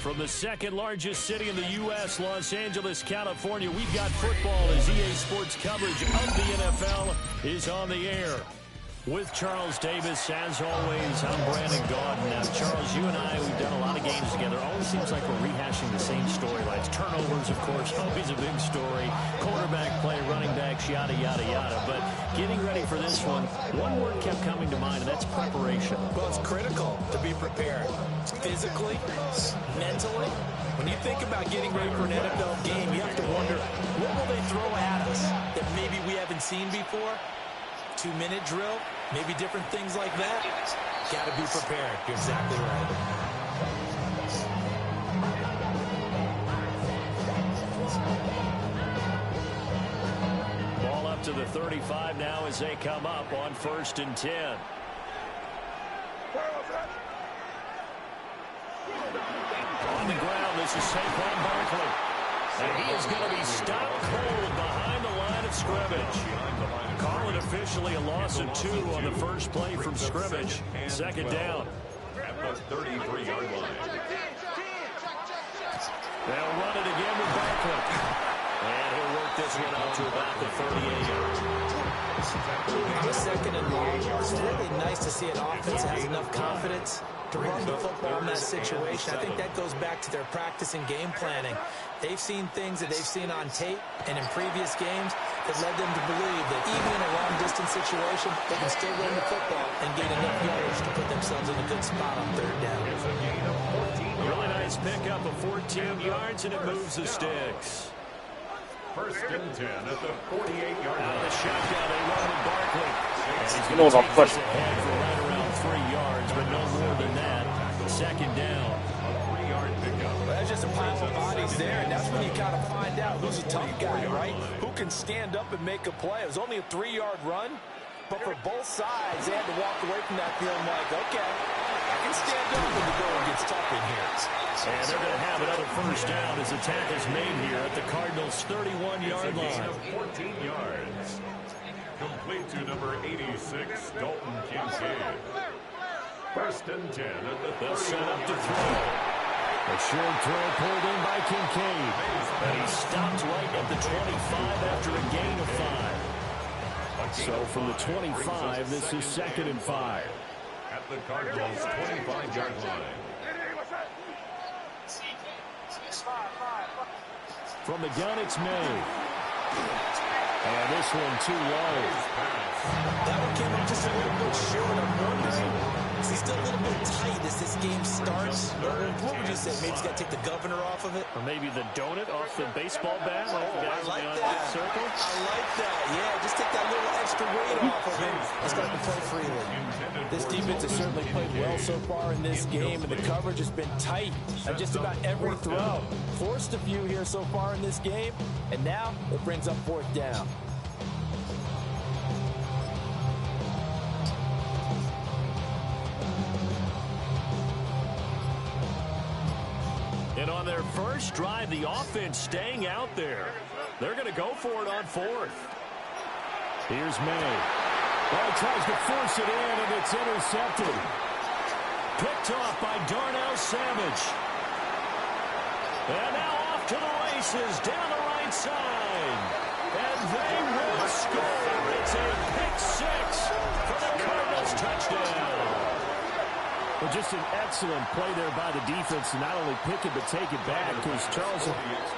From the second largest city in the U.S., Los Angeles, California, we've got football as EA Sports coverage of the NFL is on the air. With Charles Davis, as always, I'm Brandon Gaudin. Now, Charles, you and I, we've done a lot of games together. Always seems like we're rehashing the same storylines. Turnovers, of course, always a big story. Quarterback play, running backs, yada, yada, yada. But getting ready for this one word kept coming to mind, and that's preparation. Well, it's critical to be prepared. Physically, mentally. When you think about getting ready for an NFL game, you have to wonder, what will they throw at us that maybe we haven't seen before? 2-minute drill, maybe different things like that. Got to be prepared. You're exactly right. Ball up to the 35 now as they come up on 1st and 10. On the ground, this is Saquon Barkley. And he is going to be stopped cold behind the line of scrimmage. Call it officially a loss of 2 on the first play from scrimmage. Second down. At the 33-yard line. They'll run it again with Barkley. And he'll work this one out to about the 38. On the second and long, it's really nice to see an offense that has enough confidence to run the football in that situation. I think that goes back to their practice and game planning. They've seen things that they've seen on tape and in previous games that led them to believe that even in a long-distance situation, they can still run the football and gain enough yardage to put themselves in a good spot on 3rd down. Really nice pickup of 14 yards, and it moves the sticks. 1st and 10 at the 48-yard line. Out of the shotgun, they run with Barkley. And he's You know going to what I'm take this ahead for right around 3 yards, but no more than that. 2nd down. A 3-yard pickup. Well, that's just a pile of bodies there, and that's when you kind of find out who's a tough guy, right? Who can stand up and make a play. It was only a 3-yard run, but for both sides, they had to walk away from that feeling like, okay, I can stand up when the going gets tough in here. And they're going to have another 1st down as the tackle's made here at the Cardinals' 31-yard line. 14 yards. Complete to number 86, Dalton Kincaid. 1st and 10 at the 30. They'll set up to throw. A short throw pulled in by Kincaid. And he stopped right at the 25 after a gain of 5. So from the 25, this is 2nd and 5. At the Cardinals' 25-yard line. From the gun, it's made. And this one too low. That one came up just a little bit short. I'm wondering, is he still a little bit tight as this game starts? Or what would you say? Maybe he's got to take the governor off of it? Or maybe the donut off the baseball bat? Like the guys I like on that. circle? I like that. Yeah, just take that little extra weight off of him and start to play freely. This defense has certainly played well so far in this game, and the coverage has been tight on just about every throw. Forced a few here so far in this game, and now it brings up 4th down. And on their first drive, the offense staying out there. They're going to go for it on 4th. Here's May. Well, he tries to force it in, and it's intercepted. Picked off by Darnell Savage. And now off to the races down the right side. And they will score. It's a pick 6 for the Cardinals touchdown. Well, just an excellent play there by the defense to not only pick it but take it back, because Charles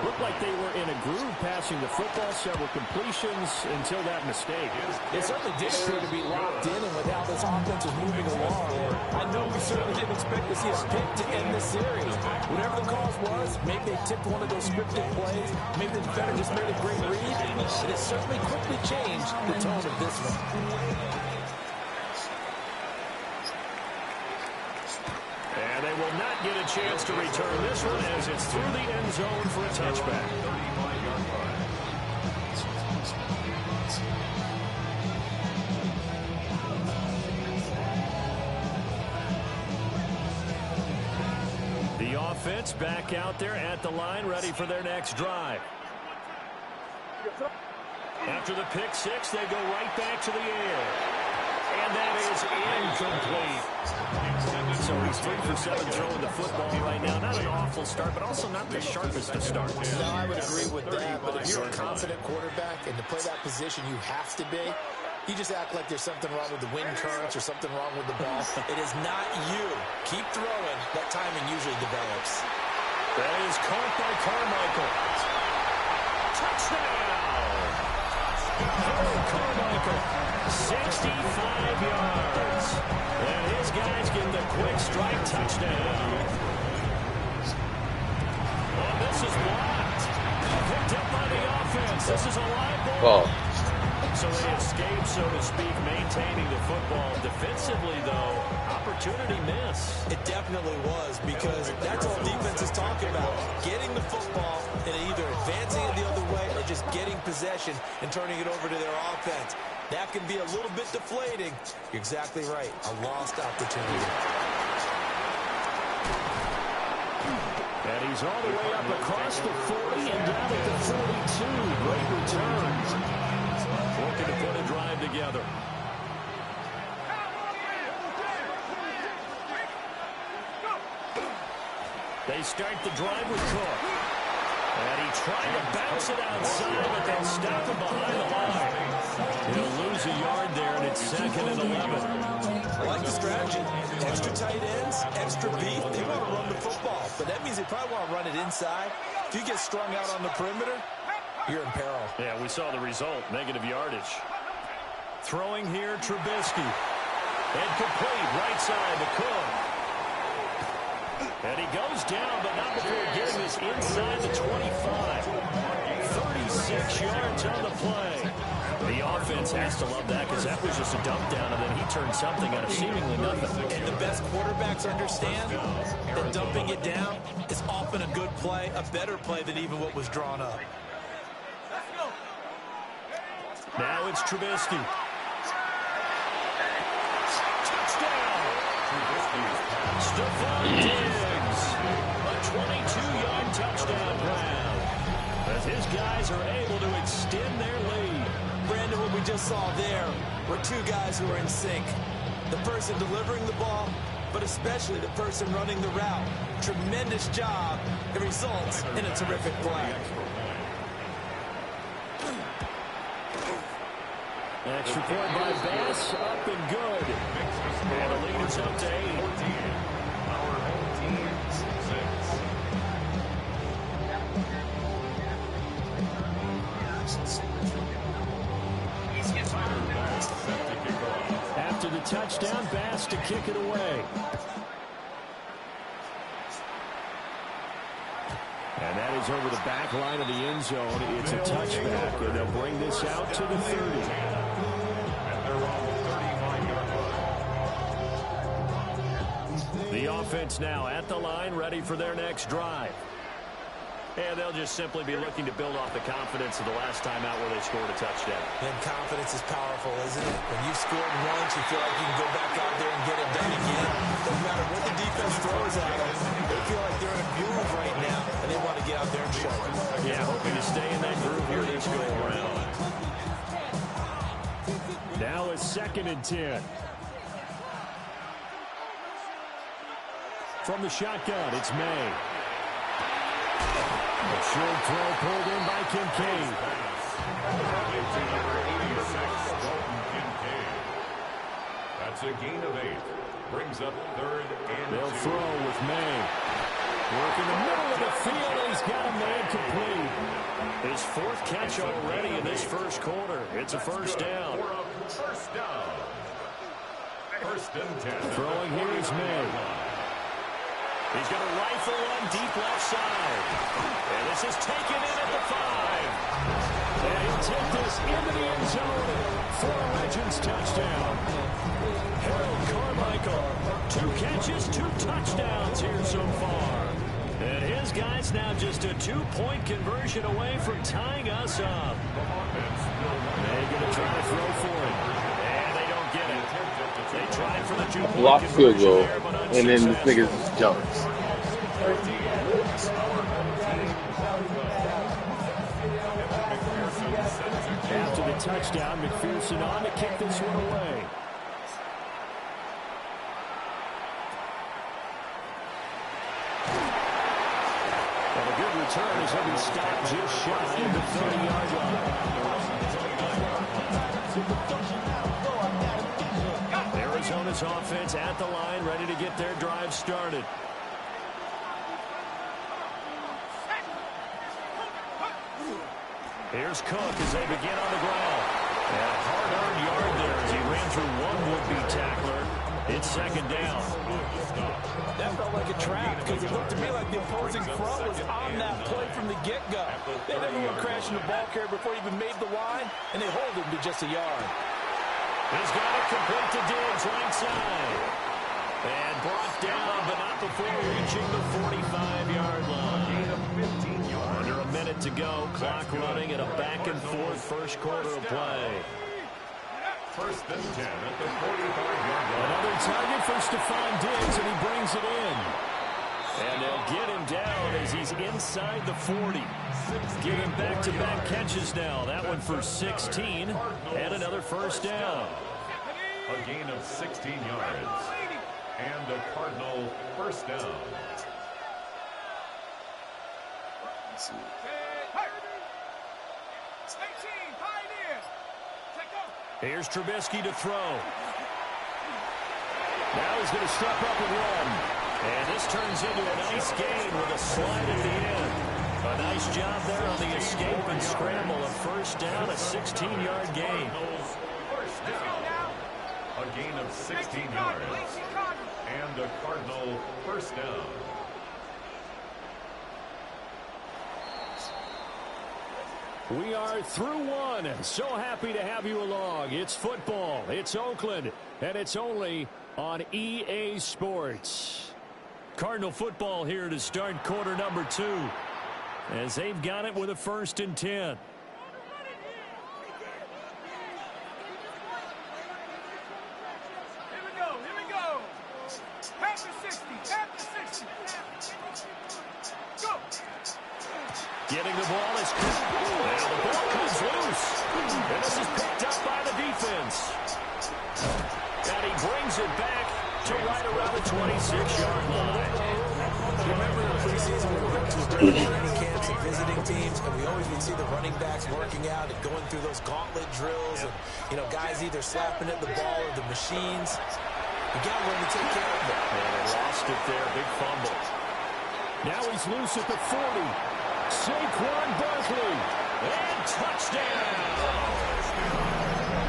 looked like they were in a groove passing the football, several completions until that mistake. It certainly did appear to be locked in, and with how this offense is moving along, I know we certainly didn't expect to see a pick to end this series. Whatever the cause was, maybe they tipped one of those scripted plays, maybe the defender just made a great read, and it certainly quickly changed the tone of this one. And they will not get a chance to return this one as it's through the end zone for a touchback. 35-yard line. The offense back out there at the line, ready for their next drive. After the pick 6, they go right back to the air. And that is incomplete. So he's 3 for 7 throwing the football right now. Not an awful powerful start, but also not the sharpest of starts. No, I would agree with that, but if you're a confident quarterback and to play that position you have to be, you just act like there's something wrong with the wind currents or something wrong with the ball. It is not you. Keep throwing. That timing usually develops. That is caught by Carmichael. Touchdown! Carmichael, 65 yards. And his guys get the quick strike touchdown. Oh, this is blocked. Picked up by the offense. This is a live ball. So they escape, so to speak, maintaining the football. Defensively, though, opportunity miss. It definitely was, because that's all defense is talking about. Getting the football and either advancing it the other way or just getting possession and turning it over to their offense. That can be a little bit deflating. You're exactly right. A lost opportunity. And he's all the way up across the 40 and down at the 42. Great return. Looking to put a drive together. They start the drive with Cook. And he tried to bounce it outside, but they'll stop him behind the line. He'll lose a yard there, and it's 2nd and 11. I like the strategy. Extra tight ends, extra beef. They want to run the football, but that means they probably want to run it inside. If you get strung out on the perimeter, you're in peril. Yeah, we saw the result, negative yardage. Throwing here, Trubisky. And complete, right side to Cook. And he goes down, but not before getting this inside the 25. 36 yards on the play. The offense has to love that, because that was just a dump down, and then he turned something out of seemingly nothing. And the best quarterbacks understand that dumping it down is often a good play, a better play than even what was drawn up. Now it's Trubisky. Touchdown! Stephon Diggs. A 22-yard touchdown grab. As his guys are able to extend their lead. Brandon, what we just saw there were two guys who are in sync. The person delivering the ball, but especially the person running the route. Tremendous job. It results in a terrific play. Extra point by Bass, up and good. And the lead is up to 8. Our home team, 6. After the touchdown, Bass to kick it away. And that is over the back line of the end zone. It's a touchback, and they'll bring this out to the 30. And they're on the 35-yard line. The offense now at the line, ready for their next drive. And they'll just simply be looking to build off the confidence of the last time out where they scored a touchdown. And confidence is powerful, isn't it? When you've scored once, you feel like you can go back out there and get it done again. Doesn't matter what the defense throws at them. They feel like they're in a groove right now, and they want to get out there and show it. Yeah, hoping to stay in that groove here this go around. Now it's 2nd and 10. From the shotgun, it's May. A short throw pulled in by Kincaid. Into number 86, Dalton Kincaid. That's a gain of 8. Brings up 3rd and 2. They'll throw with May. Work in the middle of the field, and he's got a man complete. His 4th catch already in this first quarter. It's a first down. First down. 1st and 10. Throwing here is May. He's going to rifle one deep left side. And this is taken in at the 5. And he'll take this into the end zone for a Legends touchdown. Harold Carmichael, 2 catches, 2 touchdowns here so far. And his guys now just a 2-point conversion away from tying us up. They're going to try to throw for it. And they don't get it. They tried for the 2-point block field goal, there, but and then this nigga just jumps. After the touchdown, McPherson on to kick this one away. good return as he'll be stopped just shy of the 30-yard line. Arizona's offense at the line, ready to get their drive started. Here's Cook as they begin on the ground. And a hard-earned yard there as he ran through one would-be tackler. It's second down. That felt like a trap because it looked to me like the opposing front was on that play from the get-go. They never went crashing the ball carrier before he even made the line, and they hold him to just a yard. He's got it complete to Diggs, right side. And brought down, but not before reaching the 45-yard line. Under a minute to go, clock running at a back-and-forth first quarter of play. First and 10 at the 45-yard line. Another target for Stephon Diggs, and he brings it in. And they'll get him down as he's inside the 40. Give him back-to-back catches now. That one for 16, and another first down. A gain of 16 yards. And a Cardinal first down. Let's see. Here's Trubisky to throw. Now he's going to step up and run. And this turns into a nice gain with a slide at the end. A nice job there on the escape and scramble. A first down, a 16-yard gain. First down. A gain of 16 yards. And a Cardinal first down. We are through one. So happy to have you along. It's football. It's Oakland. And it's only on EA Sports. Cardinal football here to start quarter number 2. As they've got it with a first and 10. Here we go. Half the 60. Go. Getting the ball is and the ball comes loose. And this is picked up by the defense. And he brings it back to right around the 26-yard line. Remember in the preseason we were going to training camps and visiting teams, and we always would see the running backs working out and going through those gauntlet drills, and guys either slapping at the ball or the machines. You got to learn to take care of them. And they lost it there, big fumble. Now he's loose at the 40. Saquon Barkley, and touchdown!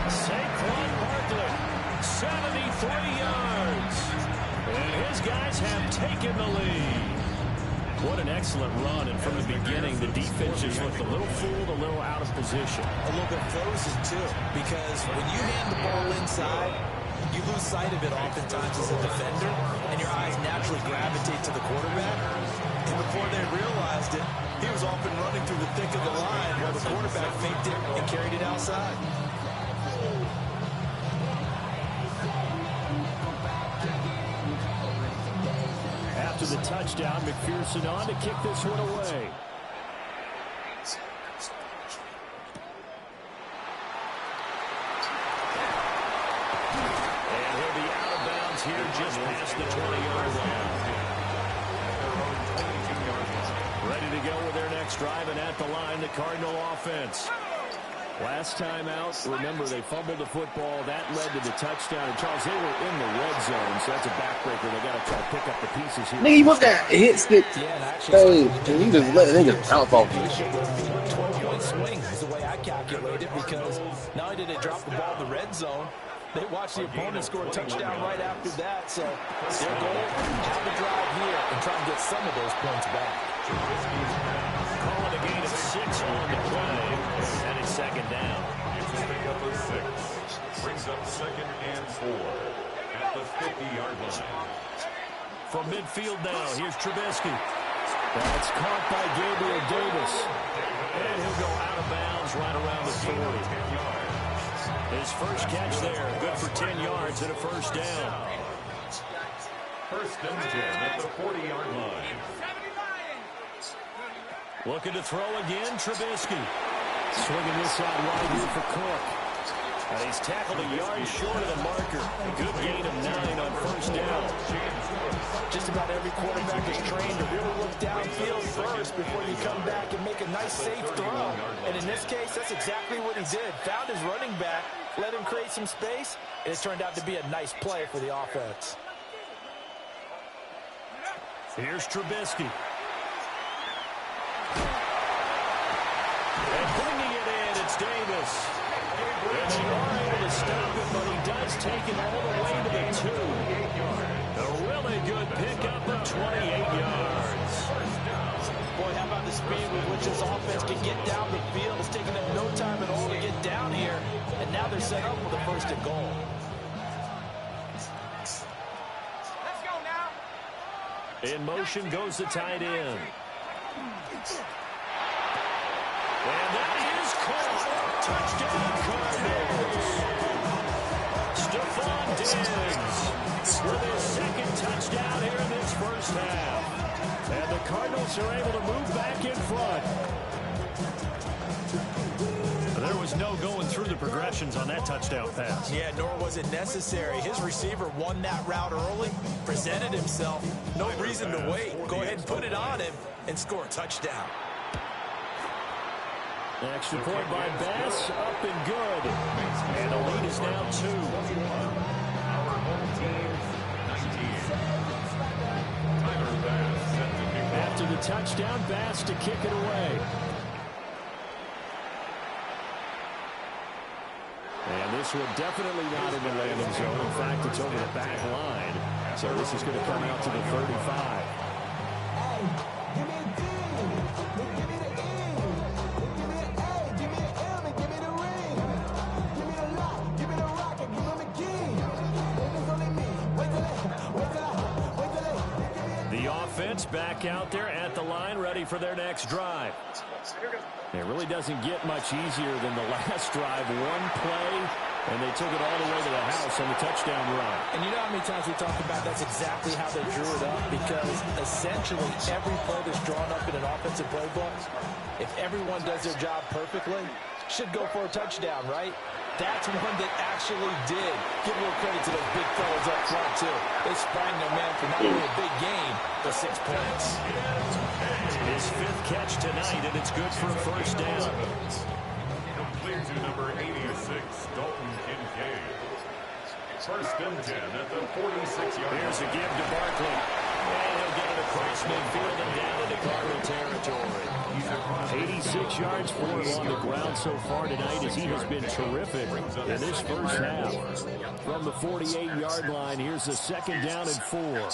Saquon Barkley, 73 yards. And his guys have taken the lead. What an excellent run, and from the beginning, the defense just looked a little fooled, a little out of position. A little bit frozen, too, because when you hand the ball inside, you lose sight of it oftentimes as a defender, and your eyes naturally gravitate to the quarterback. And before they realized it, he was off and running through the thick of the line while the quarterback faked it and carried it outside. After the touchdown, McPherson on to kick this one away. And he'll be out of bounds here just past the 20-yard line. Ready to go with their next drive, and at the line, the Cardinal offense. Last time out, remember, they fumbled the football. That led to the touchdown. And, Charles, they were in the red zone, so that's a backbreaker. They got to try to pick up the pieces here. Nigga, you want that hit stick? Hey, can you just let niggas bounce off you? 12-point swing is the way I calculate it, because not only did they drop the ball in the red zone, they watched the opponent score a touchdown right after that. So their goal, have a drive here and try and get some of those points back. Calling a gain of 6 on the play, and it's second down. It's a pick up of 6. Brings up second and 4 at the 50-yard line. From midfield now, here's Trubisky. That's caught by Gabriel Davis. And he'll go out of bounds right around the 40. His first catch there, good for 10 yards and a first down. First and 10 at the 40-yard line. Looking to throw again, Trubisky. Swinging this out wide here for Cook. And he's tackled a yard short of the marker. A good gain of 9 on first down. Just about every quarterback is trained to really look downfield first before you come back and make a nice, safe throw. And in this case, that's exactly what he did. Found his running back, let him create some space, and it turned out to be a nice play for the offense. Here's Trubisky. And bringing it in, it's Davis. And they are able to stop it, but he does take it all the way to the 2. A really good pickup of 28 yards. Boy, how about the speed with which this offense can get down the field? It's taking them no time at all to get down here. And now they're set up for the first and goal. Let's go now. In motion goes the tight end. And that is caught. Touchdown Cardinals. Stephon Diggs with his second touchdown here in this first half. And the Cardinals are able to move back in front. There was no going through the progressions on that touchdown pass. Yeah, nor was it necessary. His receiver won that route early, presented himself. No reason to wait. Go ahead and put it on him and score a touchdown. Extra point by Bass, up and good. And the lead is now 2. Our home team, 19. Tyler Bass set to kick off. After the touchdown, Bass to kick it away. And this one definitely not in the landing zone. In fact, it's over the back line. So this is going to come out to the 35. Back out there at the line, ready for their next drive. It really doesn't get much easier than the last drive. One play, and they took it all the way to the house on the touchdown run. And you know how many times we talked about that's exactly how they drew it up, because essentially every play that's drawn up in an offensive playbook, if everyone does their job perfectly, should go for a touchdown, right? That's one that actually did. Give a little credit to those big fellas up front, too. They sprang their man for not only a big gain, but 6 points. His 5th catch tonight, and it's good for a first down. Complete to number 86, Dalton Kincaid. First and 10 at the 46-yard line. Here's a give to Barkley. And he'll get it across midfield and down into Cardinal territory. 86 yards for him on the ground so far tonight, as he has been terrific in this first half. From the 48-yard line, here's a second down and 4.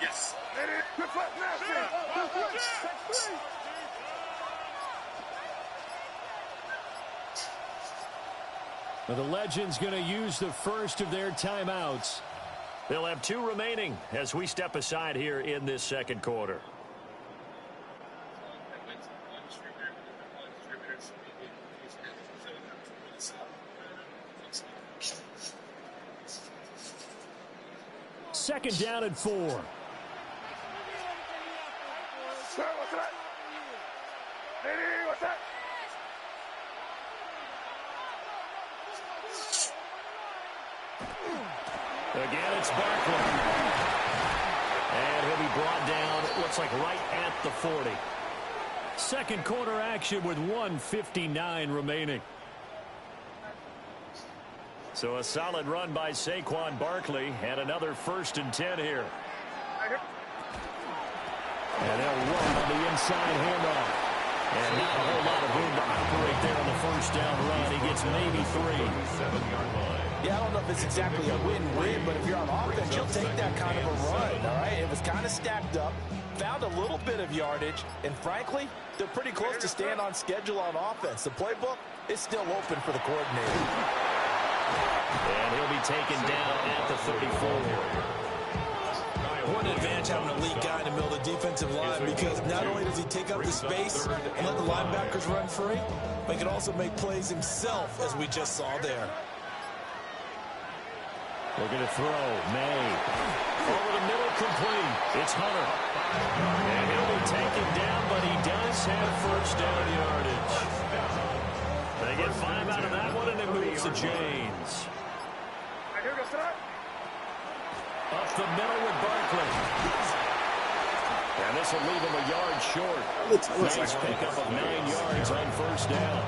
Yes. Now the Legends going to use the first of their timeouts. They'll have 2 remaining as we step aside here in this second quarter. Second down and 4. Sir, what's that? Lady, what's that? Again, it's Barkley. And he'll be brought down, it looks like right at the 40. Second quarter action with 1:59 remaining. So a solid run by Saquon Barkley, and another 1st and 10 here. And they'll run on the inside handoff. And not a whole lot of room to operate there on the first down run. He gets maybe 3. 7-yard line. Yeah, I don't know if it's exactly a win-win, but if you're on offense, you'll take that kind of a run, all right? It was kind of stacked up, found a little bit of yardage, and frankly, they're pretty close to staying on schedule on offense. The playbook is still open for the coordinator. And he'll be taken down at the 34. What an advantage having a elite guy in the middle of the defensive line, because not only does he take up the space and let the linebackers run free, but he can also make plays himself, as we just saw there. They're going to throw. May. Over the middle, complete. It's Hunter. And he'll be taken down, but he does have first down yardage. They get 5 out of that one, and it moves to James. Up the middle with Barkley. this will leave him a yard short. Nice pickup of 9 yards on first down.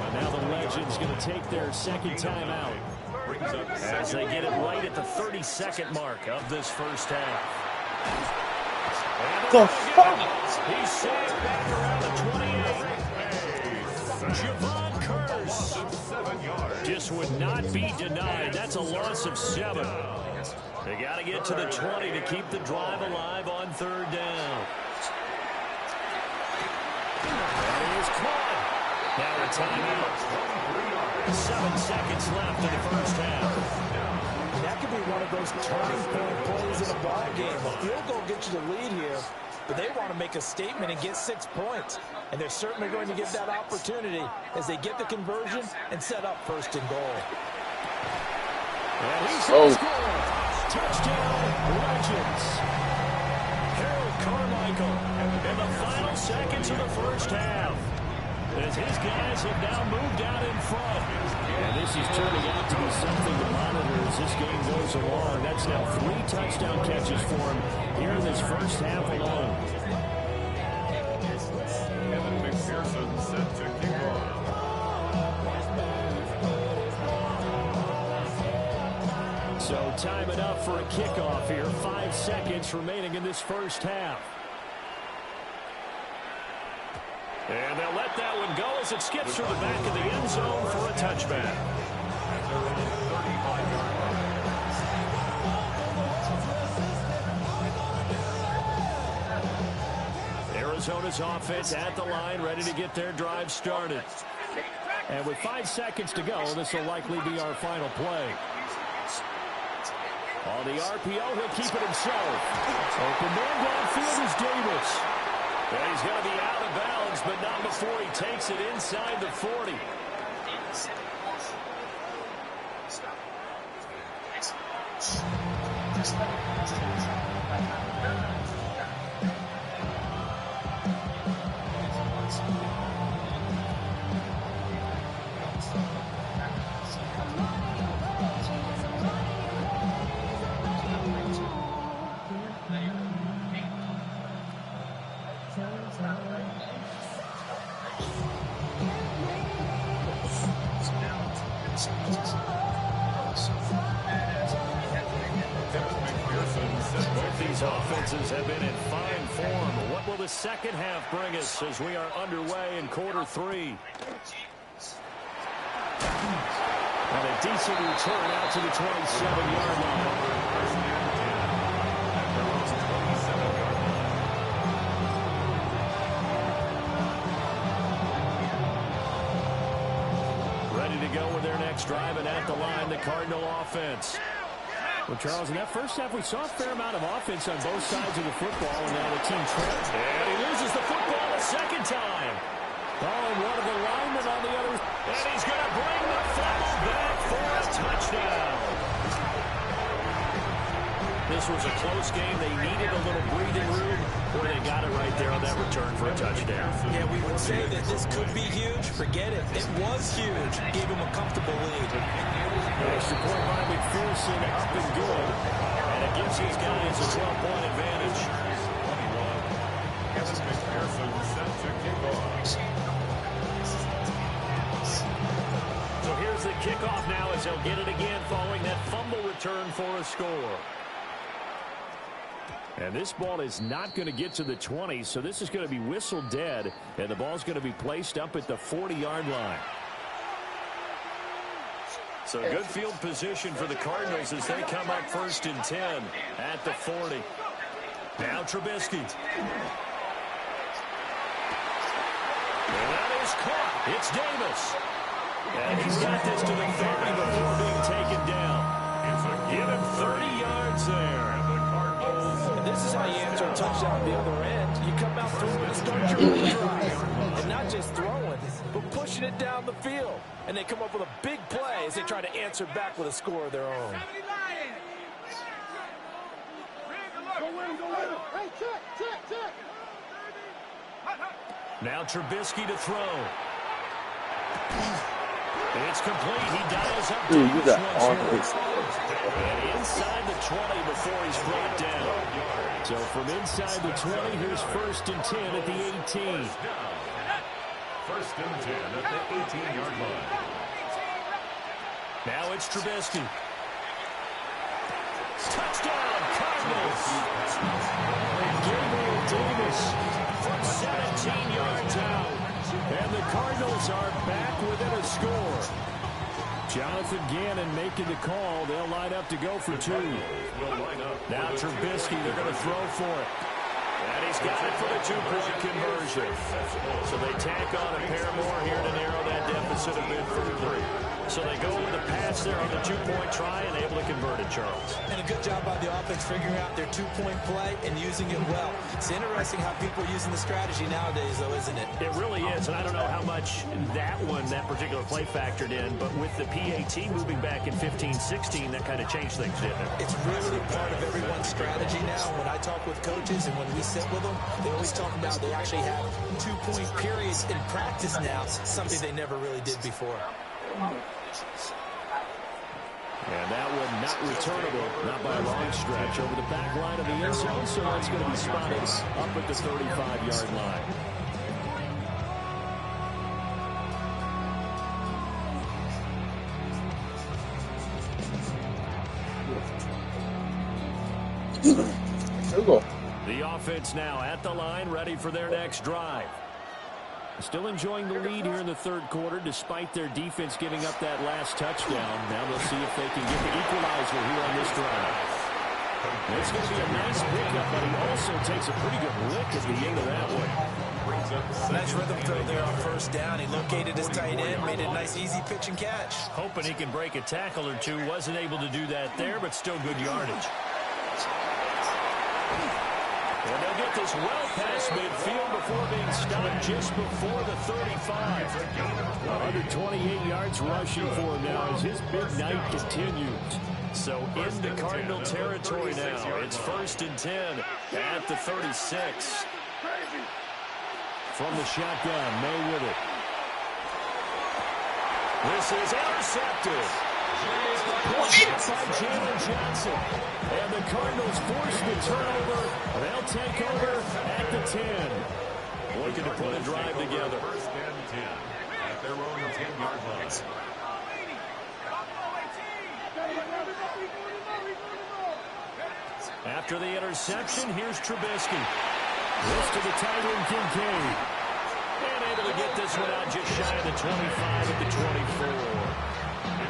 And now the Legends going to take their second time out as they get it right at the 32nd mark of this first half. The fuck? He's saved back around the 28. Javon Curse just would not be denied. That's a loss of 7. They got to get to the 20 to keep the drive alive on third down. And he is caught. Now a timeout. 7 seconds left in the first half. That could be one of those turning point plays in a ball game. A field goal gets you the lead here, but they want to make a statement and get 6 points. And they're certainly going to get that opportunity as they get the conversion and set up first and goal. And he's going to score. Touchdown, Legends. Harold Carmichael in the final seconds of the first half, as his guys have now moved out in front. And this is turning out to be something to monitor as this game goes along. That's now 3 touchdown catches for him here in this first half alone. Evan McPherson set to kick off. So time it up for a kickoff here. 5 seconds remaining in this first half. And they'll let that one go as it skips through the back of the end zone for a touchback. Arizona's offense at the line, ready to get their drive started. And with 5 seconds to go, this will likely be our final play. On the RPO, he'll keep it himself. Open man downfield is Davis. And he's going to be out of bounds, but not before he takes it inside the 40. These offenses have been in fine form. What will the second half bring us as we are underway in quarter 3? And a decent return out to the 27-yard line. Ready to go with their next drive, and at the line, the Cardinal offense. Well, Charles, in that first half, we saw a fair amount of offense on both sides of the football, and now the team trails. And he loses the football a second time. Oh, and one of the linemen on the other. And he's going to bring the fumble back for a touchdown. This was a close game. They needed a little breathing room, or they got it right there on that return for a touchdown. Yeah, we would say that this could be huge. Forget it. It was huge. Gave him a comfortable lead. Extra point by McPherson, up and good. And it gives these guys a 12-point advantage. 21. Evan McPherson set to kick off. So here's the kickoff now as they'll get it again following that fumble return for a score. And this ball is not going to get to the 20, so this is going to be whistled dead, and the ball's going to be placed up at the 40-yard line. So good field position for the Cardinals as they come up 1st and 10 at the 40. Now Trubisky. And that is caught. It's Davis. And he's got this to the 30 before being taken down. Give him 30 yards there. And this is how you answer a touchdown at the other end. You come out through and start your own drive. And not just throwing, but pushing it down the field. And they come up with a big play as they try to answer back with a score of their own. Hey, Now Trubisky to throw. It's complete. He dials up. Dude, you got all and this. inside the 20 before he's brought down. So from inside the 20, here's 1st and 10 at the 18. 1st and 10 at the 18-yard line. Now it's Trubisky. Touchdown, Cardinals. Gabriel Davis from 17 yards out. And the Cardinals are back within a score. Jonathan Gannon making the call. They'll line up to go for 2. Now Trubisky, they're going to throw for it. And he's got it for the 2-point conversion. So they tack on a pair more here to narrow that deficit a bit further. So they go with the pass there on the 2-point try and able to convert it, Charles. And a good job by the offense figuring out their 2-point play and using it well. It's interesting how people are using the strategy nowadays, though, isn't it? It really is, and I don't know how much that particular play factored in, but with the PAT moving back in 15-16, that kind of changed things, didn't it? It's really part of everyone's strategy now. When I talk with coaches and when we sit with them, they always talk about they actually have 2-point periods in practice now, something they never really did before. And that one not returnable, not by a long stretch, over the back line of the end zone, so that's going to be spotted up at the 35-yard line. The offense now at the line, ready for their next drive. Still enjoying the lead here in the 3rd quarter, despite their defense giving up that last touchdown. Now they'll see if they can get the equalizer here on this drive. It's going to be a nice pickup, but he also takes a pretty good lick at the end of that one. Nice rhythm throw there on 1st down. He located his tight end, made a nice easy pitch and catch. Hoping he can break a tackle or two. Wasn't able to do that there, but still good yardage. And they'll get this well past midfield before being stopped just before the 35. 128 yards rushing for him now as his big night continues. So into Cardinal territory now. It's 1st and 10 at the 36. From the shotgun, May with it. This is intercepted. By Jalen Johnson. And the Cardinals force the turnover. They'll take over at the 10. Looking to put a drive together. 1st and 10 at their own 10-yard line. After the interception, here's Trubisky. This to the tight end, Kincaid. And able to get this one out just shy of the 25 at the 24.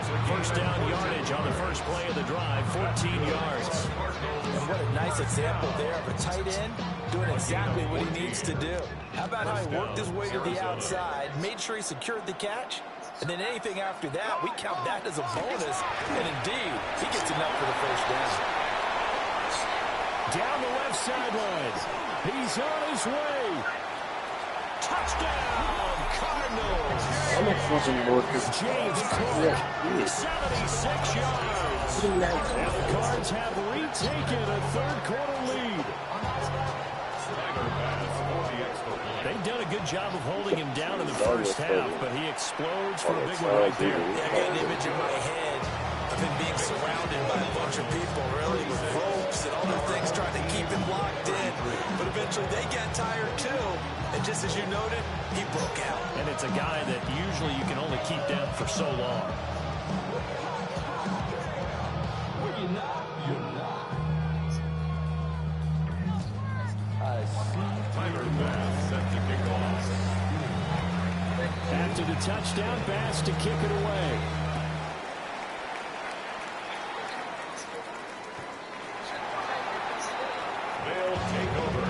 1st down yardage on the first play of the drive, 14 yards. And what a nice example there of a tight end doing exactly what he needs to do. How about how he worked his way to the outside, made sure he secured the catch, and then anything after that, we count that as a bonus. And indeed, he gets enough for the 1st down. Down the left sideline. He's on his way. Touchdown, Cardinals. I'm a fucking Lord. James Cook, 76 yards. And the Cards have retaken a 3rd quarter lead. They've done a good job of holding him down in the 1st half, but he explodes for a big one right there. Yeah, I got an image in my head of him being surrounded by a bunch of people, really, with ropes and other things trying to keep him locked in. But eventually they got tired too. And just as you noted, he broke out. And it's a guy that usually you can only keep down for so long. After the touchdown, Bass to kick it away. They'll take over.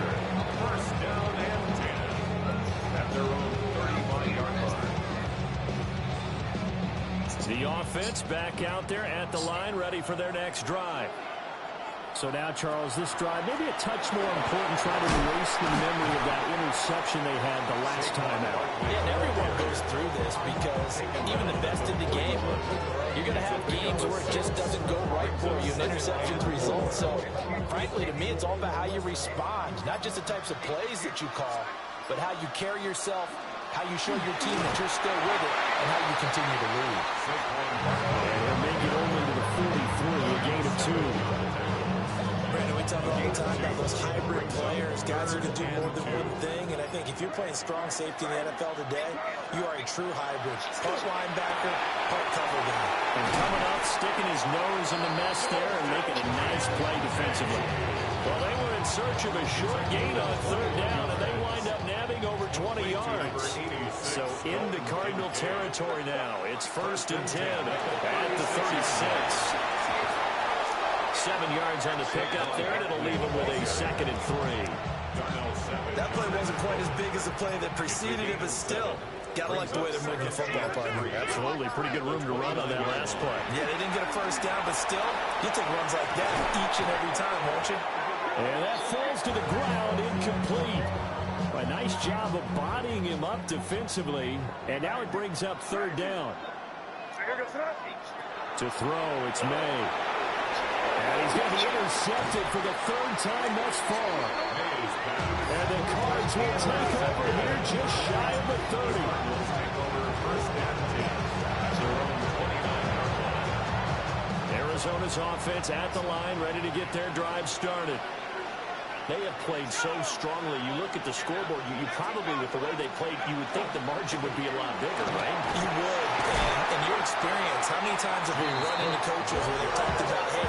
1st down and 10 at their own 35-yard line. The offense back out there at the line, ready for their next drive. So now, Charles, this drive may be a touch more important, trying to erase the memory of that interception they had the last time out. Yeah, and everyone goes through this because even the best in the game, you're going to have games where it just doesn't go right for you, and interceptions result. So, frankly, to me, it's all about how you respond, not just the types of plays that you call, but how you carry yourself how you show your team that you're still with it, and how you continue to lead. And he'll make it only to the 43, a gain of 2. Brandon, we talk all the time about those hybrid players, guys who can do more than one thing, and I think if you're playing strong safety in the NFL today, you are a true hybrid. Part linebacker, part cover guy. And coming up, sticking his nose in the mess there and making a nice play defensively. Well, they were in search of a short gain on third down, and they wind up nabbing over 20 yards. So into Cardinal territory now. It's 1st and 10 at the 36. 7 yards on the pickup there, and it'll leave him with a 2nd and 3. That play wasn't quite as big as the play that preceded it, but still, gotta like the way they're moving the football, partner. Absolutely. Pretty good room to run on that last play. Yeah, they didn't get a first down, but still, you take runs like that each and every time, won't you? And that falls to the ground, incomplete. A nice job of bodying him up defensively, and now it brings up 3rd down. To throw, it's May. And he's going to be intercepted for the 3rd time thus far. And the Cards will take over here just shy of the 30. Arizona's offense at the line, ready to get their drive started. They have played so strongly. You look at the scoreboard, you probably, with the way they played, you would think the margin would be a lot bigger, right? You would. And in your experience, how many times have we run into coaches where they've talked about, hey,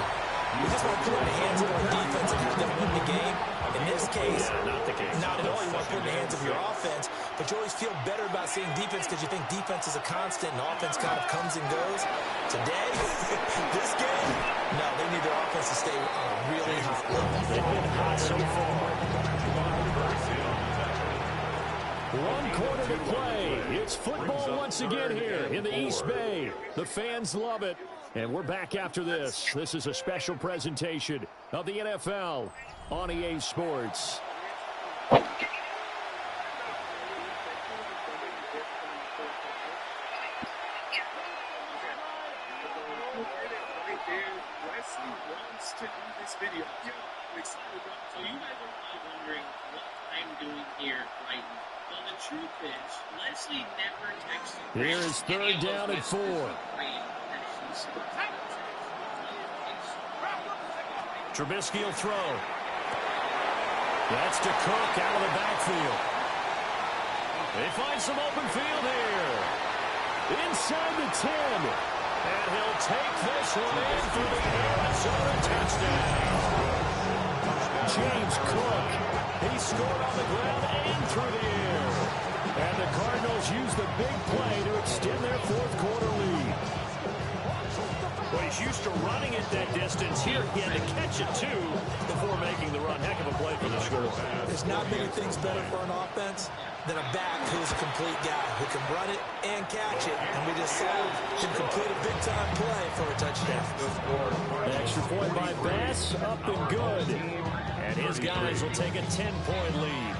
we just want to put in the hands of our defense and have them win the game? In this case, not the case. Not at all. You want to put in the hands of your offense, but you always feel better about seeing defense because you think defense is a constant and offense kind of comes and goes. Today, this game, no, they need their offense to stay on a really hot level. They've been hot so far. 1 quarter to play. It's football once again here in the East Bay. The fans love it. And we're back after this. This is a special presentation of the NFL on EA Sports. Wesley wants to do this video. I'm excited about it. So you guys are probably wondering what I'm doing here, right? Well, the truth is, Leslie never texted. Here is 3rd down and 4. Trubisky will throw. That's to Cook out of the backfield. They find some open field here. Inside the 10. And he'll take this one in for the Arizona touchdown. James Cook. He scored on the ground and through the air. And the Cardinals use the big play to extend their 4th quarter lead. Well, he's used to running it that distance. Here he had to catch it, too, before making the run. Heck of a play for the score. There's not many things better for an offense than a back who's a complete guy who can run it and catch it. And we just saw him complete a big-time play for a touchdown. An extra point by Bass, up and good. And his guys will take a 10-point lead.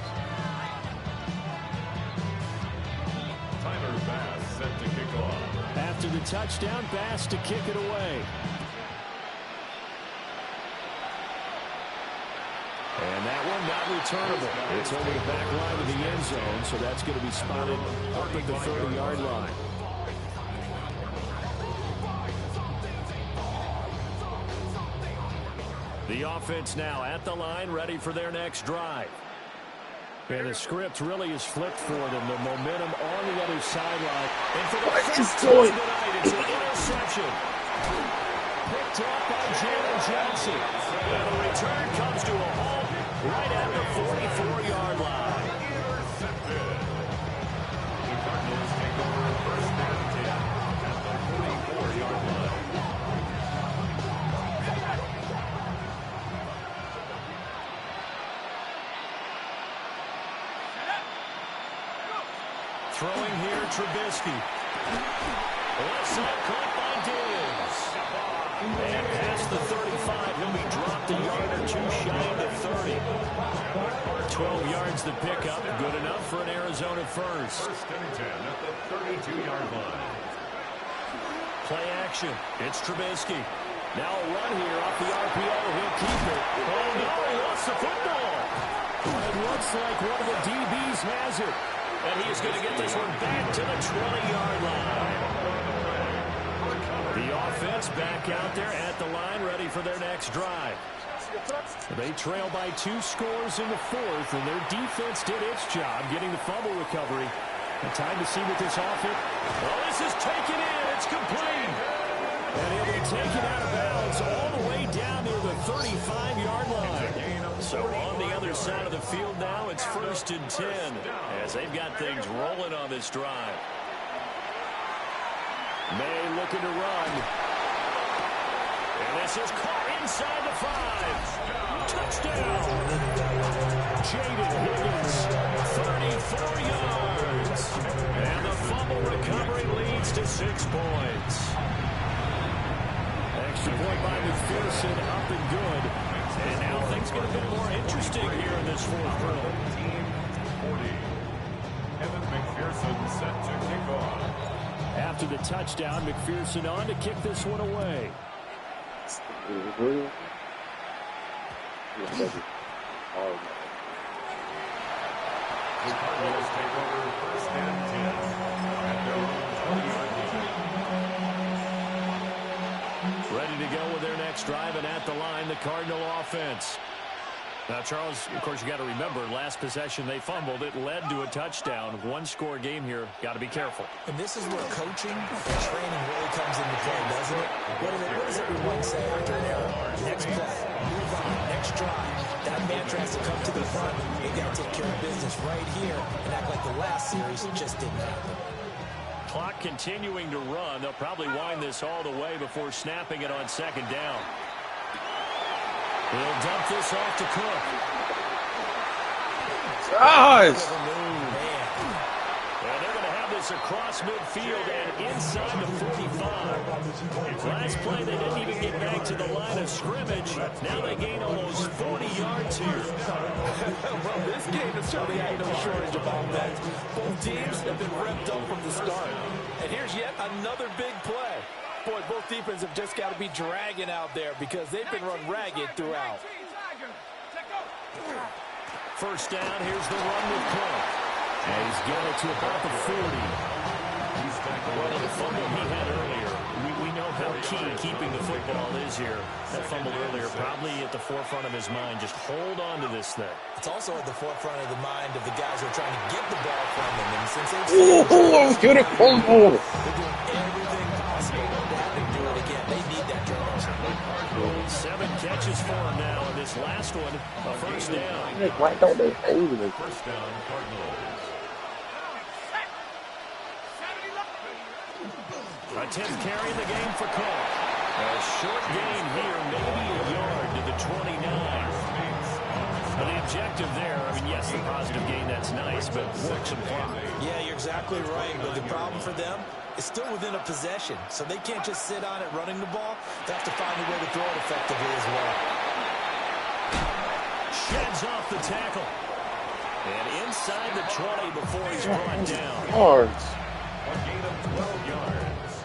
Tyler Bass set to kick off. After the touchdown, Bass to kick it away. And that one not returnable. It's over the back line of the end zone, so that's going to be spotted up at the 30-yard line. The offense now at the line, ready for their next drive. And the script really is flipped for them. The momentum on the other sideline. And for the first time tonight, it's an interception. Picked up by Jalen Johnson. And the return comes to a halt right at the 44-yard line. The Cardinals take over 1st and 10 at the 44-yard line. Throwing here, Trubisky. Left side caught by Diggs. And past the 35, he'll be dropped a yard or two shy of the 30. 12 yards to pick up, good enough for an Arizona first. 1st and 10 at the 32-yard line. Play action. It's Trubisky. Now a run here off the RPO. He'll keep it. Oh, no, he lost the football. It looks like one of the DBs has it. And he's going to get this one back to the 20-yard line. The offense back out there at the line, ready for their next drive. They trail by 2 scores in the 4th, and their defense did its job getting the fumble recovery. And time to see what this offense. Oh, this is taken in. It's complete. And he'll be taken out of bounds all the way down near the 35-yard line. So on the other side of the field now, it's 1st and 10 as they've got things rolling on this drive. May looking to run. And this is caught inside the 5. Touchdown. Jaden Higgins, 34 yards. And the fumble recovery leads to 6 points. Extra point by McPherson, up and good. And now things get a bit more interesting here in this 4th quarter. 40. Evan McPherson set to kick off. After the touchdown, McPherson on to kick this one away. The Cardinals take over 1st and 10 at their own 20-yard line. Ready to go with their next drive, and at the line, the Cardinal offense. Now, Charles, of course, you got to remember, last possession they fumbled. It led to a touchdown. 1-score game here. Got to be careful. And this is where coaching and training really comes into play, doesn't it? What does everyone say after an error? Next play, move on, next drive. That mantra has to come to the front. They got to take care of business right here and act like the last series just didn't happen. Clock continuing to run. They'll probably wind this all the way before snapping it on 2nd down. He'll dump this off to Cook. Gosh! And they're going to have this across midfield and inside the 45. Last play, they didn't even get back to the line of scrimmage. Now they gain almost 40 yards here. Well, this game has certainly had no shortage of offense. Both teams have been revved up from the start. And here's yet another big play. Boy, both defenses have just got to be dragging out there because they've been run ragged throughout. 1st down, here's the run with Cook. And he's got it to about the 40. Well, the fumble he had earlier, we know how key keeping the football is here. That fumble earlier probably at the forefront of his mind. Just hold on to this thing. It's also at the forefront of the mind of the guys who are trying to get the ball from him. And since they've Oh, get a fumble! they're doing everything possible to have him do it again. They need that turnover. 7 catches for him now, and this last one, a 1st down. Why don't they hold it? 1st down, Cardinals. A 10th carry in the game for Cook. A short gain here, maybe a yard to the 29. Well, the objective there, I mean, yes, the positive gain, that's nice, but work some clock. Yeah, you're exactly right. But the problem for them is still within a possession. So they can't just sit on it running the ball. They have to find a way to throw it effectively as well. Sheds off the tackle. And inside the 20 before he's brought down. Yards. A gain of 12 yards.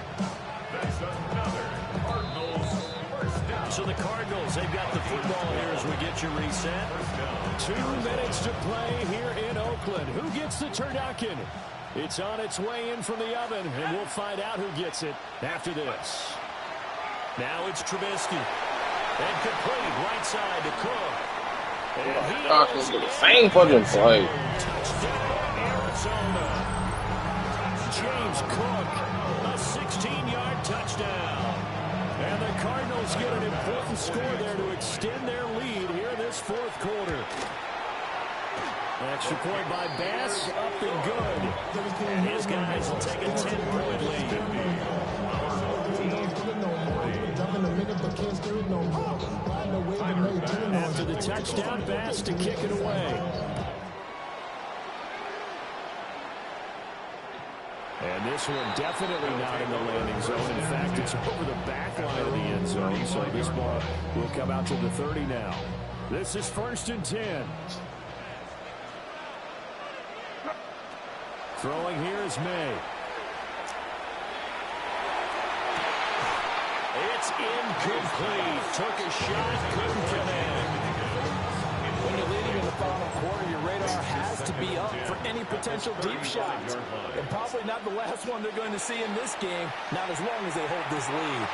That's another Cardinals 1st down. So the Cardinals, they've got the football here as we get you reset. 2 minutes to play here in Oakland. Who gets the turducken? It's on its way in from the oven, and we'll find out who gets it after this. Now it's Trubisky. And complete right side to Cook. And he Gosh, this is the same fucking play. Touchdown, Arizona. James Cook, a 16-yard touchdown. And the Cardinals get an important score there to extend their lead here in this 4th quarter. Extra point by Bass, up and good. And his guys will take a 10-point lead. After the touchdown, Bass to kick it away. And this one definitely not in the landing zone. In fact, it's over the back line of the end zone. So this ball will come out to the 30 now. This is 1st and 10. Throwing here is May. It's incomplete. Took a shot, couldn't connect. When you're leading in the final quarter, your radar has to be up for any potential deep shots. And probably not the last one they're going to see in this game, not as long as they hold this lead.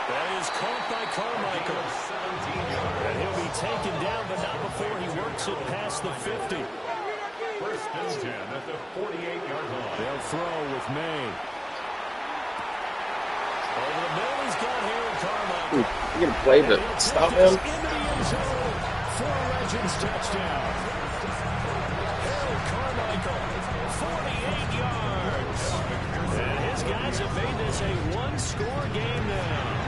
That is caught by Carmichael. And he'll be taken down, but not before he works it past the 50. First and 10 at the 48-yard line. They'll throw with May. Over the middle, he's got Harold Carmichael. You gonna play the stop him? Into the end zone for a Legends touchdown. Harold Carmichael, 48 yards. And his guys have made this a one-score game now.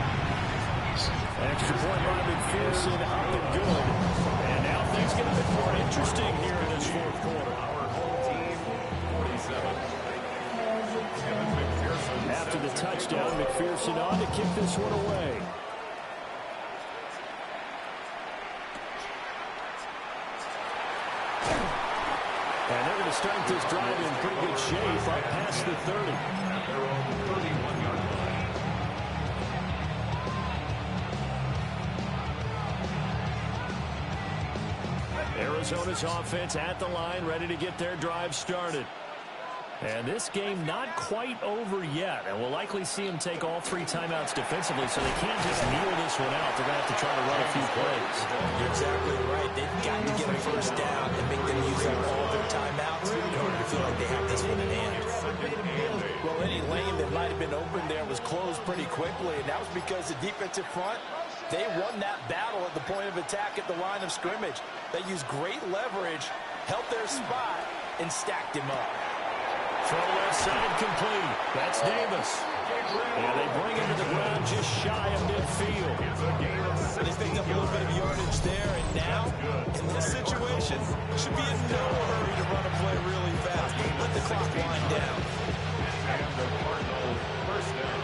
Extra point by McPherson, up and good. And now things get a bit more interesting here in this fourth quarter. Our home team, 47. After the touchdown, McPherson on to kick this one away. And they're going to start this drive in pretty good shape up past the 30. At their own 31-yard line. Arizona's offense at the line, ready to get their drive started. And this game not quite over yet. And we'll likely see them take all three timeouts defensively, so they can't just kneel this one out. They're going to have to try to run a few plays. You're exactly right. They've got to get a first down and make them use up all their timeouts in order to feel like they have this one in hand. Well, any lane that might have been open there was closed pretty quickly, and that was because the defensive front, they won that battle at the point of attack at the line of scrimmage. They used great leverage, held their spot, and stacked him up. Throw left side complete. That's Davis. And they bring him to the ground just shy of midfield. They picked up a little bit of yardage there, and now, in this situation, should be in no hurry to run a play really fast. Let the clock wind down. And the Cardinals first down.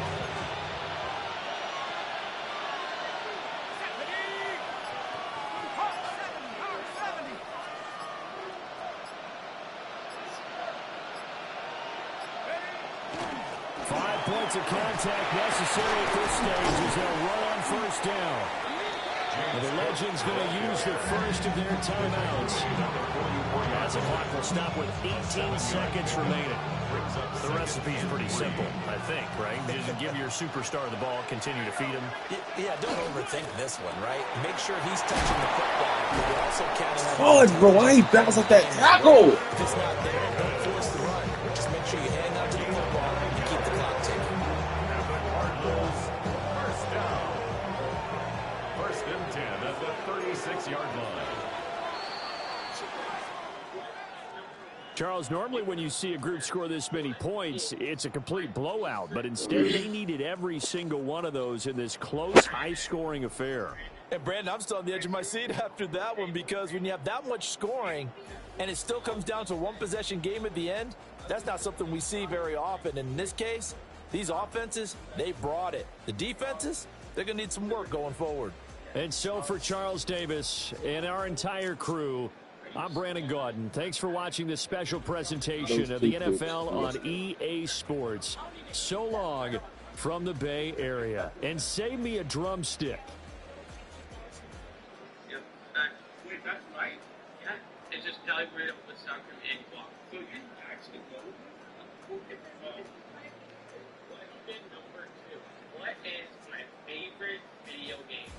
Points of contact necessary at this stage as they'll run on first down. And the Legends going to use the first of their timeouts. As the clock will stop with 18 seconds remaining. The recipe's pretty simple, I think, right? Just give your superstar the ball, continue to feed him. Yeah, don't overthink this one, right? Make sure he's touching the football, but you're also counting on... Oh, bro, why he bounced off that tackle? If it's not there, don't force the run. Just make sure you hang on to the football and keep the clock ticking. First down. First and 10 at the 36-yard line. Charles, normally when you see a group score this many points, it's a complete blowout. But instead, they needed every single one of those in this close, high-scoring affair. And, Brandon, I'm still on the edge of my seat after that one because when you have that much scoring and it still comes down to a one-possession game at the end, that's not something we see very often. In this case, these offenses, they brought it. The defenses, they're going to need some work going forward. And so for Charles Davis and our entire crew, I'm Brandon Gaudin. Thanks for watching this special presentation of the NFL on EA Sports. So long from the Bay Area. And save me a drumstick. Yeah, wait, that's right. Yeah, it's just calibrated with sound from any block. So you can actually go. Question number 2. What is my favorite video game?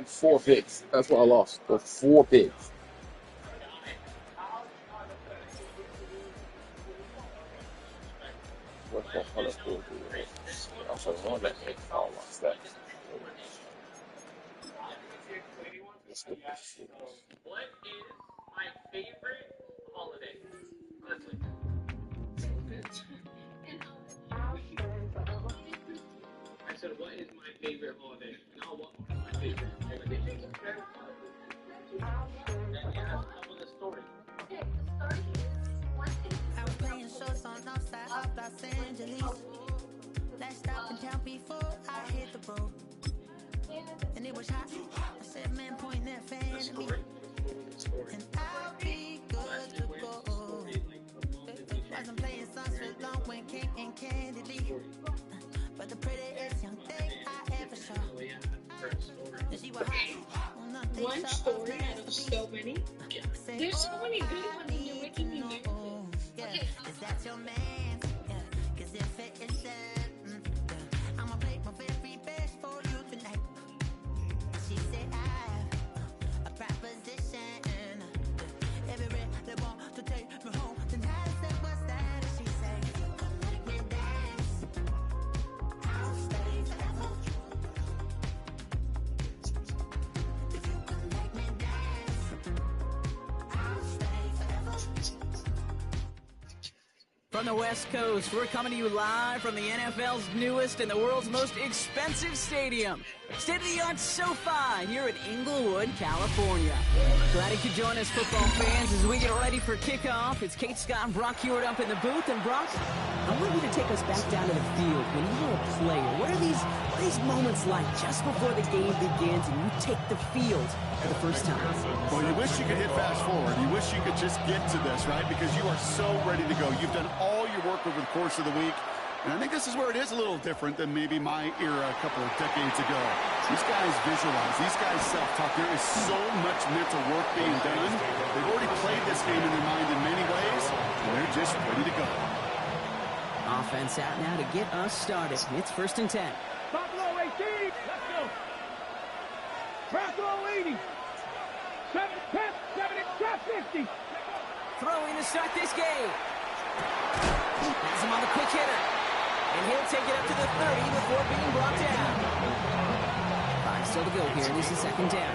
Four picks. That's what I lost. Or 4 picks. What's the hell is going on? Also, one that makes all my stats. What is my favorite holiday? Leslie. I said, what is my favorite holiday? No, what is my favorite holiday? And you have to come with a story. I was playing shows on outside of Los Angeles. Last stop in town before I hit the road. And it was hot. I said, man, point that fan at me. And I'll be good to go. Wasn't huge story out of so many. There's so many good ones and you're making me nervous. Okay. Is that your man? Yeah, 'cause if it isn't, I'ma play my very best for you tonight. She said I have a proposition. Every really want to take me home tonight. I said, what's that? She said, if you come make me dance, I'll stay forever. If you come make me dance, I'll stay forever. From the West Coast, we're coming to you live from the NFL's newest and the world's most expensive stadium. State-of-the-art SoFi here in Inglewood, California. Glad you could join us, football fans, as we get ready for kickoff. It's Kate Scott and Brock Hewitt up in the booth. And Brock, I want you to take us back down to the field. When you were a player, what are these moments like just before the game begins and you take the field for the first time? Well, you wish you could hit fast forward. You wish you could just get to this, right? Because you are so ready to go. You've done all your work over the course of the week. And I think this is where it is a little different than maybe my era a couple of decades ago. These guys visualize. These guys self-talk. There is so much mental work being done. They've already played this game in their mind in many ways, and they're just ready to go. Offense out now to get us started. It's 1st and 10. Buffalo 18. Let's go. Buffalo 80. 7, 10, 70, 50. Throwing to start this game. Has him on the quick hitter. And he'll take it up to the 30 before being brought down. 5 still to go here, and this is 2nd down.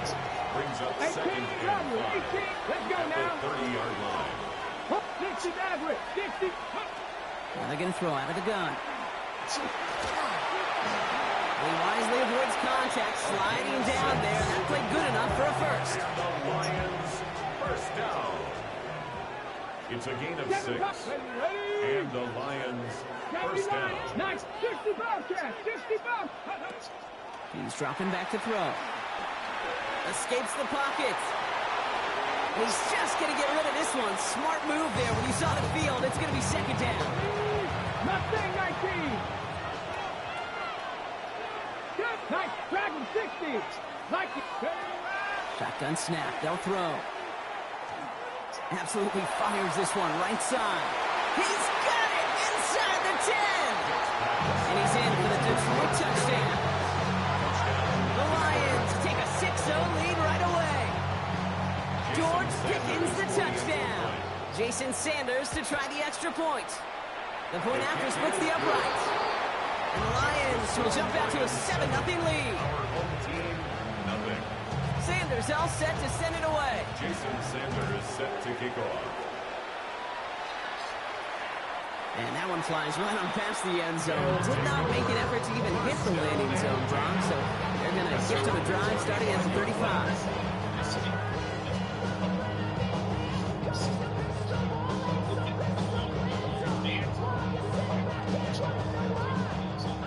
Brings up 2nd and 5. 18. Let's go now. 30-yard line. 60 Maverick. 60. Now they're going to throw out of the gun. He wisely avoids contact, sliding down there. That played good enough for a first. The Lions, first down. It's a gain of 6. And the Lions, first down. Nice. 60 Bobcat. 60 Bobcat. He's dropping back to throw. Escapes the pocket. He's just going to get rid of this one. Smart move there. When you saw the field, it's going to be 2nd down. Mustang 19. Nice. Dragon 60. Like it. Shotgun snap. They'll throw. Absolutely fires this one right side. He's got it inside the 10. And he's in for the Detroit touchdown. The Lions take a 6-0 lead right away. George Pickens the touchdown. Jason Sanders to try the extra point. The point after splits the uprights. And the Lions will jump out to a 7-0 lead. Our home team, nothing. Sanders all set to send it away. Jason Sanders set to kick off. And that one flies right on past the end zone. Did not make an effort to even hit the landing zone, Brock. So they're going to get to the drive starting at the 35.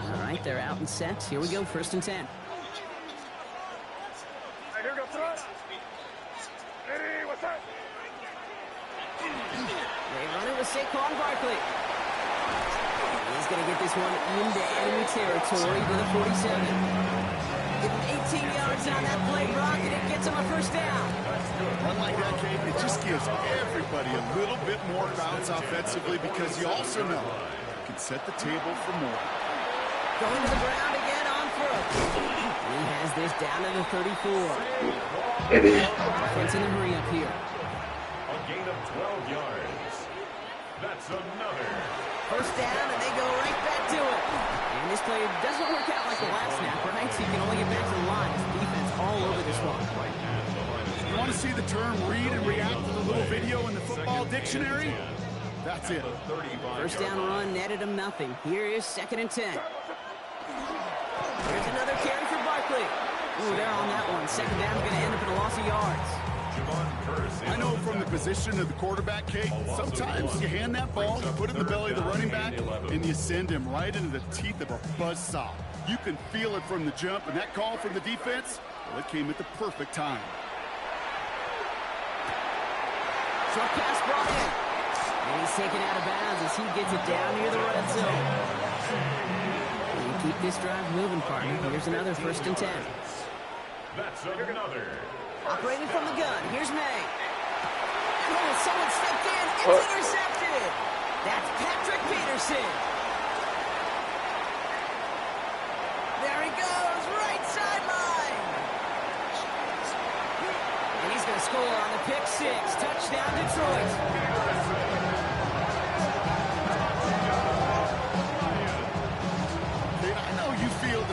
All right, they're out and set. Here we go, 1st and 10. Here go front. Ready, what's that? They run it with Saquon Barkley. He's going to get this one into enemy territory to the 47. Give him 18 yards on that play, Brock, and it gets him a first down. Unlike that, Kate, it just gives everybody a little bit more bounce offensively because you also know you can set the table for more. Going to the ground again on foot. He has this down to the 34. Offense in a hurry up here. A gain of 12 yards. That's another. First down, and they go right back to it. And this play doesn't work out like the last snap, right? So you can only get back to the line. Defense all over this one. You want to see the term read and react to the little video in the football dictionary? That's it. First down run netted him nothing. Here is 2nd and 10. Here's another carry for Barkley. Ooh, they're on that one. 2nd down is going to end up in a loss of yards. I know from the position of the quarterback, Kate, sometimes you hand that ball, you put it in the belly of the running back, and you send him right into the teeth of a buzzsaw. You can feel it from the jump, and that call from the defense, well, it came at the perfect time. Short pass brought in. And he's taken out of bounds as he gets it down near the red zone. And keep this drive moving, partner. Here's another 1st and 10. That's another. Operating from the gun. Here's May. Oh, someone stepped in. It's intercepted. That's Patrick Peterson. There he goes. Right sideline. And he's going to score on the pick six. Touchdown, Detroit.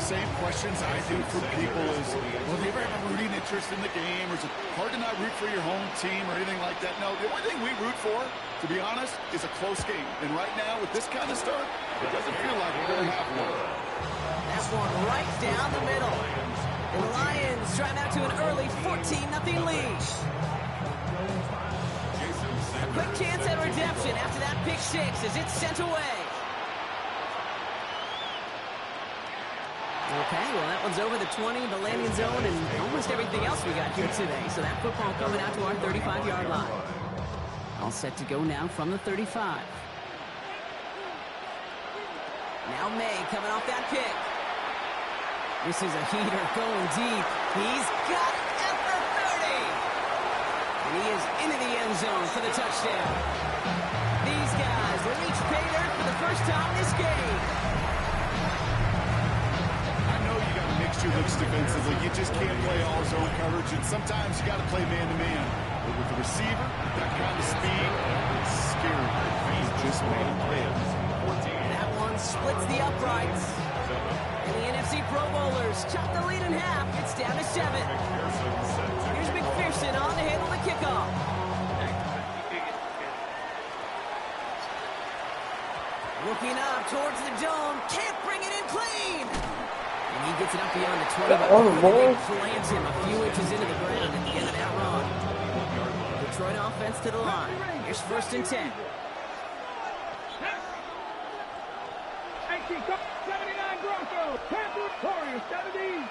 Same questions I do for people is, well, do you ever have a rooting interest in the game, or is it hard to not root for your home team or anything like that? No, the only thing we root for, to be honest, is a close game. And right now, with this kind of start, it doesn't feel like we're going to have one. That's one right down the middle. And the Lions drive out to an early 14-0 lead. A quick chance at redemption after that pick six as it's sent away. Okay, well, that one's over the 20, the landing zone, and almost everything else we got here today. So that football coming out to our 35-yard line. All set to go now from the 35. Now May coming off that pick. This is a heater going deep. He's got it at the 30. And he is into the end zone for the touchdown. These guys will each pay dirt for the first time this game. Looks defensively. You just can't play all zone coverage, and sometimes you got to play man-to-man. But with the receiver, that kind of speed, it's scary. He's just made him play it. That one splits the uprights. And the NFC Pro Bowlers chop the lead in half. It's down to 7. Here's McPherson on to handle the kickoff. Looking up towards the dome. Can't bring it in clean. And he gets it up beyond the 20, but they plant him a few inches into the ground at the end of that run. Detroit offense to the line. Here's 1st and 10. 79 Broncos. Panthers Warriors 70.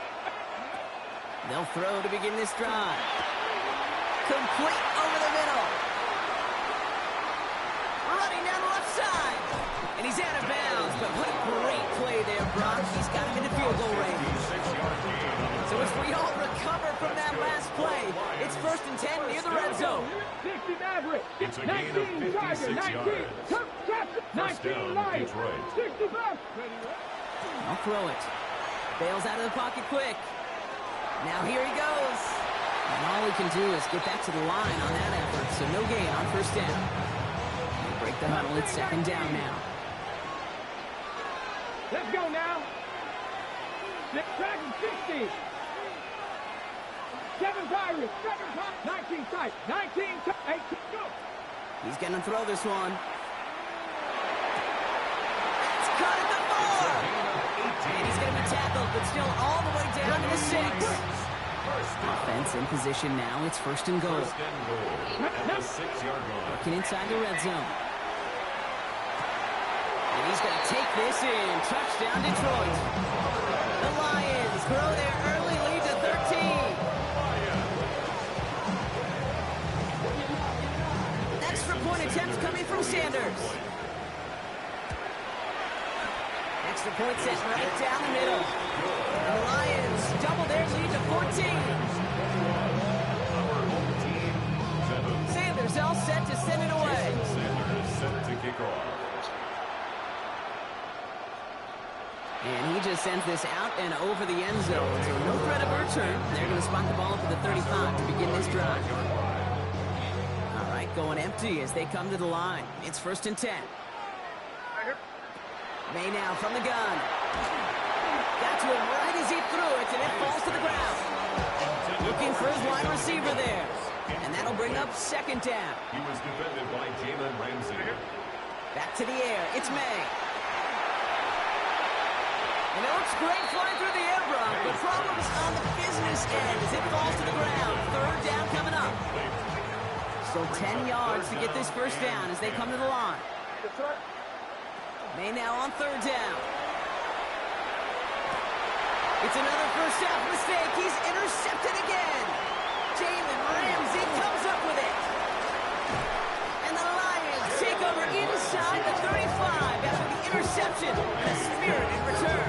They'll throw to begin this drive. Complete over the middle. Running down the left side. And he's out of bounds, but what a great play there, Brock. He's got him in the field goal range. So as we all recover from that last play, it's 1st and 10 near the red zone. 60 Maverick. It's a gain of 56 yards. 19 Lions. 65. I'll throw it. Bails out of the pocket quick. Now here he goes. And all he can do is get back to the line on that effort, so no gain on 1st down. They break the huddle. It's 2nd down now. Let's go now. 60. 7 Pirates. 19 tight. 19 tight. 18. Go. He's going to throw this one. It's caught at the 4. And he's going to be tackled, but still all the way down to the 6. Offense in position now. It's 1st and goal. At the 6-yard line. Working inside the red zone. And he's going to take this in. Touchdown, Detroit. The Lions grow their early lead to 13. Extra point attempt coming from Sanders. Extra point set right down the middle. And the Lions double their lead to 14. Sanders all set to send it away. Sanders set to kick off. And he just sends this out and over the end zone. So no threat of a return. They're going to spot the ball up at the 35 to begin this drive. All right, going empty as they come to the line. It's 1st and 10. May now from the gun. Got to him right as he threw it, and it falls to the ground. Looking for his wide receiver there. And that'll bring up 2nd down. He was defended by Jalen Ramsey. Back to the air. It's May. And it looks great flying through the air, Brock. The problem is on the business end as it falls to the ground. 3rd down coming up. So 10 yards to get this 1st down as they come to the line. May now on 3rd down. It's another first half mistake. He's intercepted again. Jalen Ramsey comes up with it. And the Lions take over inside the 35 after the interception and a spirited return.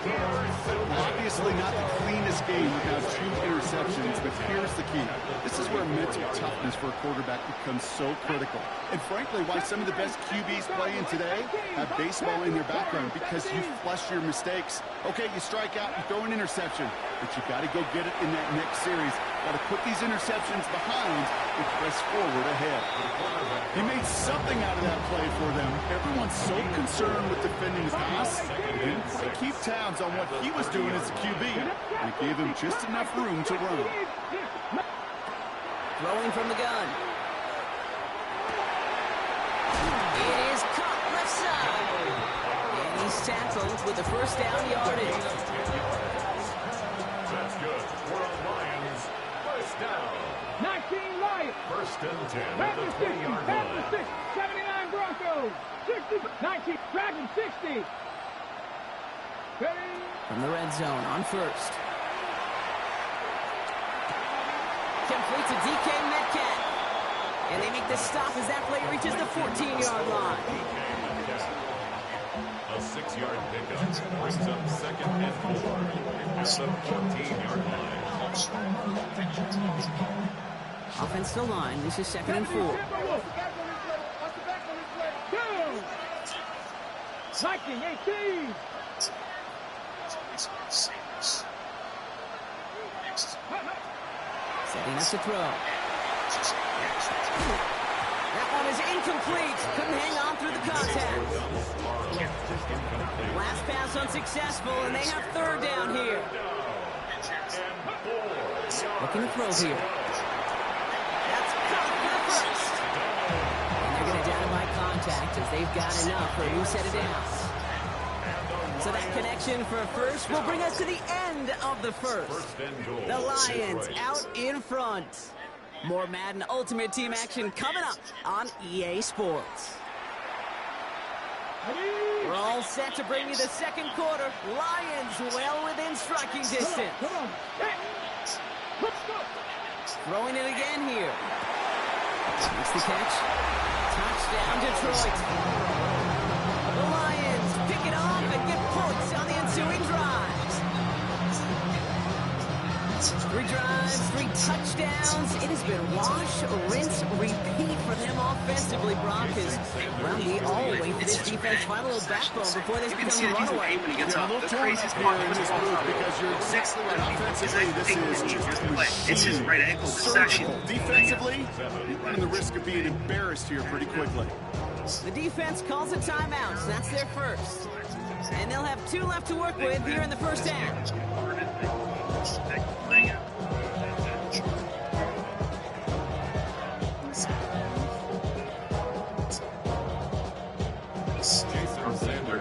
Obvious Obviously not the cleanest game without 2 interceptions, but here's the key. This is where mental toughness for a quarterback becomes so critical. And frankly, why some of the best QBs playing today have baseball in their background, because you flush your mistakes. Okay, you strike out and throw an interception, but you got to go get it in that next series. Got to put these interceptions behind and press forward ahead. He made something out of that play for them. Everyone's so concerned with defending his pass. He didn't quite keep tabs on what he was doing as a QB. And it gave him just enough room to run. Throwing from the gun. It is caught left side. And he's tackled with the first down yardage. That's good. For the Lions, first down. 19 Lions. First and 10 at Back the to 60. 20-yard Back line. to 60. 79 Broncos. 60. 19. Dragon 60. From the red zone on first. Complete to DK Metcalf. And they make the stop as that play reaches the 14-yard line. A 6-yard pickup brings up second and 4 at the 14-yard line. Offense to line. This is second and 4. 19-18. Setting up to throw. That one is incomplete. Couldn't hang on through the contact. Last pass unsuccessful, and they have third down here. Looking to throw here. That's caught for the first. And they're going to down it by contact as they've got enough for a new set of downs. So that connection for first will bring us to the end of the first. The Lions out in front. More Madden Ultimate Team action coming up on EA Sports. We're all set to bring you the second quarter. Lions well within striking distance. Throwing it again here. Makes the catch. Touchdown, Detroit. The Lions pick it off and get points on the ensuing drives. 3 drives, 3 touchdowns. It has been wash, rinse, repeat for them offensively, Brock. Well, we all wait for this defense to find a little backbone before this becomes a runaway. When he gets off, the craziest part in this move, because you're exactly right. Offensively, this is just a machine. It's his right ankle. Defensively, you're running the risk of being embarrassed here pretty quickly. The defense calls a timeout, so that's their first. And they'll have 2 left to work with here in the first half.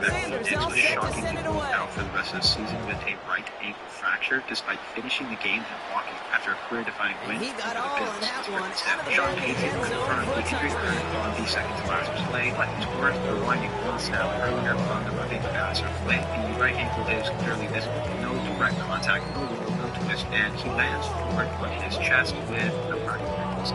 Sanders all set to send it away. Out for the rest of the season with a right ankle fracture, despite finishing the game and walking after a career-defining win. He got all of that one out of the Sean back of the Payton end was zone for a touchdown. on the second-to-last play, but he scored the winding one snap earlier on the running passer play. The right ankle is clearly visible. No direct contact, no wiggle, no twist, and he lands forward on his chest with no parting ankles.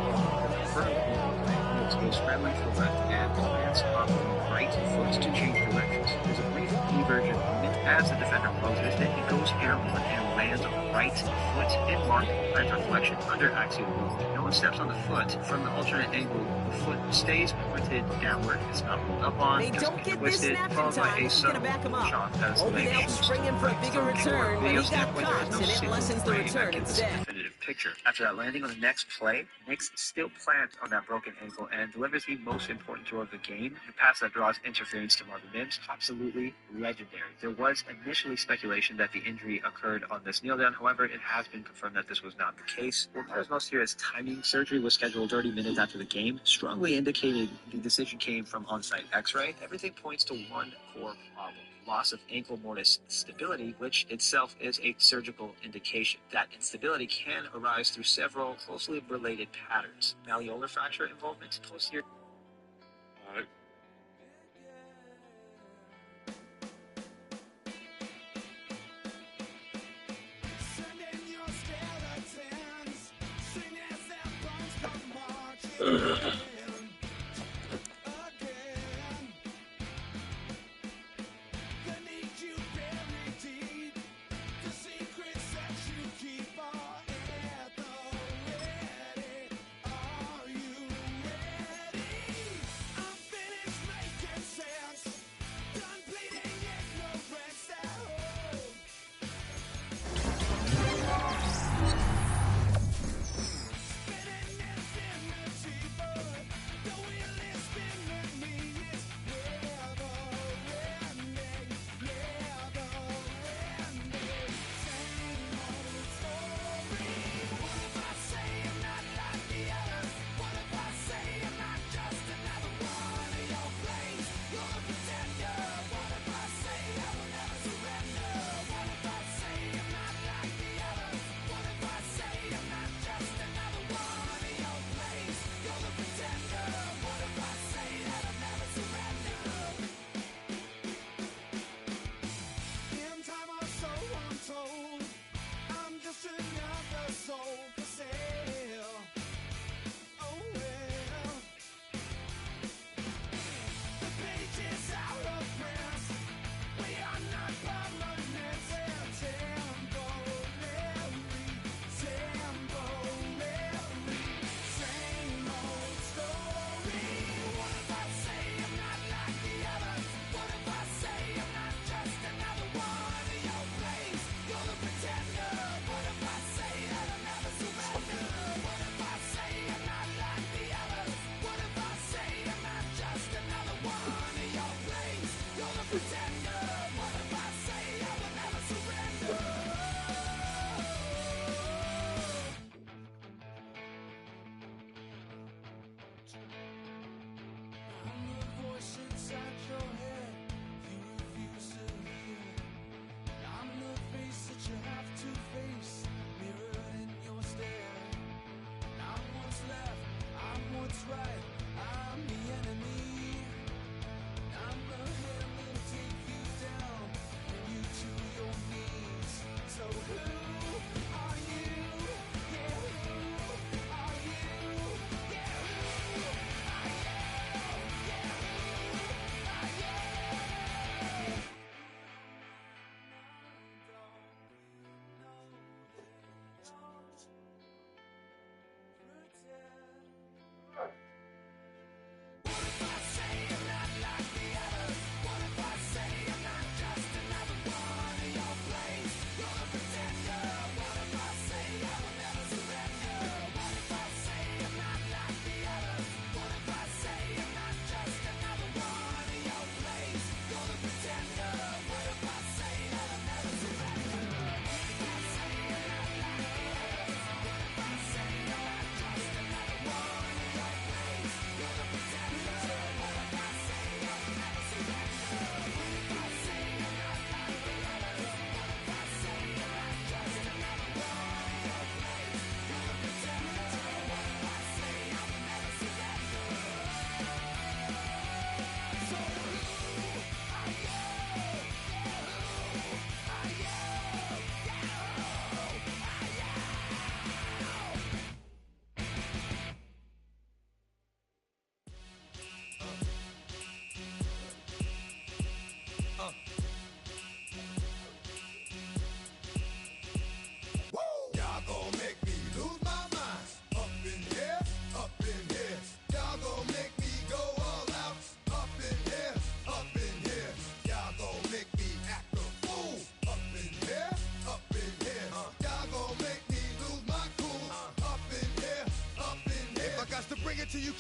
Goes scrambling to the left and lands on the right foot to change directions. There's a brief diversion moment as the defender closes, then he goes airborne and lands on the right foot in marked plantar flexion under axial movement. No one steps on the foot from the alternate angle. The foot stays pointed downward. It's not rolled up on. They don't get this snap in followed by time. a He's going to back him up. Hoping they'll spring him for a bigger return, but he got caught, and it lessens the return instead. Definitive picture. After that landing on the next play, Nick's still plants on that broken ankle and delivers the most important throw of the game. The pass that draws interference to Marvin Mims, absolutely legendary. There was initially speculation that the injury occurred on this kneel down. However, it has been confirmed that this was not the case. What matters most here is timing. Surgery was scheduled 30 minutes after the game, strongly indicated the decision came from on-site x-ray. Everything points to one core problem: loss of ankle mortise stability, which itself is a surgical indication. That instability can arise through several closely related patterns: malleolar fracture involvement, posterior.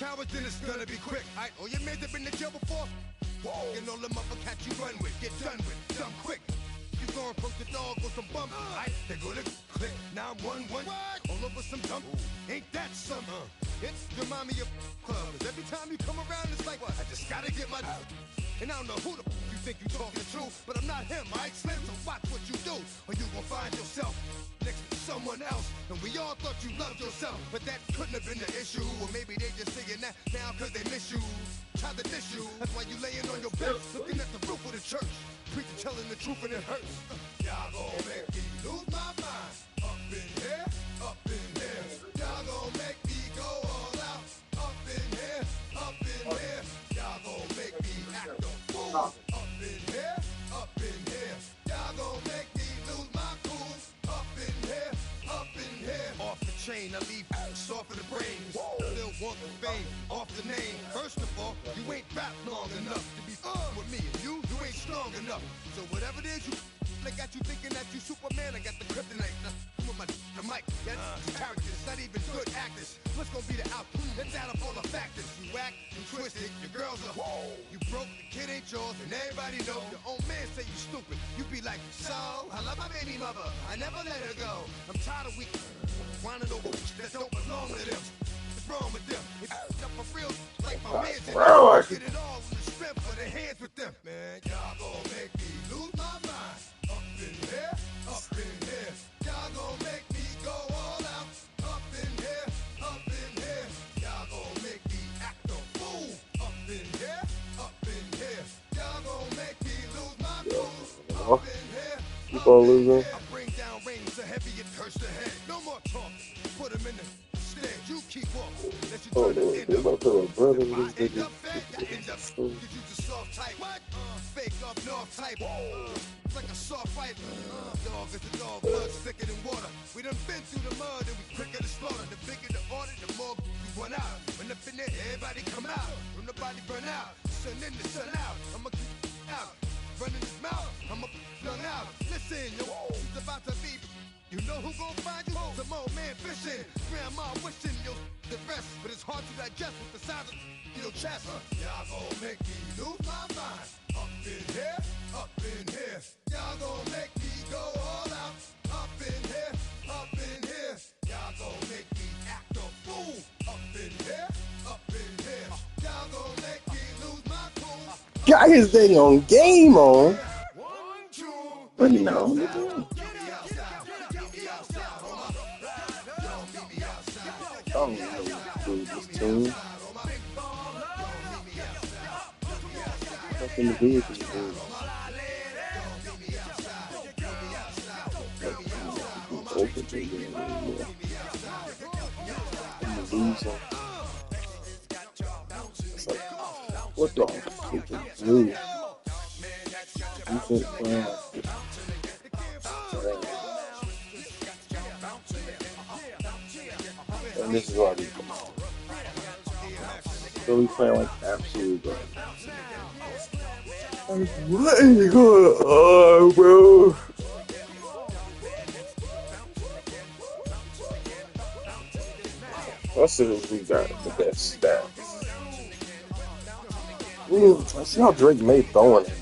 cowards, then it's gonna be quick. Alright, all your men have been to jail before? Whoa. And all the motherfuckers you run with, get done with, dumb quick. You gonna approach the dog or some bum? Alright, they gonna click 911. All over some dump. Ain't that some? It's remind me of clubs. Every time you come around, it's like, what? I just gotta get my. And I don't know who the you think you talking to, but I'm not him, alright, Slim? So watch what you do, or you gon' find yourself next to someone else. And we all thought you loved yourself, but that couldn't have been the issue. Or maybe they just saying that now cause they miss you. Try to diss you, that's why you laying on your back, looking at the roof of the church. Preacher telling the truth and it hurts. Y'all gon' make me lose my mind. Up in here, up in here. Y'all gon' make me go all out. Up in here, up in here. Y'all gon' make me act a fool. Up in here, up in here. Y'all gon' make me lose my cool. Up in here, up in here. Off the chain, I leave soft for the brains. Still want the fame, off the name. First of all, you ain't rap long enough to be with me. You ain't strong enough. So whatever it is you I got you thinking that you Superman, I got the kryptonite. With my the mic, that's characters, not even good actors. What's gonna be the outcome? Let's add up all the factors. You whack, you twisted, your girls are whoa. You broke, the kid ain't yours, and everybody know. Your own man say you stupid. You be like, so, I love my baby mother, I never let her go. I'm tired of weak whining over that don't belong to them. What's wrong with them? It's up for real, like my man's in there. Get it all in the strength of their hands with them. Man, y'all gon' make me lose my mind. Up in here, up in here. Y'all gon' make me go all out. Up in here, up in here. Y'all gon' make me act a fool. Up in here, up in here. Y'all gon' make me lose my cool. Up in here, keep on losing. I bring down rings so heavy it hurts the head. No more talking. Put him in the stand. You keep walking. Let you turn the end up. I end up fed. I end up. Cause you just soft type. What? Fake up north type. It's like a soft fight. Dog is a dog, blood thicker than water. We done been through the mud and we quicker to slaughter. The bigger the order, the more we run out. When up in there, everybody come out. When nobody burn out, sun in the sun out. I'ma keep out. Running his mouth, I'ma run out. Listen, yo, it's about to be. You know who gon' find you? Some old man fishing. Grandma wishing you'll the rest. But it's hard to digest with the size of your chest. Y'all gon' make me lose my mind. Up in here, up in here. Y'all gon' make me go all out. Up in here, up in here. Y'all gon' make me act a fool. Up in here, up in here. Y'all gon' make me lose my cool. Got his thing on game on. But no. Oh, no, this team. Nothing to do with this team. What the fuck do? And this is what we come on. So we play like absolute good. What is going on, bro? Let's see if we got the best stats. Let's see how Drake made throwing it.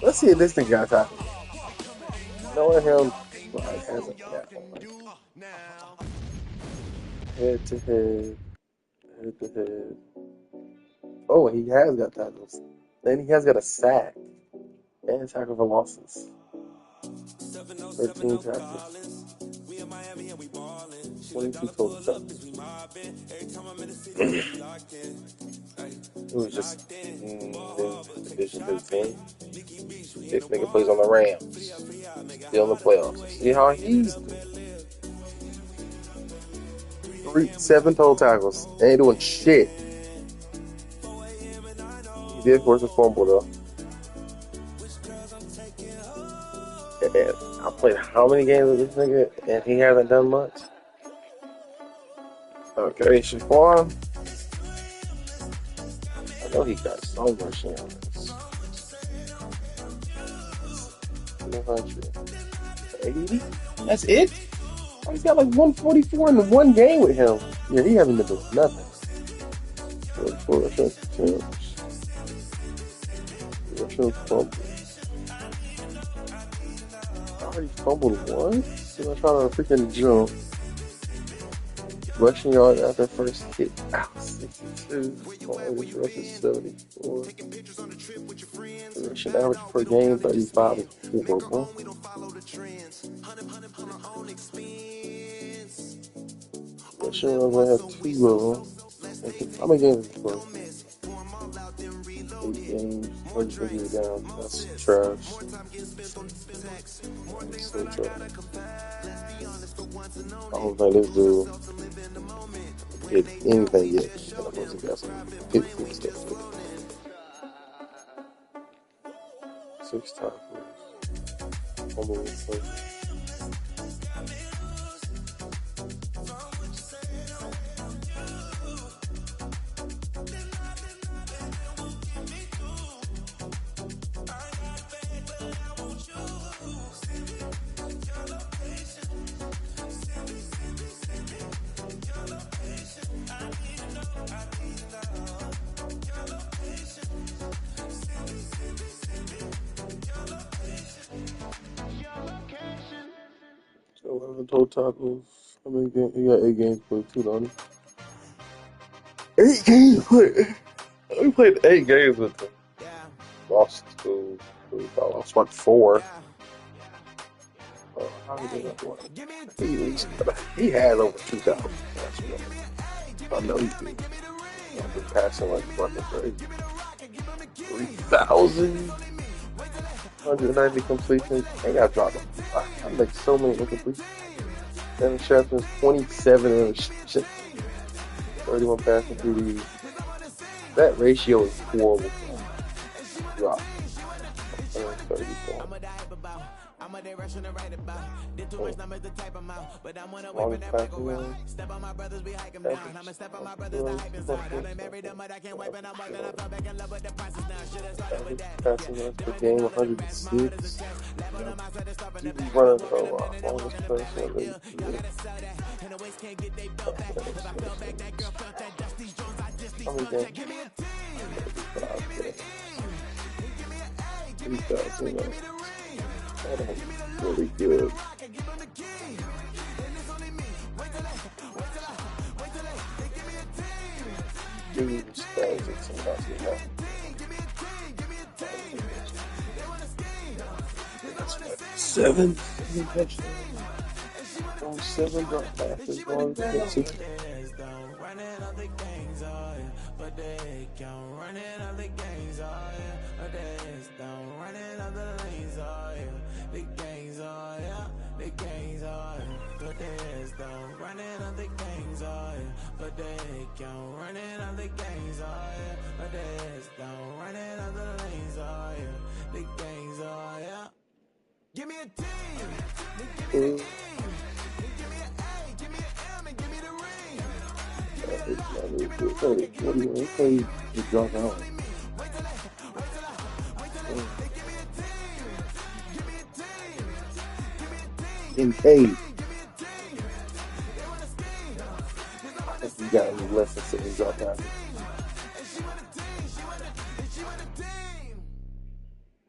Let's see if this thing got tackled. Knowing him, like, has a gap on him. Head to head. Head to head. Oh, he has got tackles. Then he has got a sack. And tackle for losses. 13 tackles. 22 total tackles. It was just in addition to the team. This nigga plays on the Rams. Still in the playoffs. See how he's doing. 7 total tackles. Ain't doing shit. He did force a fumble though. And I played how many games with this nigga and he hasn't done much? Okay, Shaquan. I know he got so much in on this. 280? That's it? He's got like 144 in the one game with him. Yeah, he haven't been doing nothing. 44 rushing attempts. Rushing fumbles. I already fumbled once. And I tried to freaking jump. Rushing yard after first hit. Ow, 62. This rush is 74. The rushing average per game, 35 and 4. Huh? Rushing yards, I have 2 of them. How many games is it for? 8 games. We're just gonna get it down. That's trash. So trash. I don't think this dude hit anything yet. Hit stuff. 6 tackles. Unbelievable. So 11 total tackles. How many games? He got 8 games played too, don't he? 8 games played. We played 8 games with him. Lost to lost like 4. How did he get one? He had over 2,000. I know he did. I've been passing like fucking crazy. 3,000. 190 completions. I got dropped. I make so many incompletions. 7 interceptions, 27 interceptions, 31 passing TDs. That ratio is horrible. Drop. 134. Longest passing yards. Passing yards per game, 106. He's running longest passing yards. How many games? 3,000 yards. That's really good. Dude's seven touchdowns. 7 drop passes. 1 6. Give me a team. Give me a team. Give me an A. Give me an M and give me the ring. In paid. I think you got less than 7 drop passes.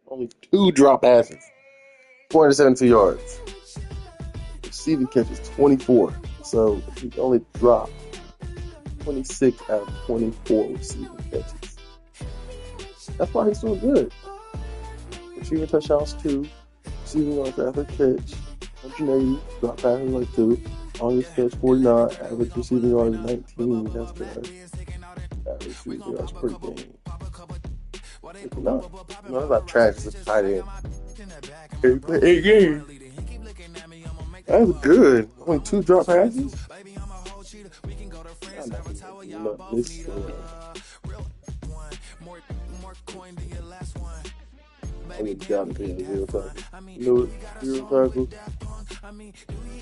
Only 2 drop passes. 472 yards. Receiving catches 24. So he only dropped 26 out of 24 receiving catches. That's why he's so good. Receiving touchdowns 2. Receiving yards after catch 180. Drop passes like 2. Longest catch 49. Average receiving yards 19. That's bad. Average receiving yards per game. No, that's not trash. It's a tight end. 8 games. That's good. Only 2 drop passes. I would down to 0 tackles. You know, 0 tackles.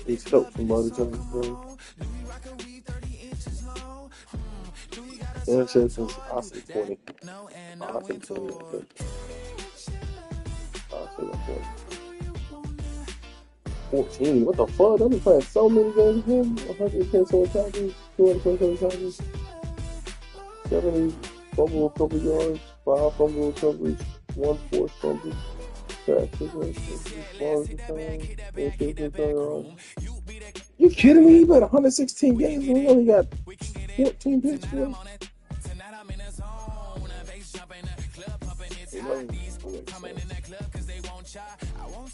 It's help from other times, bro. Interceptions, I'll say 20. I'll say 20. I'll say 20. 14. What the fuck? I've been playing so many games with him. 110 total tackles, 220 total tackles, 70 fumble recovery yards, 5 fumble recoveries, 1 forced fumble. You kidding me? He played 116 games and he only got 14 picks for him?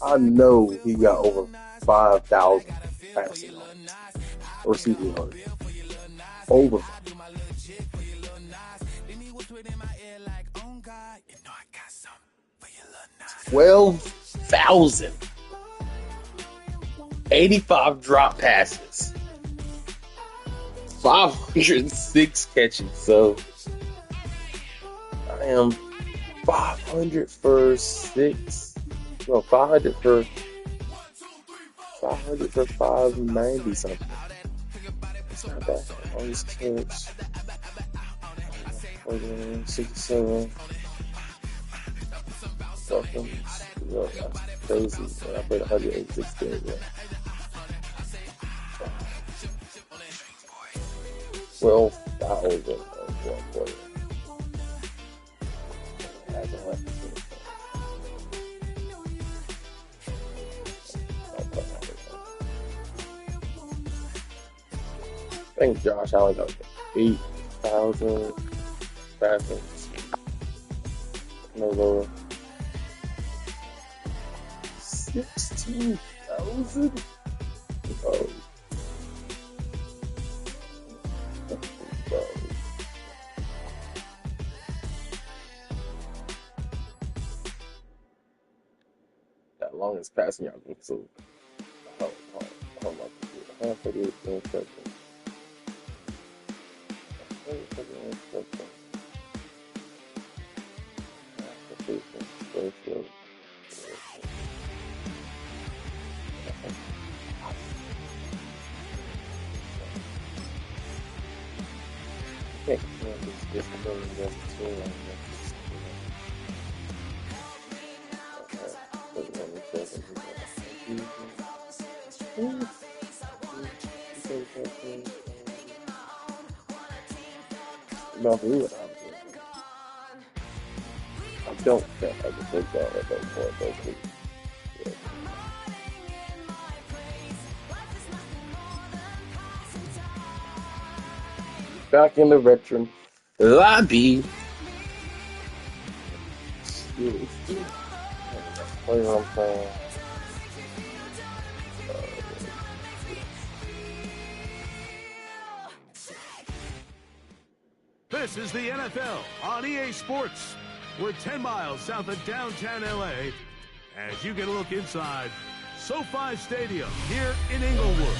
I know he got over 5,000 passing yards, receiving yards. Over. 12,000. 85 drop passes. 506 catches. So I am 500 for 6. No, 500 for 590 something. It's not bad. On this catch. 67. Something. That's crazy. I played 186 games. Yeah. 12,000 of 1 player. I think Josh Allen got 8,000 passings. No lower. 16,000? Oh. That longest passing yard. So, how much? 138 seconds. I don't think I can take that at that point. Yeah. Back in the veteran lobby. What I'm saying. This is the NFL on EA Sports. We're 10 miles south of downtown LA as you get a look inside SoFi Stadium here in Inglewood.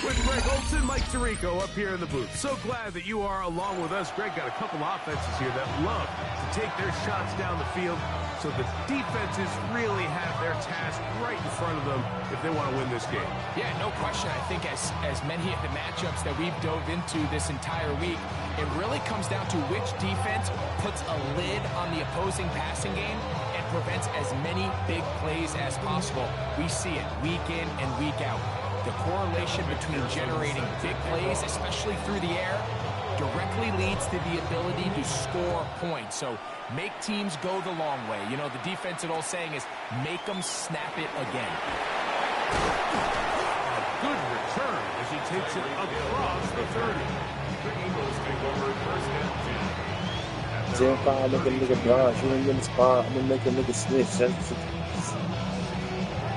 With Greg Olson, Mike Tirico up here in the booth. So glad that you are along with us. Greg got a couple offenses here that love to take their shots down the field, so the defenses really have their task right in front of them if they want to win this game. Yeah, no question. I think as many of the matchups that we've dove into this entire week, it really comes down to which defense puts a lid on the opposing passing game and prevents as many big plays as possible. We see it week in and week out. The correlation between generating big plays, especially through the air, directly leads to the ability to score points. So make teams go the long way. You know, the defensive old saying is make them snap it again. A good return as he takes it across the 30. The Eagles take over first and 10. Gen 5 make a nigga blind. You ain't in the spot. I'm gonna make a nigga snitch.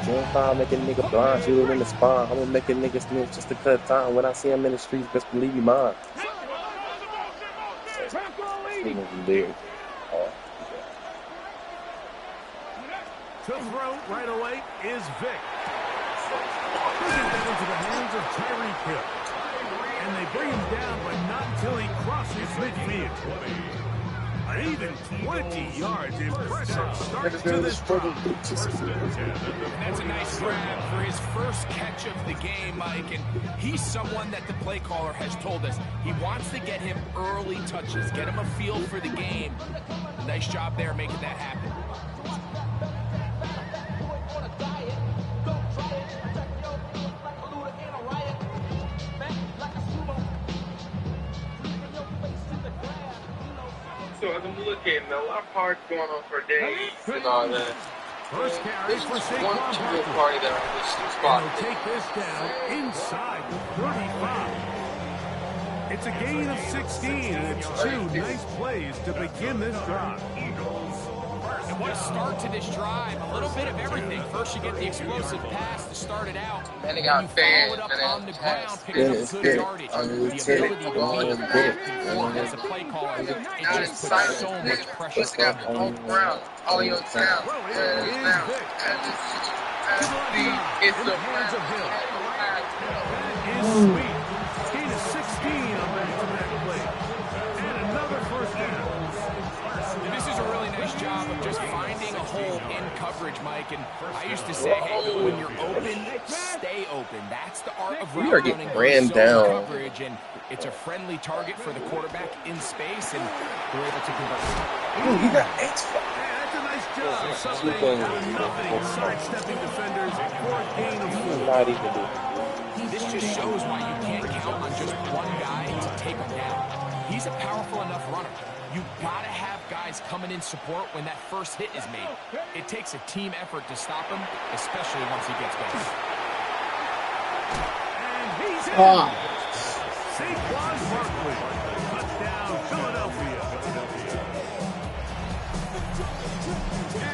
Gen 5 make a nigga blind. She was in the spawn. I'm gonna make a nigga snitch just to cut time. When I see him in the streets, best believe he mine. There. To throw right away is Vic. Pushing that into the hands of Tyreek Hill. And they bring him down, but not until he crosses midfield. An even 20 yards. Impressive start to this drive. That's a nice grab for his first catch of the game, Mike. And he's someone that the play caller has told us he wants to get him early touches, get him a feel for the game. Nice job there making that happen. So as I'm looking, a lot of parts going on for days and all that. First carry This is for just Saquon one Barkley. good party that I wish to And spot. he'll take this down inside the 35. It's a gain of 16, and it's 2 nice plays to begin this drive. And what a start to this drive. A little bit of everything. First, you get the explosive pass to start it out. And they Then you got follow it fans, up man. on the ground, picking Yeah, up it's good good. yardage. I mean, The it's good. ability to move back and forth as a play caller, it just puts so much pressure Pushing out the whole ground. All your sound. It's the Hands of Hill. Is sweet. Gain of 16 on back-to-back play. And another first down. And this is a really nice job of just finding a hole in coverage, Mike. And I used to say, hey, when you're open, stay open. That's the art of We route are getting running, ran zone down. coverage, and it's a friendly target for the quarterback in space, and they're able to convert. Ooh, he got 8. That's a nice job. Something out of nothing. Sidestepping defenders for a gain of 4. Not even do. This just shows why you can't count on just one guy to take him down. He's a powerful enough runner. You gotta have guys coming in support when that first hit is made. It takes a team effort to stop him, especially once he gets going. And he's in. Saquon Barkley. Touchdown, Philadelphia.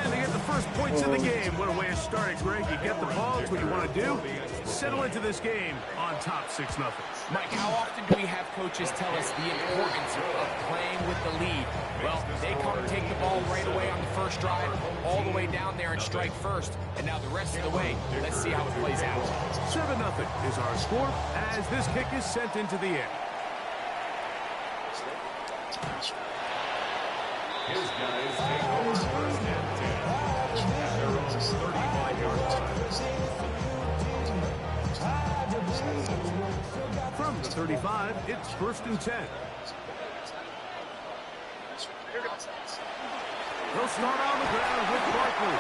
And they get the first points in the game. What a way to start it, Greg. You get the ball. It's what you want to do. Settle into this game on top 6-0. Mike, how often do we have coaches tell us the importance of playing with the lead? Well, they come and take the ball right away on the first drive, all the way down there and strike first. And now the rest of the way, let's see how it plays out. 7-0 is our score as this kick is sent into the air. His guys take over first and 10 at their own 35-yard line. From the 35, it's 1st and 10. They'll start on the ground with Barkley.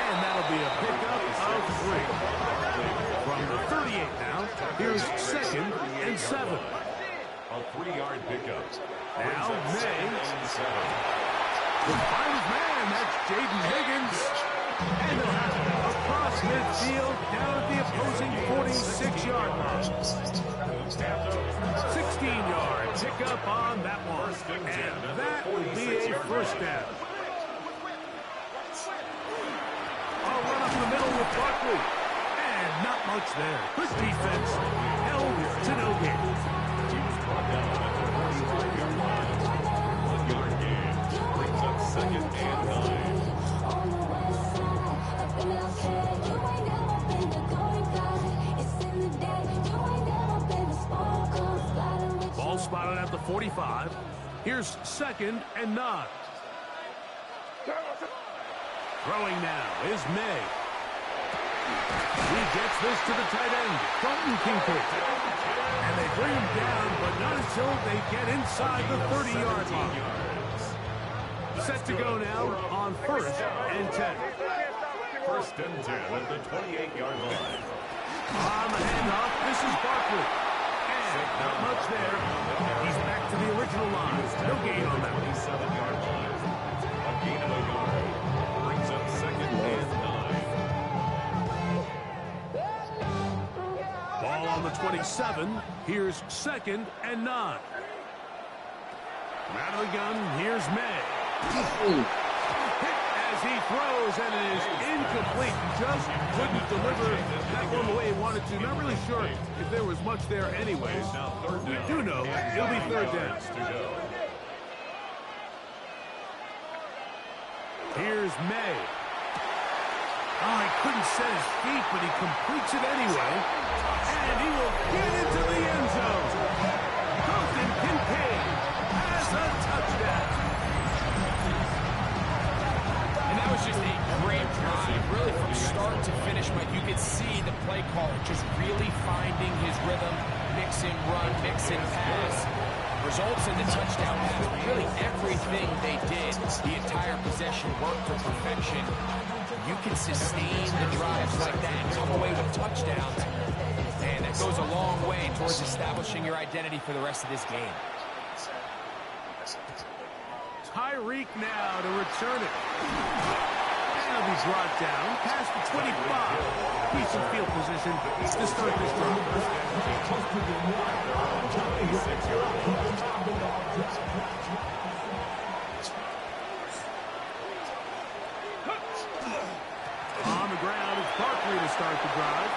And that'll be a pickup of 3. From the 38 now, here's 2nd and 7. A 3-yard pickup. Now, May. And 7. The finds man, that's Jaden Higgins. And they'll have it across midfield down at the opposing 46-yard line. 16-yard pickup on that one. And that will be a first down. I'll run up the middle with Barkley. And not much there. Good defense. Held to no gain. He was brought down at the 45-yard line. 1-yard gain brings up 2nd and 9. Ball spotted at the 45. Here's 2nd and 9. Throwing now is May. He gets this to the tight end, Dalton Kincaid. And they bring him down, but not until they get inside the 30-yard line. Set to go now on 1st and 10. 1st and 10 at the 28-yard line. On the handoff, this is Barkley. And not much there. He's back to the original line. No gain on that. 27-yard line. A gain of a yard. Brings up 2nd and 9. Ball on the 27. Here's 2nd and 9. Out of the gun, here's May. Hit as he throws, and it is incomplete. Just couldn't deliver that one the way he wanted to. Not really sure if there was much there anyways. We do know it'll be 3rd down. Here's May. Oh, he couldn't set his feet, but he completes it anyway. And he will get into the end zone. Dalton Kincaid has a touchdown. And that was just a great drive. Really from start to finish, Mike, you could see the play caller just really finding his rhythm, mix and run, mix and pass. Results in the touchdown pass. Really everything they did, the entire possession worked to perfection. You can sustain the drives like that and come away with touchdowns. And that goes a long way towards establishing your identity for the rest of this game. Tyreek now to return it. And he'll be brought down past the 25. Decent field position to start this drive. On the ground, it's Barkley to start the drive.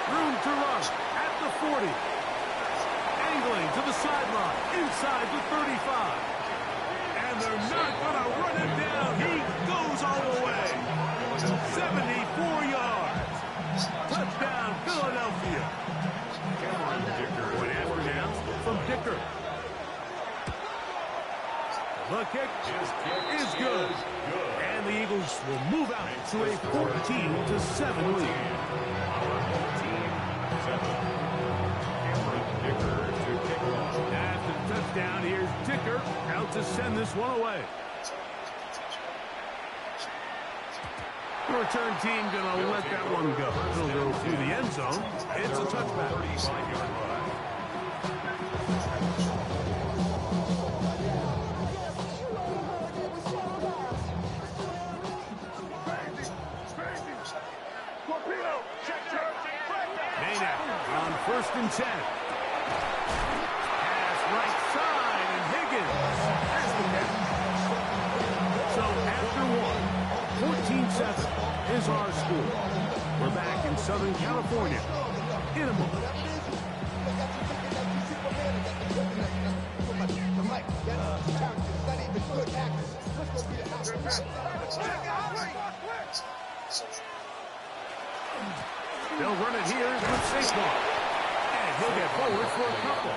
Room to run at the 40. Angling to the sideline, inside the 35. And they're not going to run him down. He goes all the way. 74 yards. Touchdown, Philadelphia. Point after now from Dicker. The kick is good. And the Eagles will move out to a 14-7 lead. After the touchdown, here's Dicker out to send this one away. The return team going to let that one go. It'll go through the end zone. It's a touchback. 35-yard line. On 1st and 10. Pass right side, and Higgins has the catch. So after one, 14-7 is our score. We're back in Southern California in a moment. They'll run it here with Saquon. And he'll get forward for a couple.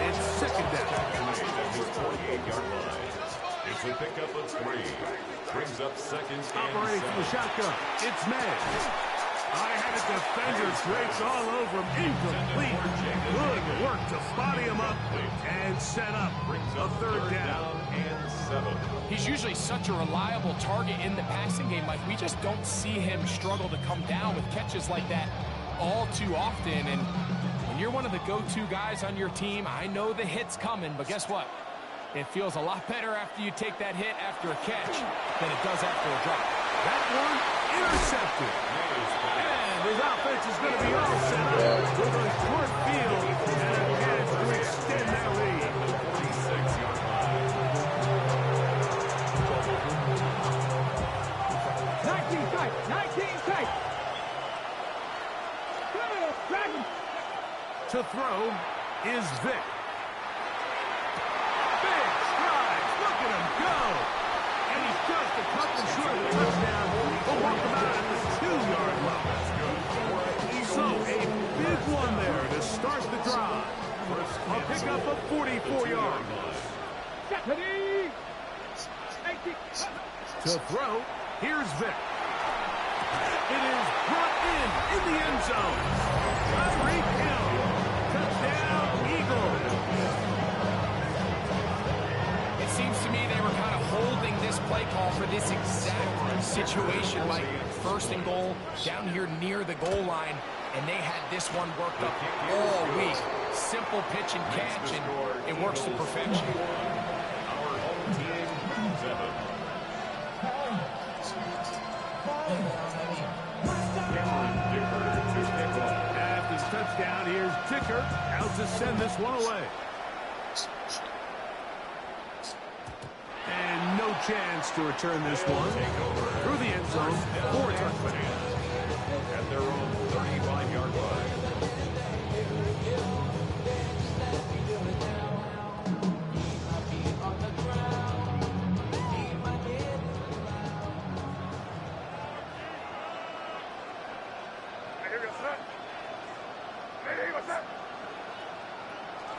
It's second down. It's a pickup of 3. Brings up second and operating from the shotgun. It's Madden. I had a defender draped all over him. Incomplete. Good work to body him up and set up a third down. And 7. He's usually such a reliable target in the passing game, Mike. We just don't see him struggle to come down with catches like that all too often. And when you're one of the go-to guys on your team, I know the hit's coming, but guess what? It feels a lot better after you take that hit after a catch than it does after a drop. That one intercepted. And his offense is going to be all set up with a short field and a chance to extend that lead. 46-yard line. 19 tight. 19 tight. Dragon. To throw is Vic. Big strides. Look at him go. And he's just a couple short of the touchdown. We'll walk him out at the 2-yard line. So a big one there to start the drive. A pickup of 44 yards. To throw, here's Vic. It is brought in the end zone. Tyreek Hill. Touchdown, Eagles. It seems to me they were kind of holding this play call for this exact situation, like 1st and goal, down here near the goal line, and they had this one worked up all week. Simple pitch and catch, and it works to perfection. Our home team, 7. After the touchdown, here's Dicker out to send this one away. And no chance to return this one through the end zone for a touchdown. At their own 35-yard line.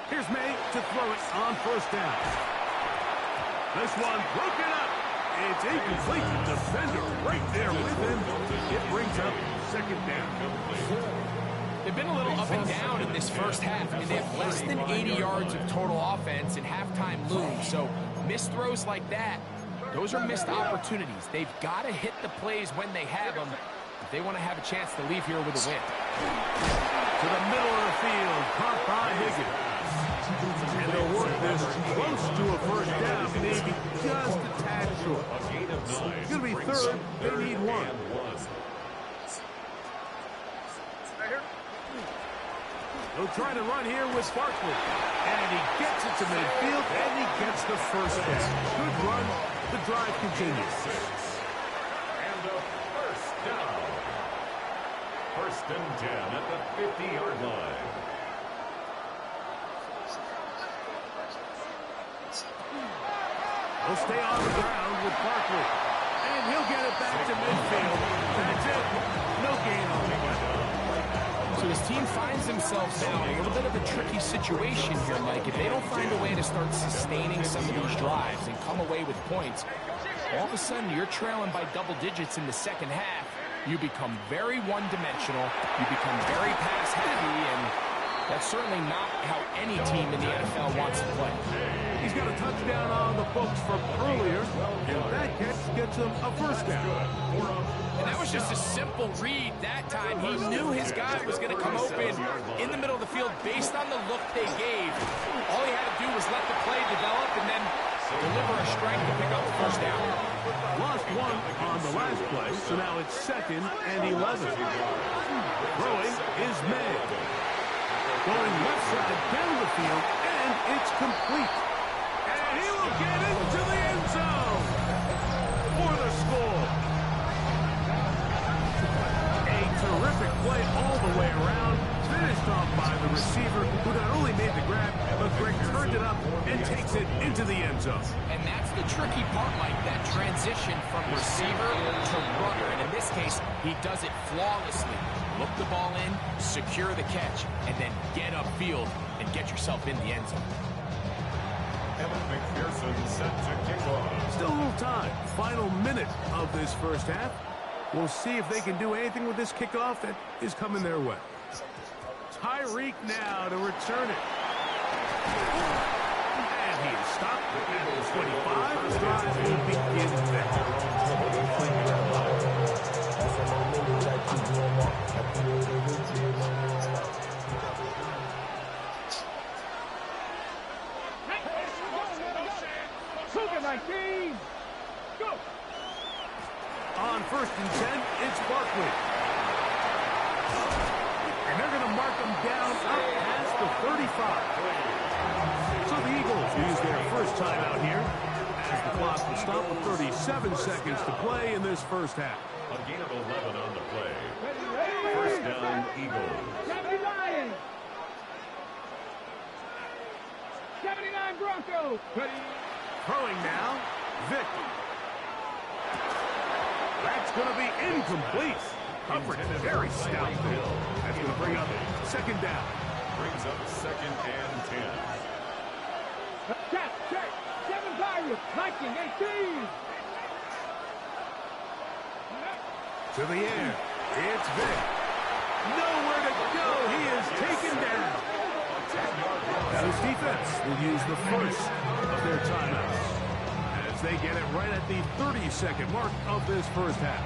Here's May to throw it on 1st down. This one broken up. It's incomplete. The defender right there with him. It brings up 2nd down. They've been a little up and down in this first half. I mean, they have less than 80 yards of total offense and halftime looms. So missed throws like that, those are missed opportunities. They've got to hit the plays when they have them if they want to have a chance to leave here with a win. To the middle of the field, caught by Higgins. And they'll work this close to a 1st down, maybe just a tad short. A gain of 9. It's going to be third. They need 1. He'll try to run here with Barkley. And he gets it to midfield, and he gets the first down. Good run. The drive continues. And a first down. First and 10 at the 50-yard line. He'll stay on the ground with Barkley. And he'll get it back to midfield. That's it. No gain on the way. So his team finds themselves now in a little bit of a tricky situation here, Mike. If they don't find a way to start sustaining some of these drives and come away with points, all of a sudden you're trailing by double digits in the second half. You become very one-dimensional. You become very pass-heavy, and that's certainly not how any team in the NFL wants to play. He's got a touchdown on the books from earlier, and that catch gets him a first down. And that was just a simple read that time. He knew his guy was going to come open in the middle of the field based on the look they gave. All he had to do was let the play develop and then deliver a strike to pick up the first down. Lost 1 on the last play, so now it's 2nd and 11. Throwing is May. Going left side down the field, and it's complete. And he will get into the end zone for the score. A terrific play all the way around, finished off by the receiver, who not only made the grab, but Greg turned it up and takes it into the end zone. And that's the tricky part, Mike, that transition from receiver to runner. And in this case, he does it flawlessly. Look the ball in, secure the catch, and then get upfield and get yourself in the end zone. Evan McPherson set to kick off. Still a little time. Final minute of this first half. We'll see if they can do anything with this kickoff that is coming their way. Tyreek now to return it. And he is stopped at the 25. The drive will begin there. Go! On 1st and 10, it's Barkley. And they're going to mark him down up past the 35. So the Eagles use their first timeout here, as the clock will stop with 37 seconds to play in this first half. A gain of 11 on the play. First down, Eagles. 79! 79 Broncos! Throwing now, Vick. That's going to be incomplete. Coverage very stout there. That's going to bring up 2nd down. Brings up 2nd and 10. Check, check. 7 value. 19, 18. To the air. It's Vick. Nowhere to go. He is taken down. This defense will use the first of their timeouts as they get it right at the 30-second mark of this first half.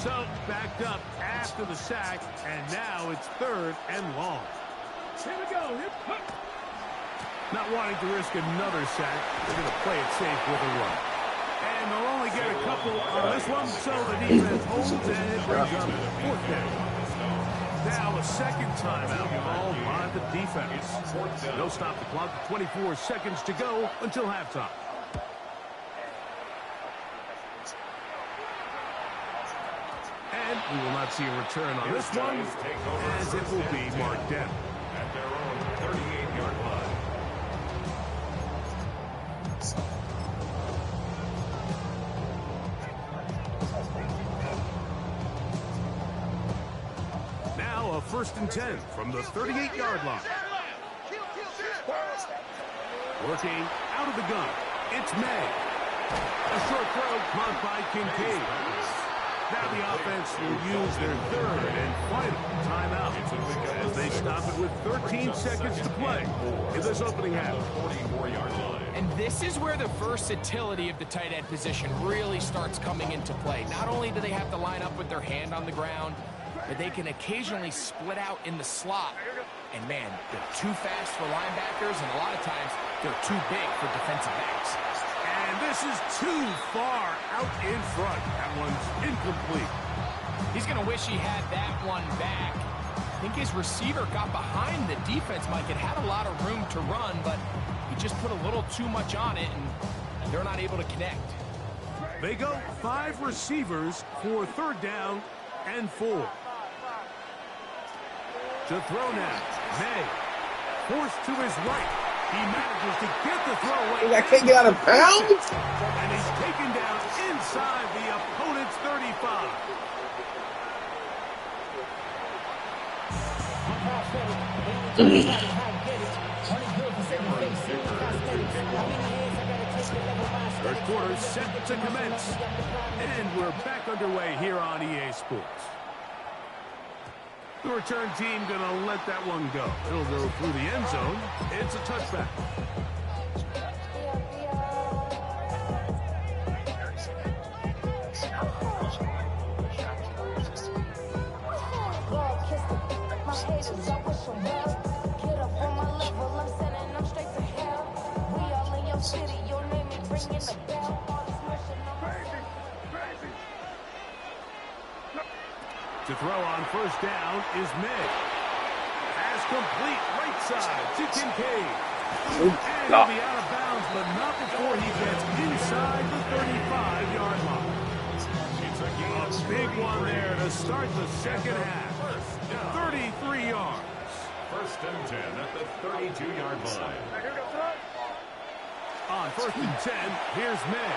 So, backed up after the sack, and now it's 3rd and long. Here we go. Not wanting to risk another sack, they're going to play it safe with a run. And they'll only get a couple on this one, so the defense holds, and it brings up 4th down. Now a 2nd timeout called by the defense. They'll stop the clock at 24 seconds to go until halftime. And we will not see a return on this one, as it will be marked down. At their own 38-yard line. Now a 1st and 10 from the 38-yard line. Working out of the gun. It's May. A short throw caught by Kincaid. Now the offense will use their 3rd and final timeout as they stop it with 13 seconds to play in this opening half. And this is where the versatility of the tight end position really starts coming into play. Not only do they have to line up with their hand on the ground, but they can occasionally split out in the slot. And, man, they're too fast for linebackers, and a lot of times they're too big for defensive backs. And this is too far out in front. That one's incomplete. He's going to wish he had that one back. I think his receiver got behind the defense, Mike. It had a lot of room to run, but he just put a little too much on it, and they're not able to connect. They go 5 receivers for 3rd down and 4. To throw now. May. Forced to his right. He manages to get the throw away. I can't get out of bounds. And he's taken down inside the opponent's 35. Third quarter set to commence. And we're back underway here on EA Sports. The return team going to let that one go. It'll go through the end zone. It's a touchback. To throw on 1st down is May. Pass complete right side to Kincaid. And he'll be out of bounds, but not before he gets inside the 35-yard line. It's a big one there to start the second half. 33 yards. 1st and 10 at the 32-yard line. On 1st and 10, here's May.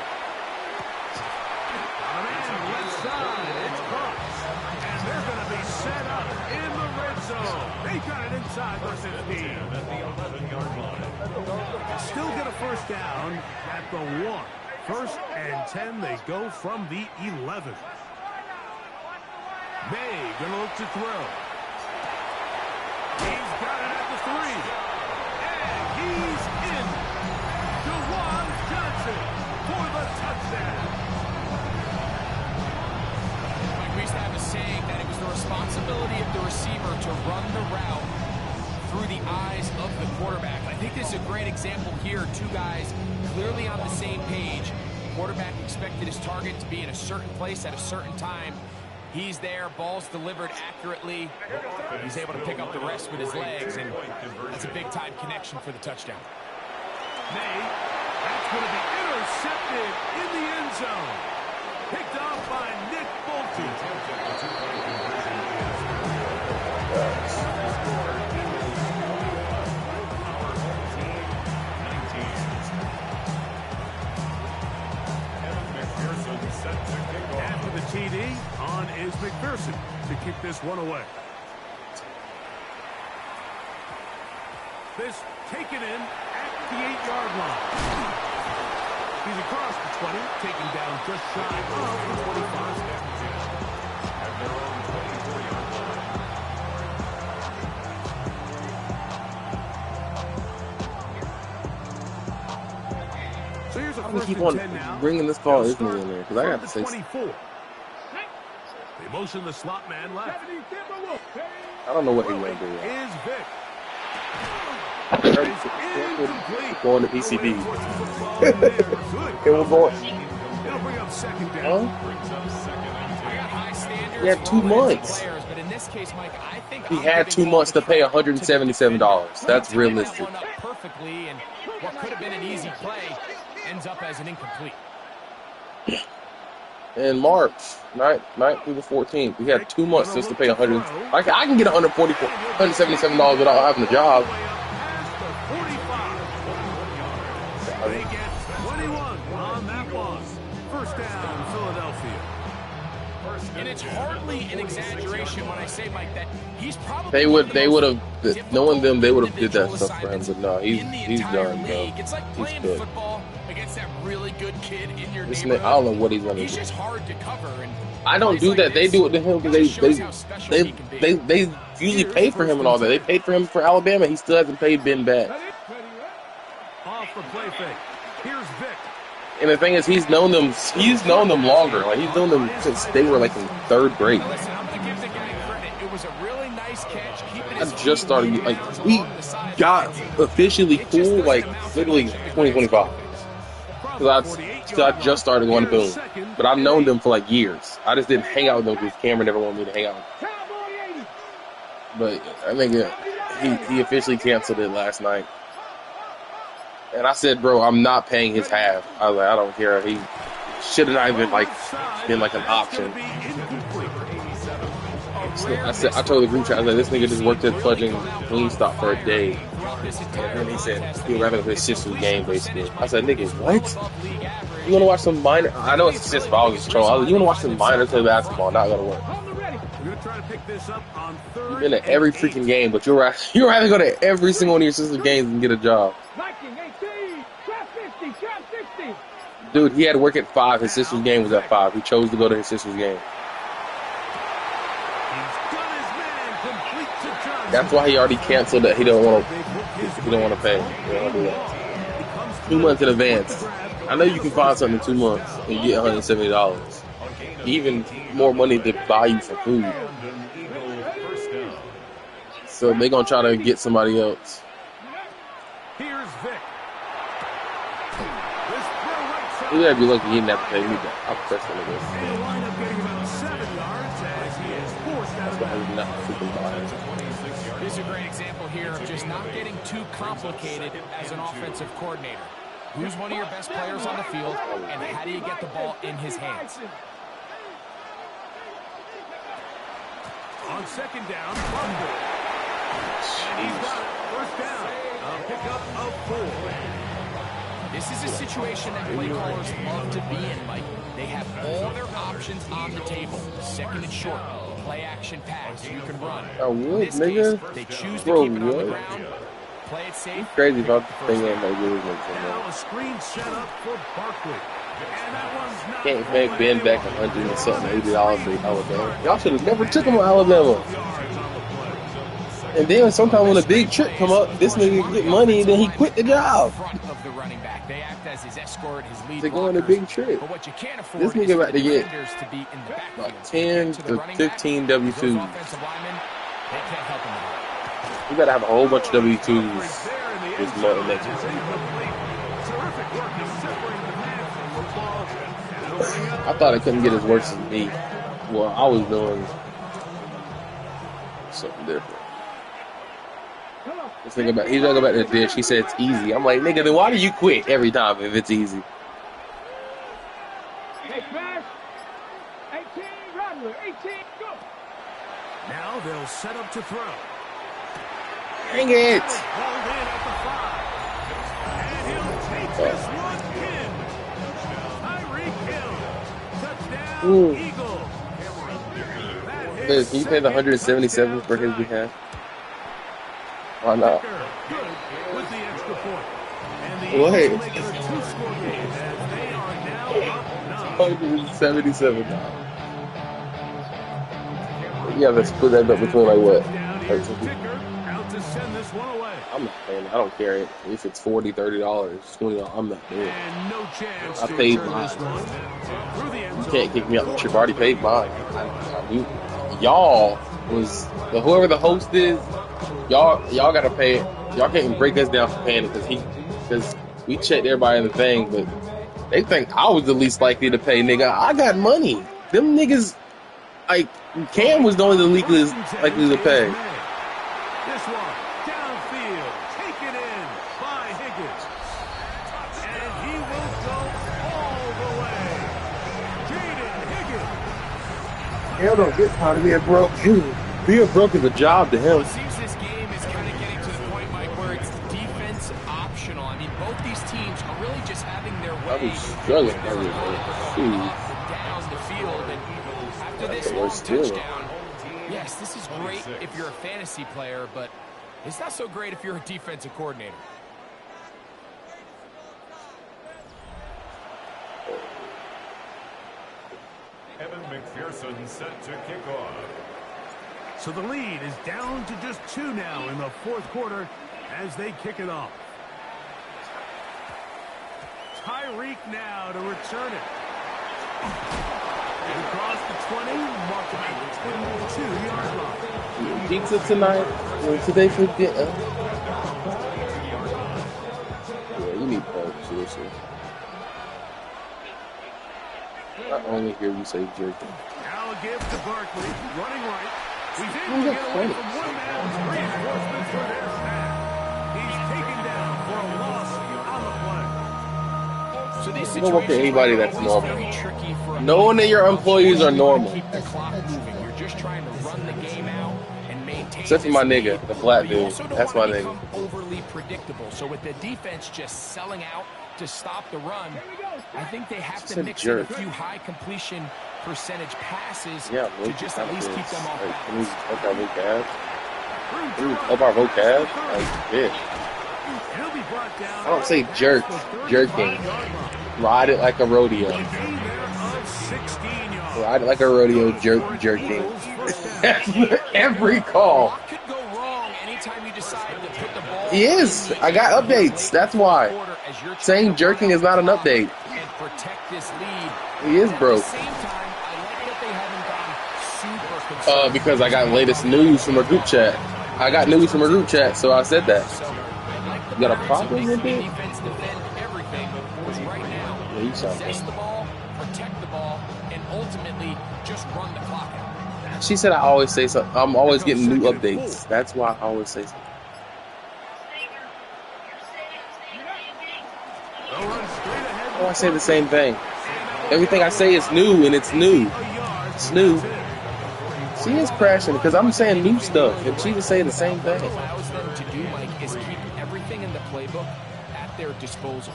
Left side, it's crossed. And they're going to be set up in the red zone. They got it inside the 15. At the 11-yard line. Still get a 1st down at the 1. 1st and 10, they go from the 11. May going to look to throw. He's got it at the 3. And he's in. Jawan Johnson for the touchdown. We used to have a saying that it was the responsibility of the receiver to run the route through the eyes of the quarterback. I think this is a great example here. 2 guys clearly on the same page. Quarterback expected his target to be in a certain place at a certain time. He's there, ball's delivered accurately. He's able to pick up the rest with his legs, and that's a big-time connection for the touchdown. May, that's going to be intercepted in the end zone. Picked off by Nick Bolton. After the TD, on is McPherson to kick this one away. This taken in at the 8-yard line. He's across the 20, taken down just shy of the 25. At their own 24-yard line. So here's a I'm gonna first keep and on 10 now. bringing this call isn't in there because I got to say. 24. They motion the slot man left. I don't know what he went to do. Is Vic. Going to PCB. It will go. It'll bring up 2nd down. He had 2 months. But in this case, Mike, I think He had 2 months to pay $177. That's realistic. Perfectly, and what could have been an easy play ends up as an incomplete. In March, 9th through the 14th, we had 2 months just to pay $100. I can get $177 without having a job. They get 21 on that one. 1st down, Philadelphia. And it's hardly an exaggeration when I say, Mike, that he's probably They would have, knowing them, they would have did that stuff for him. But no, he's done, bro. It's like playing football against that really good kid in your neighborhood. I don't know what he's gonna do. He's just hard to cover. And I don't do that. They do it to him because they usually pay for him and all that. They paid for him for Alabama. He still hasn't paid Ben back. Off the play fake. Here's Vic. And the thing is, he's known them longer. Like he's known them since they were like in 3rd grade. Listen, I'm going to give the guy credit. I just started, like, we got officially cool, like, literally 2025. Because I just started going to Boone. But I've known them for, like, years. I just didn't hang out with them because Cameron never wanted me to hang out with them. But I think he officially canceled it last night. And I said, bro, I'm not paying his half. I was like, I don't care. He should have not even, like, been, like, an option. So I told the group chat, I was like, this nigga just worked at fucking Wingstop for a day. And then he said he'd rather go to his sister's game, basically. I said, nigga, what? You want to watch some minor? I know it's his sister, but I was just trolling. I was like, you want to watch some minor play basketball? Not gonna work. You've been at every freaking game, but you'd rather go to every single one of your sister's games and get a job. Dude, he had to work at 5. His sister's game was at 5. He chose to go to his sister's game. That's why he already canceled that. He don't want to pay. He don't want to do that. 2 months in advance. I know you can find something in 2 months and you get $170. Even more money to buy you some food. So they're gonna try to get somebody else. Here's Vic. You gotta be lucky he didn't have to pay me back. I'm pressing on this. That's why he's not freaking buying. This is a great example here of just not getting too complicated as an offensive coordinator. Who's one of your best players on the field, and how do you get the ball in his hands? On second down, Bumble. And he's got it. First down. A pickup of 4. This is a situation that play callers love to be in, Mike. They have all their options on the table. Second and short, play action pass, you can run. Oh, what, nigga? They choose to keep it on the ground. Play it safe. He's crazy about the thing ain't no good. Now a screen set up for Barkley. And that one's not. Can't make Ben back $100 and something $80 for Alabama. Y'all should have never took him to Alabama. And then sometimes when a big trip come up, this nigga get money and then he quit the job. Of the running back. They act as his escort, his lead to go on a big trip. But what you can't afford this nigga about to get to be in the like 10 to 15 W2s. They can't help him. You gotta have a whole bunch of W2s this month next year. I thought it couldn't get as worse as me. Well, I was doing something different. He's gonna go back to the dish. He said it's easy. I'm like, nigga, then why do you quit every time if it's easy? Now they'll set up to throw. Dang it! And he'll take this one in. Tyreek Hill. Touchdown, Eagles. Can you pay the $177 for his behalf? Why not? With the extra point. Wait. $177. Yeah, let's split that up between like what? I'm not paying it. I don't care if it's $40, $30, $20. I'm not doing it. I paid mine. You can't kick me out the trip. I already paid mine. Y'all was whoever the host is. Y'all gotta pay it. Y'all can't break us down for paying it because we checked everybody in the thing, but they think I was the least likely to pay, nigga. I got money. Them niggas, like Cam was the only the least likely to pay. This one downfield, taken in by Higgins, and he will go all the way. Jaden Higgins. Hell don't get tired of being broke. Being broke is a job to him. It seems this game is kind of getting to the point, Mike, where it's defense optional. I mean, both these teams are really just having their way. I was struggling. Down the field, and after this long touchdown, yes, this is great if you're a fantasy player, but it's not so great if you're a defensive coordinator. Evan McPherson set to kick off. So the lead is down to just 2 now in the fourth quarter as they kick it off. Tyreek now to return it. Across the 20, marked at the 22-yard line. Pizza tonight. Today for dinner. Yeah, you need help, seriously. I only hear you say jerky. Now a give to Barkley, running right. He's able to get away from one man. Reinforcements for their snap. He's taken down for a loss on the play. So these You don't work for anybody that's normal. very tricky for Knowing that your employees are normal. keep the clock moving. You're just trying to run the game out and maintain. Except for my nigga, the black dude. Also don't That's my want to nigga. become overly predictable. So with the defense just selling out to stop the run, I think they have Just to a mix jerk. in a few high completion percentage passes Yeah, to just at least keep them off Like, can we balance. up our vocab? Can we up our vocab? Like, yeah. He'll be brought down. I don't say jerk, jerking. Ride it like a rodeo. Ride it like a rodeo, jerking. Every call. What could go wrong anytime you decide to put the ball? He is. I got updates. That's why. Saying jerking is not an update. And protect this lead. He is broke. At the same time, I like that they haven't gone super conservative. Because I got latest news from a group chat. I got news from a group chat, so I said that. You got a problem with it? Defense defend everything, but right now, Yeah, you sound possess the ball, protect the ball, and ultimately just run the clock out. She said I always say something. I'm always getting new updates. That's why I always say something. Oh, I say the same thing. Everything I say is new, and it's new. It's new. She is crashing because I'm saying new stuff, and she just saying the same thing. What allows them to do, Mike, is keep everything in the playbook at their disposal.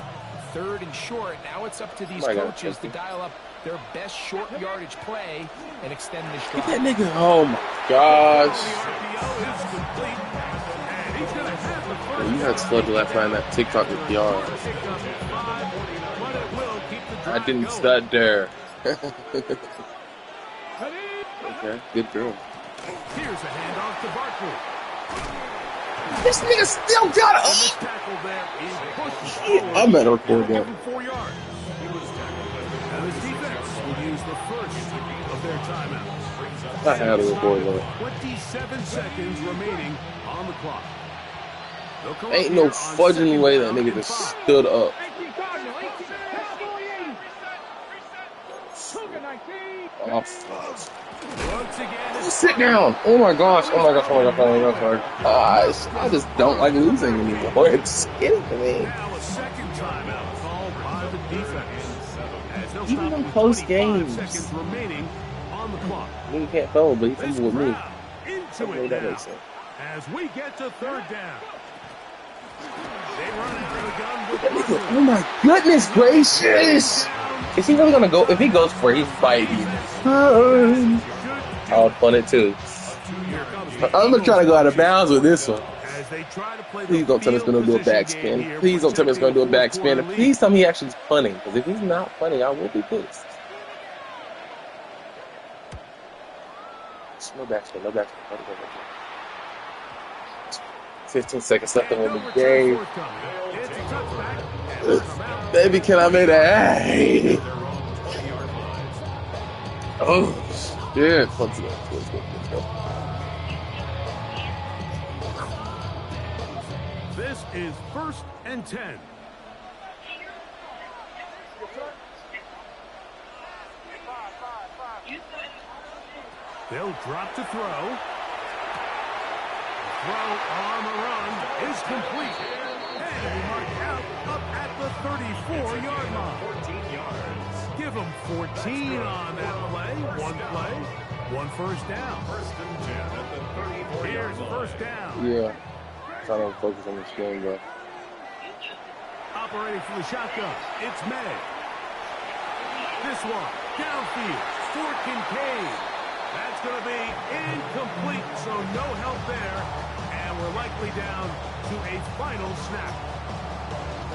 Third and short, now it's up to these coaches to dial up their best short yardage play and extend this drive. Get that nigga. Oh my gosh. Yeah, you had flooded last night in that TikTok with PR. I didn't stud there. Okay, good girl. Here's a handoff to Barkley. This nigga still got it. I'm at a record that. 4 yards. And the defense will use the first of their timeouts. I had a record that. 27 seconds remaining on the clock. Ain't no fudging way that nigga just stood up. Oh, fuck. Sit down. Oh my gosh. Oh my gosh. Oh my gosh. Oh my gosh. I just don't like losing anymore. It's getting to me. Even in close games. You can't foul, but he's coming with me. Okay, that makes sense. As we get to third down. They run out of the gun with Oh my goodness gracious! Is he really gonna go? If he goes for it, he's fighting. I would fun it too. I'm gonna try to go out of bounds with this one. Please don't tell me it's gonna do a backspin. Please don't tell me it's gonna do a backspin. And please tell me he actually is punting. Because if he's not punting, I will be pissed. No backspin, no backspin. 15 seconds left in the game. Baby, can I make that? Hey. Oh, shit. Let's go. This is 1st and 10. They'll drop to throw. Throw on the run is complete. And it'll be marked out up at the 34-yard line. 14 yards. Give them 14 on that play. One first down. 1st and 10 at the 34-yard line. Here's first down. Yeah. Trying to focus on this game, bro. Operating from the shotgun, it's May. This one, downfield, for Kincaid. That's going to be incomplete, so no help there. And we're likely down to a final snap.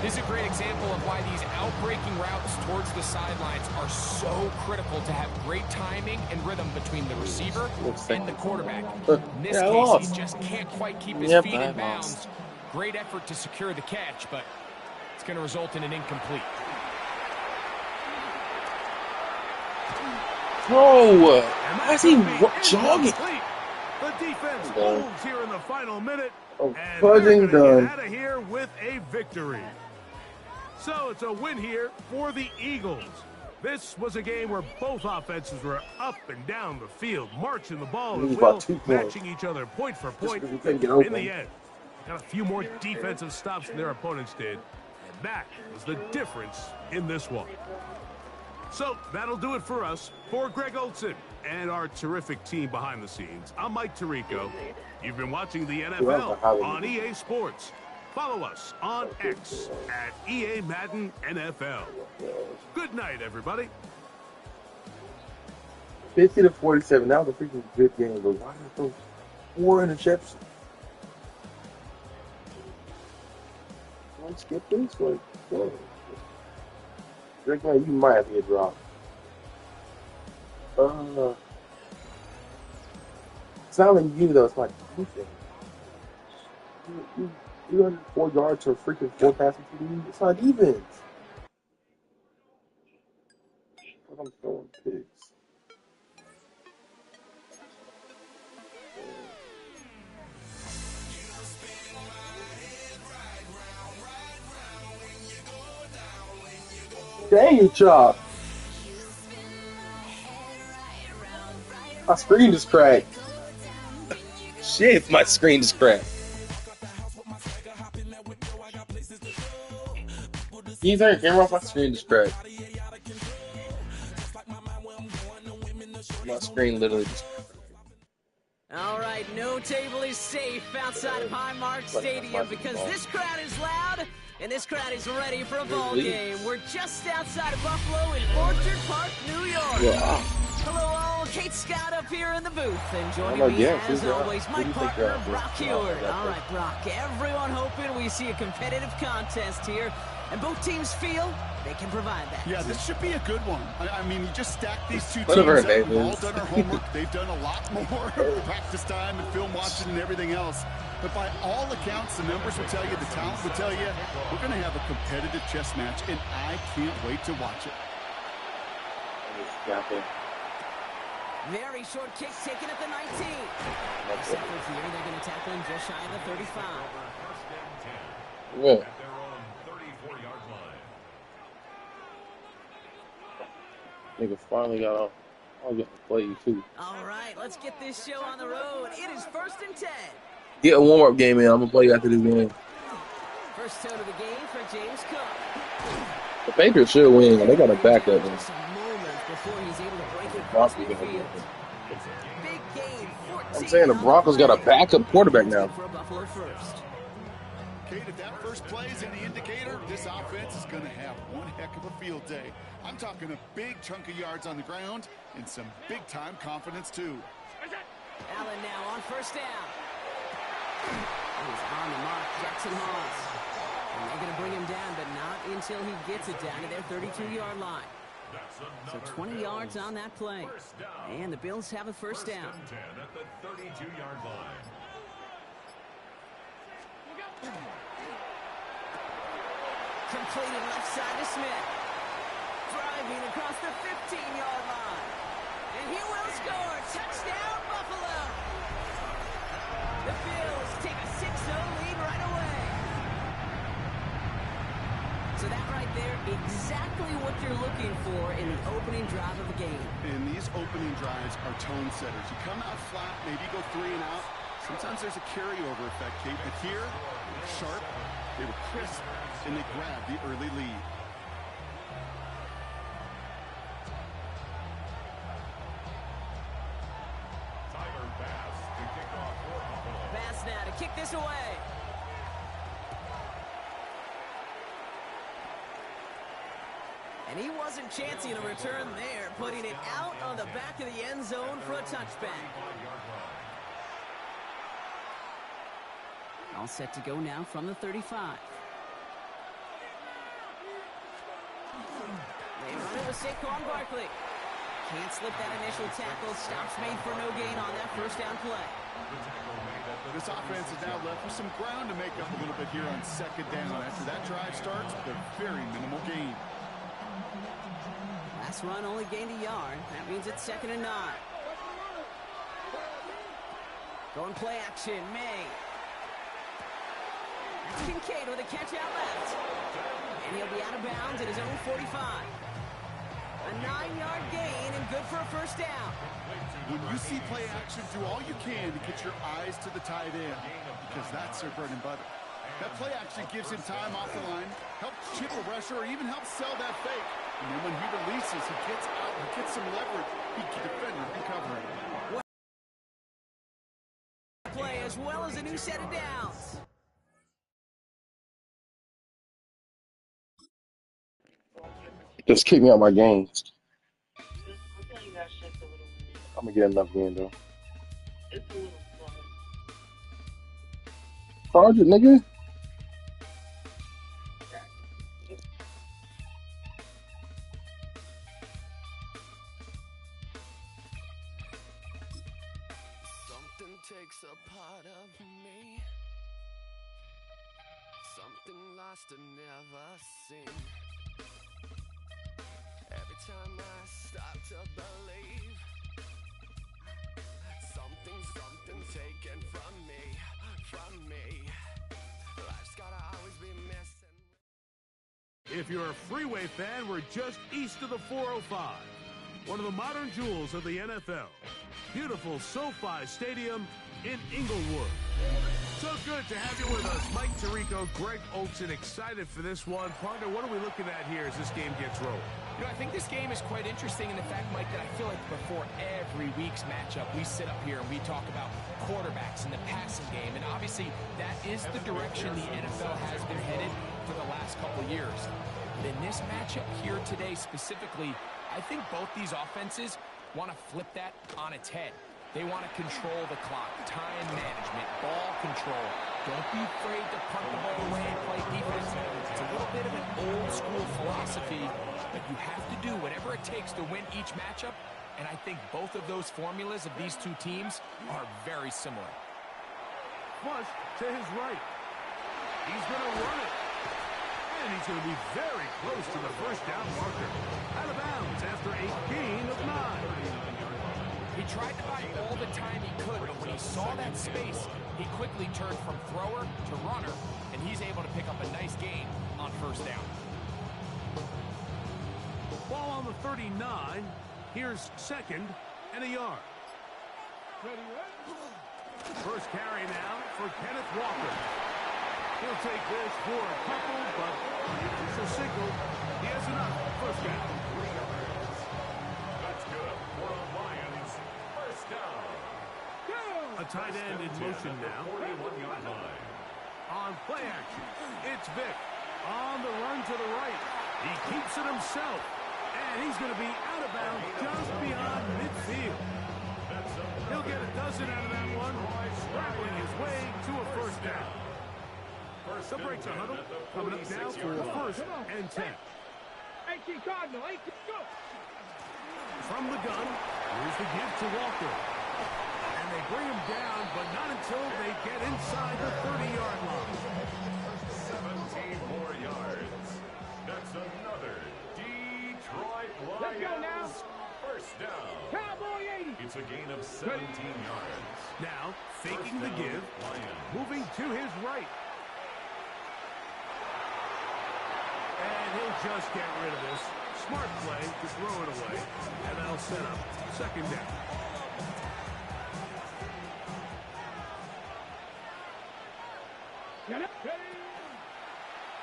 This is a great example of why these outbreaking routes towards the sidelines are so critical to have great timing and rhythm between the receiver and the quarterback. In this case, he just can't quite keep his feet in bounds. Great effort to secure the catch, but it's going to result in an incomplete. Bro, why is he jogging? The defense holds here in the final minute, and they're Fudging going to done. get out of here with a victory. So it's a win here for the Eagles. This was a game where both offenses were up and down the field, marching the ball at will, matching each other point for point. In the end, got a few more defensive stops than their opponents did, and that was the difference in this one. So that'll do it for us. For Greg Olson and our terrific team behind the scenes, I'm Mike Tirico. You've been watching the NFL on EA Sports. Follow us on X at EA Madden NFL. Good night, everybody. 50-47. That was a freaking good game, but why did those 4 interceptions? Don't skip this one. Rick, man, you might have to get dropped. It's not even you, though. It's my defense. You 4 yards to a freaking 4 passing TD. It's not defense. I'm throwing picks. Dang you, Chop. My screen just cracked. Shit, my screen just cracked. Can you turn your camera off? My screen just cracked. My screen literally just cracked. All right, no table is safe outside of Highmark Stadium because this crowd is loud and this crowd is ready for a ball game. We're just outside of Buffalo in Orchard Park, New York. Yeah. Hello all, Kate Scott up here in the booth, and joining me as always, my partner, Brock Heward. All right, Brock, everyone hoping we see a competitive contest here, and both teams feel they can provide that. Yeah, this should be a good one. I mean, you just stack these two teams Whatever up. We've all done our homework. They've done a lot more practice time and film watching and everything else. But by all accounts, the numbers will tell you, the talent will tell you, we're going to have a competitive chess match, and I can't wait to watch it. Very short kick taken at the 19. Next effort here, they're going to tackle him just shy of the 35. Yeah. Nigga finally got off. I'll get to play you too. All right, let's get this show on the road. It is 1st and 10. Get a warm-up game in. I'm gonna play you after this game. First toe to the game for James Cook. The Patriots should win. They got a backup. Just a moment before he's able to break it Broncos across midfield. Big game, 14. I'm saying the Broncos got a backup quarterback now. For Buffalo first. Kate, if that first play is any indicator, this offense is going to have one heck of a field day. I'm talking a big chunk of yards on the ground and some big-time confidence, too. Allen now on first down. He's on the mark, Jackson Haas. And they're going to bring him down, but not until he gets it down to their 32-yard line. So 20 yards on that play. And the Bills have a first down. At the 32-yard line. Completed left side to Smith. Driving across the 15-yard line. And he will score. Touchdown, Buffalo. The Bills take a 6-0 lead right away. So that right there, exactly what you're looking for in the opening drive of the game. And these opening drives are tone setters. You come out flat, maybe go 3 and out. Sometimes there's a carryover effect, Kate. But here, they were sharp, they were crisp, and they grabbed the early lead. Bass now to kick this away. And he wasn't chancing a return there, putting it out on the back of the end zone for a touchback. All set to go now from the 35. They run it with Saquon Barkley. Can't slip that initial tackle. Stops made for no gain on that first down play. This offense is now left with some ground to make up a little bit here on second down. After that drive starts with a very minimal gain. Last pass run only gained a yard. That means it's 2nd and 9. Going play action, May. That's Kincaid with a catch out left. And he'll be out of bounds at his own 45. A 9-yard gain and good for a first down. When you see play action, do all you can to get your eyes to the tight end, because that's their bread and butter. That play action gives him time off the line, helps chip a rusher, or even helps sell that fake. And then when he releases, he gets out, he gets some leverage. He can defend and recover it. Play as well as a new set of downs. Just kick me out my games. I'm gonna get another game though. Charge it, nigga. Something takes a part of me. Something lost and never seen. Every time I start to believe, something taken from me. Life's gotta always be missing. If you're a freeway fan, we're just east of the 405. One of the modern jewels of the NFL. Beautiful SoFi Stadium in Inglewood. So good to have you with us. Mike Tirico, Greg Olson, excited for this one. Partner, what are we looking at here as this game gets rolling? You know, I think this game is quite interesting in the fact, Mike, that I feel like before every week's matchup, we sit up here and we talk about quarterbacks in the passing game. And obviously, that is the direction the NFL has been headed for the last couple of years. But in this matchup here today specifically, I think both these offenses want to flip that on its head. They want to control the clock, time management, ball control. Don't be afraid to punt the ball away and play defense. It's a little bit of an old-school philosophy, but you have to do whatever it takes to win each matchup, and I think both of those formulas of these two teams are very similar. Flush to his right. He's going to run it. And he's going to be very close to the first down marker. Out of bounds after a gain of 9. He tried to buy all the time he could, but when he saw that space, he quickly turned from thrower to runner, and he's able to pick up a nice gain on first down. Ball on the 39. Here's 2nd and a yard. First carry now for Kenneth Walker. He'll take this for a couple, but it's a single. He has enough. First down. That's good for the Lions. First down. A tight end in motion now. 41-yard line. On play action, it's Vick. On the run to the right. He keeps it himself. And he's going to be out of bounds just beyond midfield. He'll get a dozen out of that one, scrabbling his way to a first down. The break to huddle, coming up now for 1st and 10. 18 Cardinal, 18, go! From the gun, here's the give to Walker. And they bring him down, but not until they get inside the 30-yard line. 17 more yards. That's another Detroit Lions. Let's go now. First down. Cowboy 80. It's a gain of 17 yards. Now, faking the give, moving to his right. And he'll just get rid of this. Smart play to throw it away. And that'll set up 2nd down.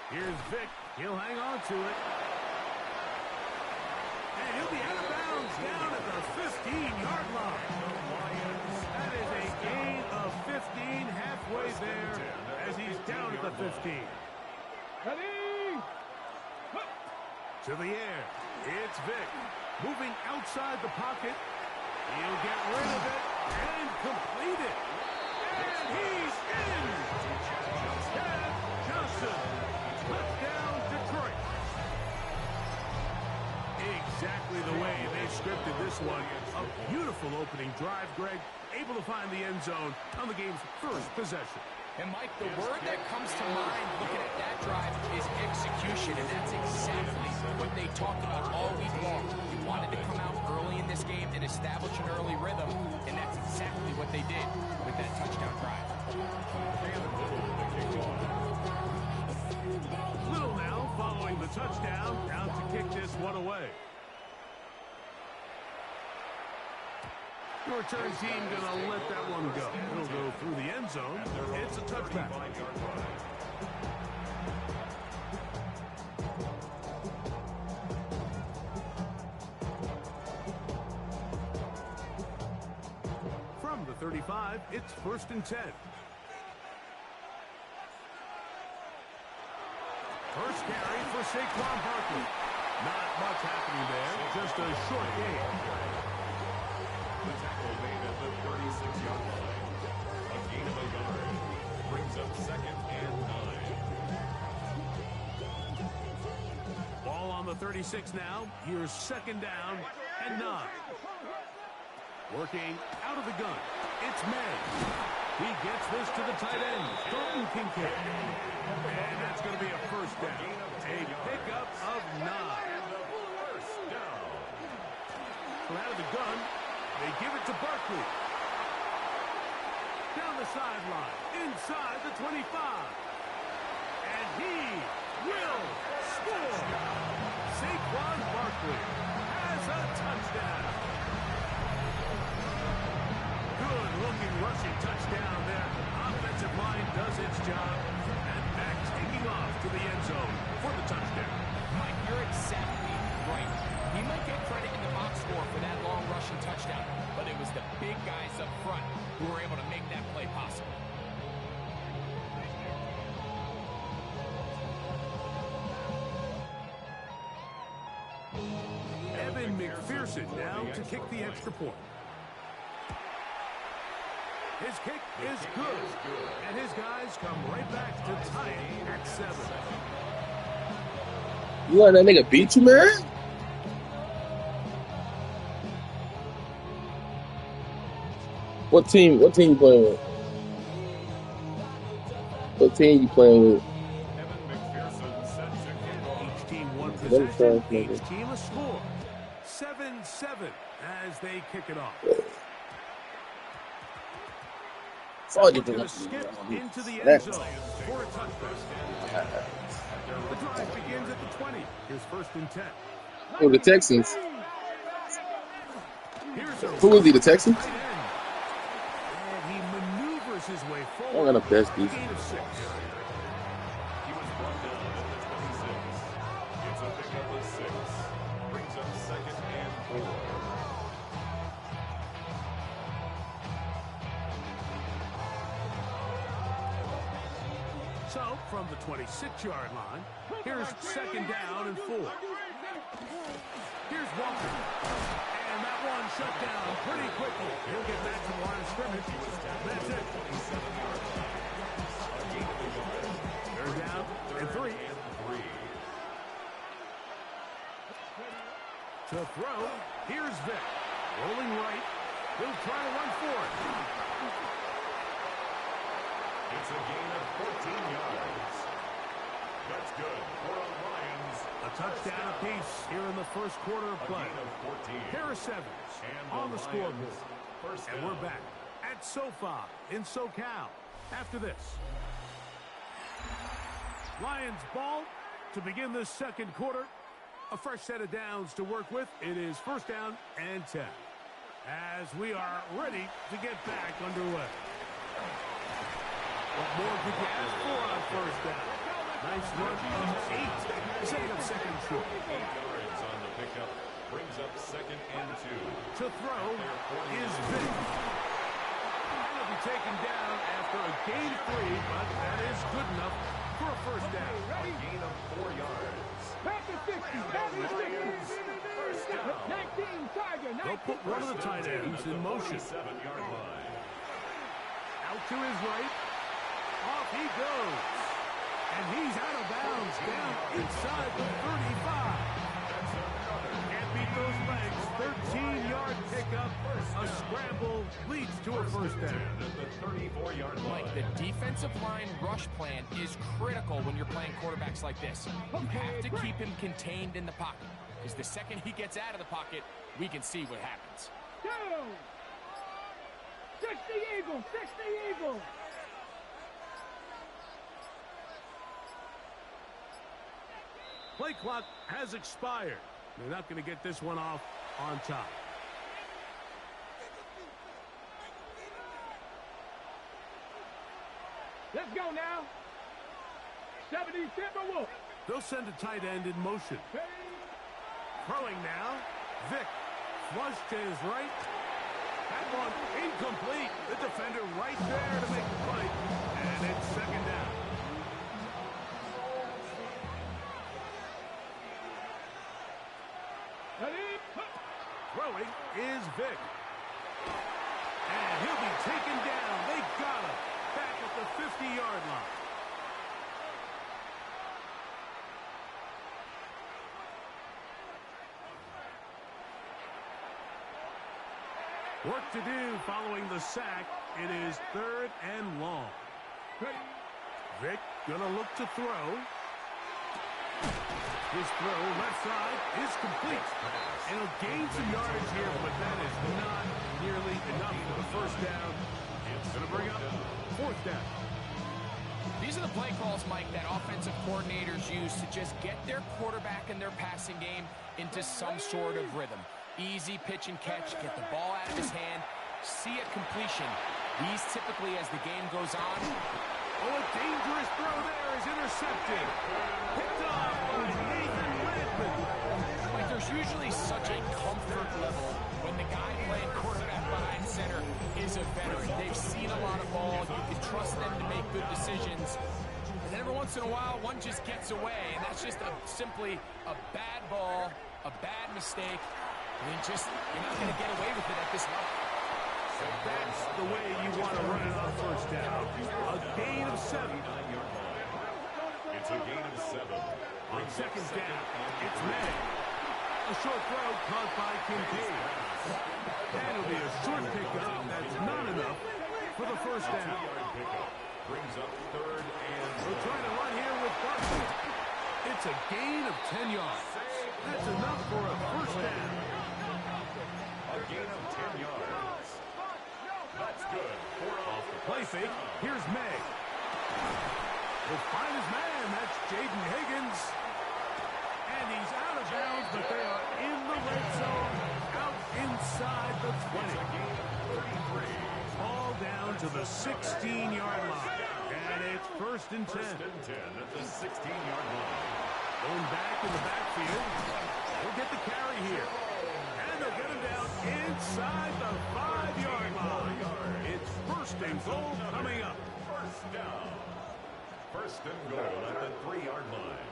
Here's Vick. He'll hang on to it. And he'll be out of bounds down at the 15-yard line. That is a gain of 15 halfway there as he's down at the 15. To the air. It's Vick. Moving outside the pocket. He'll get rid of it and complete it. And he's in. Chad Johnson. Touchdown, Detroit. Exactly the way they scripted this one. A beautiful opening drive, Greg. Able to find the end zone on the game's first possession. And, Mike, the word that comes to mind looking at that drive is execution, and that's exactly what they talked about all week long. They wanted to come out early in this game and establish an early rhythm, and that's exactly what they did with that touchdown drive. Little now following the touchdown, down to kick this one away. Your return team gonna let that one go. It'll go through the end zone. It's a touchback. From the 35, it's 1st and 10. First carry for Saquon Barkley. Not much happening there, just a short gain. The tackle made at the 36-yard line. A gain of a yard. Brings up 2nd and 9. Ball on the 36 now. Here's 2nd down and 9. Working out of the gun. It's May. He gets this to the tight end, Dalton Kincaid. And that's going to be a 1st down. A pickup of 9. From out of the gun, they give it to Barkley. Down the sideline, inside the 25. And he will score. Saquon Barkley has a touchdown. Good-looking rushing touchdown there. Offensive line does its job. And back taking off to the end zone for the touchdown. Mike, you're exactly right. He might get credit in the box score for that long rushing touchdown, but it was the big guys up front who were able to make that play possible. Evan McPherson now to kick the extra point. His kick is good, and his guys come right back to tie it at 7. You let that nigga beat you, man? What team you playing with? What team you playing with? Each team one possession, each team a score. 7-7 as they kick it off. To skip into the end zone for a touchdown. The drive begins at the 20. Here's 1st and 10. Oh, the Texans. Who is he, the Texans? And he maneuvers his way I forward. got a best defense. Gain of 6. He was brought down at the 26. It's a pickup of 6. Brings up 2nd and 4. So, from the 26-yard line, here's 2nd down and 4. Here's Walker. And that one shut down pretty quickly. He'll get back to the line of scrimmage. That's it. 3rd down and 3. To throw, here's Vic. Rolling right. He'll try to run for it. It's a gain of 14 yards. That's good for the Lions. A touchdown apiece here in the first quarter of play. Harris Evans on the scoreboard. And we're back at SoFi in SoCal after this. Lions ball to begin the 2nd quarter. A fresh set of downs to work with. It is 1st down and 10. As we are ready to get back underway. What more could you ask for on 1st down? Nice run of 8. Save of 2nd short. 8 yards on the pickup. Brings up 2nd and 2. To throw is Vic. He'll be taken down after a gain of 3, but that is good enough for a 1st down. A gain of 4 yards. Back to 60. Back to 60. 19, Tiger. They'll put one of the tight ends in motion. 7-yard line. Out to his right. Off he goes. And he's out of bounds down inside the 35. Can't beat those legs. 13-yard pickup. A scramble leads to a a first down. At the 34-yard line. Mike, the defensive line rush plan is critical when you're playing quarterbacks like this. You have to keep him contained in the pocket, because the second he gets out of the pocket, we can see what happens. 60 Eagles, 60 Eagles. Play clock has expired. They're not going to get this one off on top. Let's go now. 70 Timberwolves. They'll send a tight end in motion. Throwing now. Vic. Flush to his right. That one incomplete. The defender right there to make the play. And it's second down. Throwing is Vic. And he'll be taken down. They got him. Back at the 50-yard line. Work to do following the sack. It is 3rd and long. Vic gonna look to throw. His throw left side is complete. And he'll gain some yardage here, but that is not nearly enough for the first down. It's gonna bring up 4th down. These are the play calls, Mike, that offensive coordinators use to just get their quarterback and their passing game into some sort of rhythm. Easy pitch and catch, get the ball out of his hand, see a completion. These typically, as the game goes on. Oh, a dangerous throw there is intercepted. Picked off by Nathan Redmond. Like, there's usually such a comfort level when the guy playing quarterback behind center is a veteran. They've seen a lot of ball. You can trust them to make good decisions. And then every once in a while, one just gets away, and that's just simply a bad ball, a bad mistake. I mean, you're not going to get away with it at this level. So that's the way you want to run it on first down. A gain of 7. It's a gain of 7. On second down, it's May. A short throw caught by Kincaid. That'll be a short pickup. That's not enough for the first down. Brings up 3rd and... We're trying to run here with Barkley. It's a gain of 10 yards. That's enough for a first down. A gain of 10 yards. That's good. Off the play fake, here's May. Will find his man. That's Jaden Higgins. And he's out of bounds, but they are in the red zone, out inside the 20. Ball down to the 16-yard line. And it's 1st and 10. 1st and 10 at the 16-yard line. Going back in the backfield. We'll get the carry here. And they'll get him down inside the 5-yard line. It's 1st and goal coming up. First down. 1st and goal at the 3-yard line.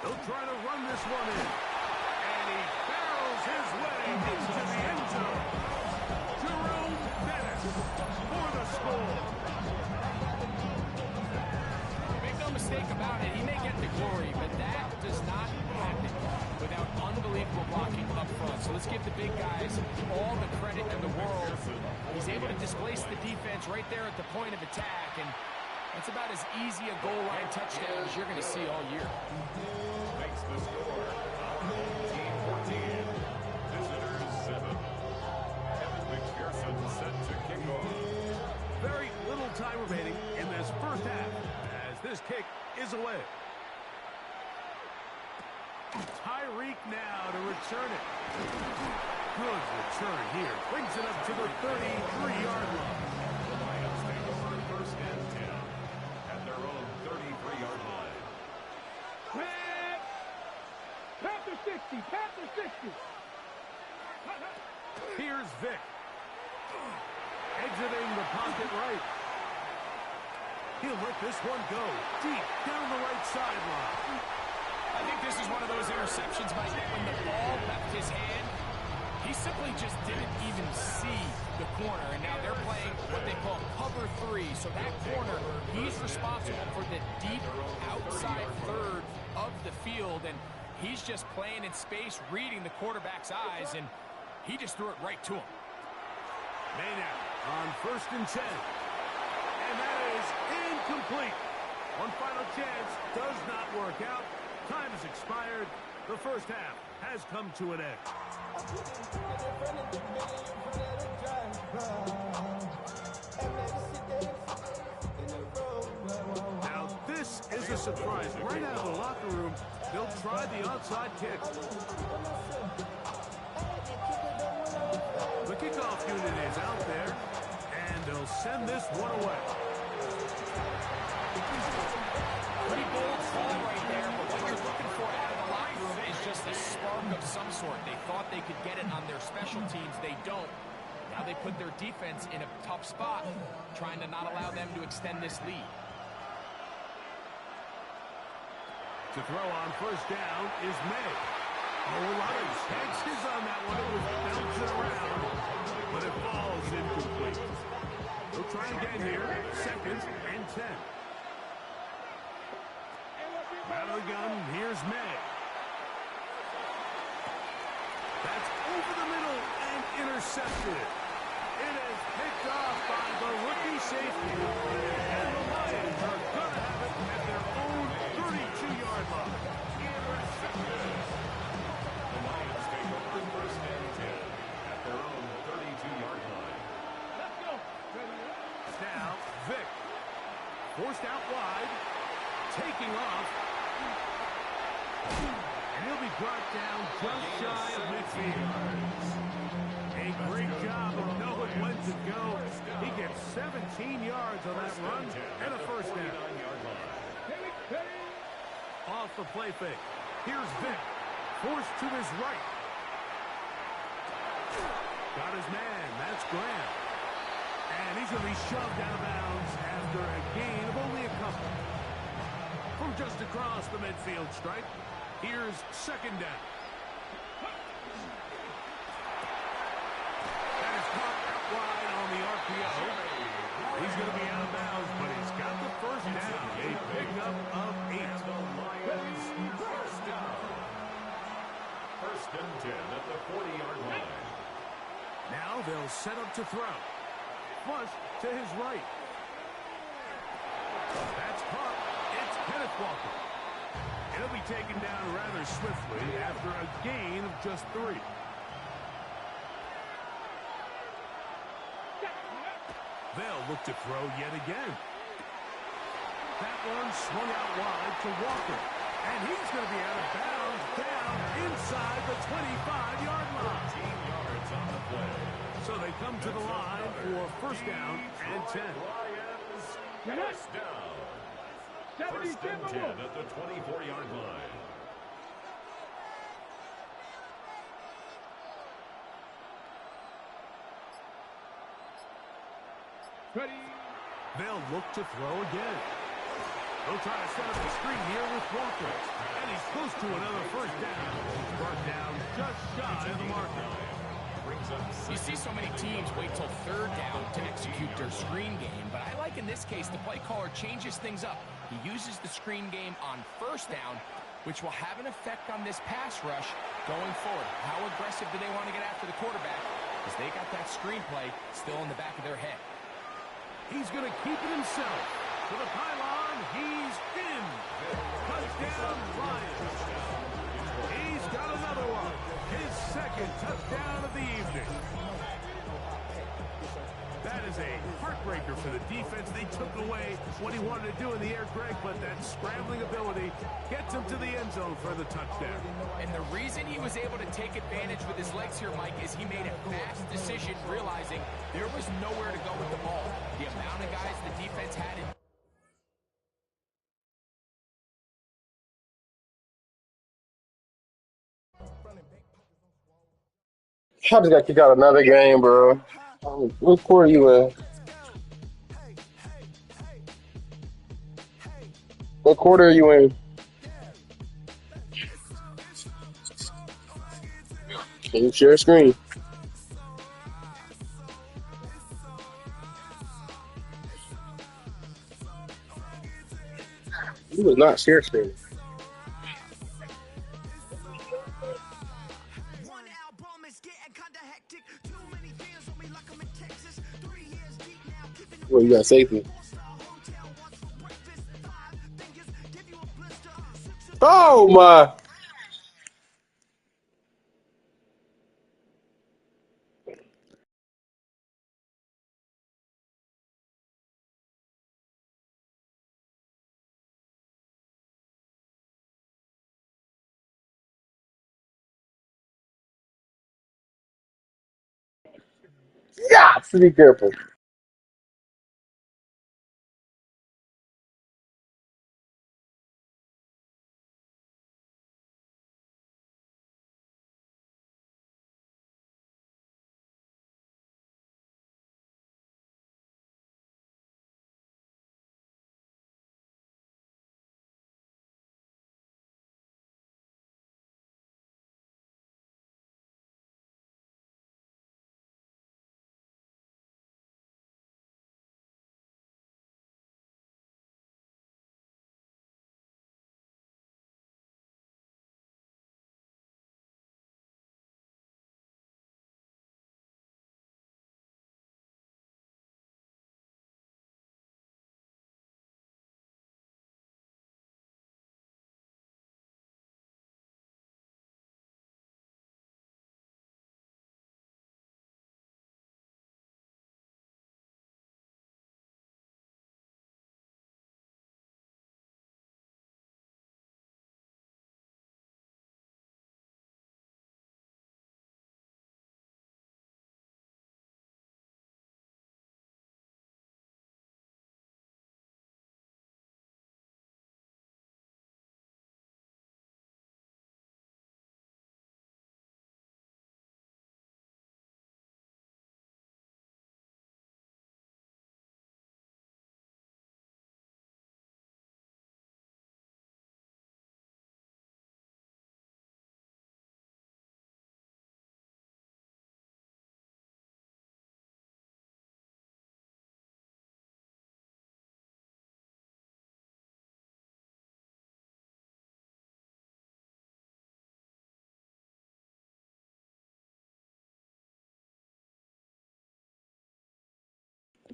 They'll try to run this one in. And he barrels his way into the end zone. Jerome Bettis for the score. Make no mistake about it, he may get the glory, but that does not happen without unbelievable blocking up front. So let's give the big guys all the credit in the world. He's able to displace the defense right there at the point of attack, and that's about as easy a goal line touchdown as you're going to see all year. Makes the score. Team 14. Visitors 7. Evan McPherson set to kick off. Very little time remaining in this first half as this kick is away. Tyreek now to return it. Good return here. Brings it up to the 33-yard line. The Lions take over 1st and 10 at their own 33-yard line. Panther 60, Panther 60. Here's Vic. Exiting the pocket right. He'll let this one go deep down the right sideline. I think this is one of those interceptions, Mike, that when the ball left his hand, he simply just didn't even see the corner. And now they're playing what they call cover 3. So that corner, he's responsible for the deep outside third of the field. And he's just playing in space, reading the quarterback's eyes, and he just threw it right to him. Maynard on 1st and 10. And that is incomplete. One final chance does not work out. Time has expired. The first half has come to an end. Now this is a surprise. Right out of the locker room, they'll try the onside kick. The kickoff unit is out there, and they'll send this one away. Pretty bold call right there, but what you're looking for out of the locker room is just a spark of some sort. They thought they could get it on their special teams. They don't. Now they put their defense in a tough spot, trying to not allow them to extend this lead. To throw on 1st down is May. Oh, a lot of chances on that one. It was bouncing around, but it falls incomplete. We'll try again here. 2nd and 10. Out of the gun, here's May. That's over the middle and intercepted. It is picked off by the rookie safety. And the Lions are going to have it at their own 32-yard line. The Lions take over 1st and 10 at their own 32-yard line. Let's go. Now, Vic. Forced out wide. Taking off. And he'll be brought down just shy of midfield. A great job of knowing when to go. He gets 17 yards on that run and a 1st down. Off the play fake. Here's Vic. Forced to his right. Got his man. That's Graham. And he's going to be shoved out of bounds after a gain of only a couple. From just across the midfield stripe, here's 2nd down. That is caught out wide on the RPO. He's going to be out of bounds, but he's got the 1st down. A pickup of 8. The Lions 1st down. 1st and 10 at the 40-yard line. Now they'll set up to throw. Flush to his right. That's caught. It's Kenneth Walker. He'll be taken down rather swiftly after a gain of just 3. They'll look to throw yet again. That one swung out wide to Walker. And he's going to be out of bounds down inside the 25-yard line. 15 yards on the play. So they come to the line for 1st down and 10. Lions 1st down. 1st and 10 at the 24-yard line. Ready. They'll look to throw again. They'll try to set up the screen here with Walker. And he's close to another 1st down. He's brought down just shy of the marker. You see so many teams wait till 3rd down to execute their screen game, but I like in this case the play caller changes things up. He uses the screen game on 1st down, which will have an effect on this pass rush going forward. How aggressive do they want to get after the quarterback? Because they got that screenplay still in the back of their head. He's going to keep it himself. To the pylon, he's in. Touchdown, Lions. He's got another one. His 2nd touchdown of the evening. That is a heartbreaker for the defense. They took away what he wanted to do in the air, Greg, but that scrambling ability gets him to the end zone for the touchdown. And the reason he was able to take advantage with his legs here, Mike, is he made a fast decision realizing there was nowhere to go with the ball. The amount of guys the defense had in I just got kicked out of another game, bro. What quarter you in? What quarter are you in? Can you share a screen? He was not share screen. Well, you got safety. Oh my! Yeah, be careful.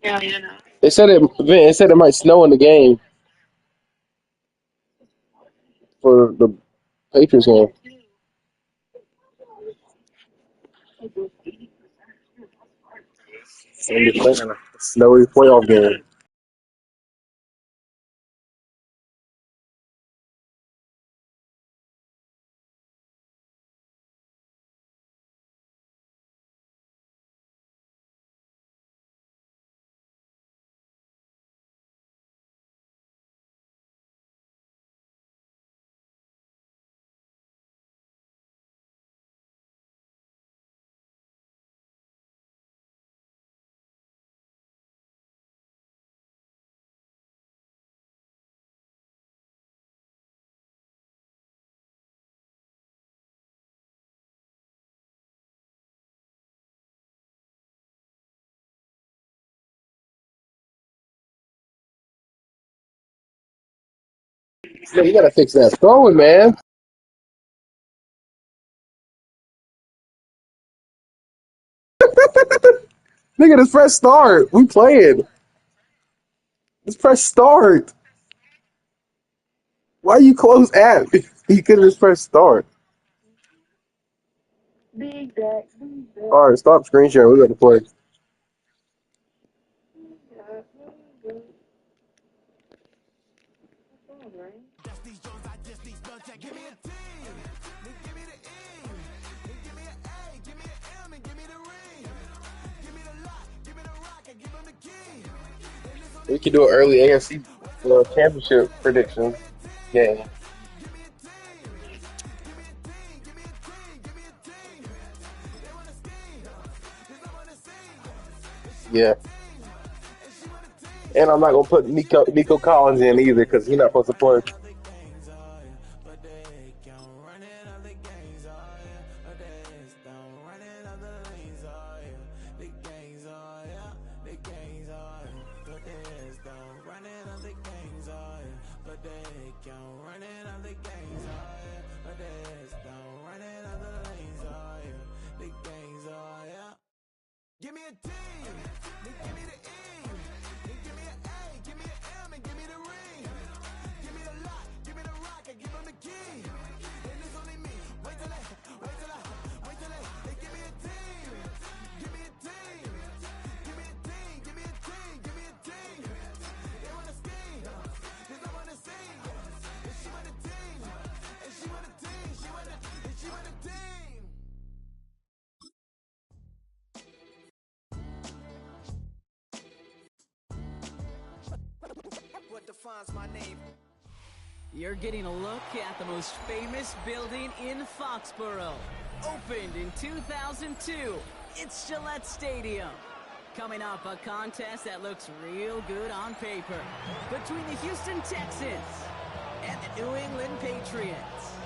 Yeah, you know. It said it might snow in the game for the Patriots game. So they're playing a snowy playoff game. Man, you gotta fix that throwing, man. Nigga, just press start. We playing. Just press start. Why you close app? You could have just pressed start. All right, stop screen sharing. We got to play. We can do an early AFC championship predictions game. Yeah. And I'm not gonna put Nico Collins in either because he's not supposed to play. what defines my name. You're getting a look at the most famous building in Foxborough. Opened in 2002, it's Gillette Stadium. Coming up, a contest that looks real good on paper between the Houston Texans and the New England Patriots.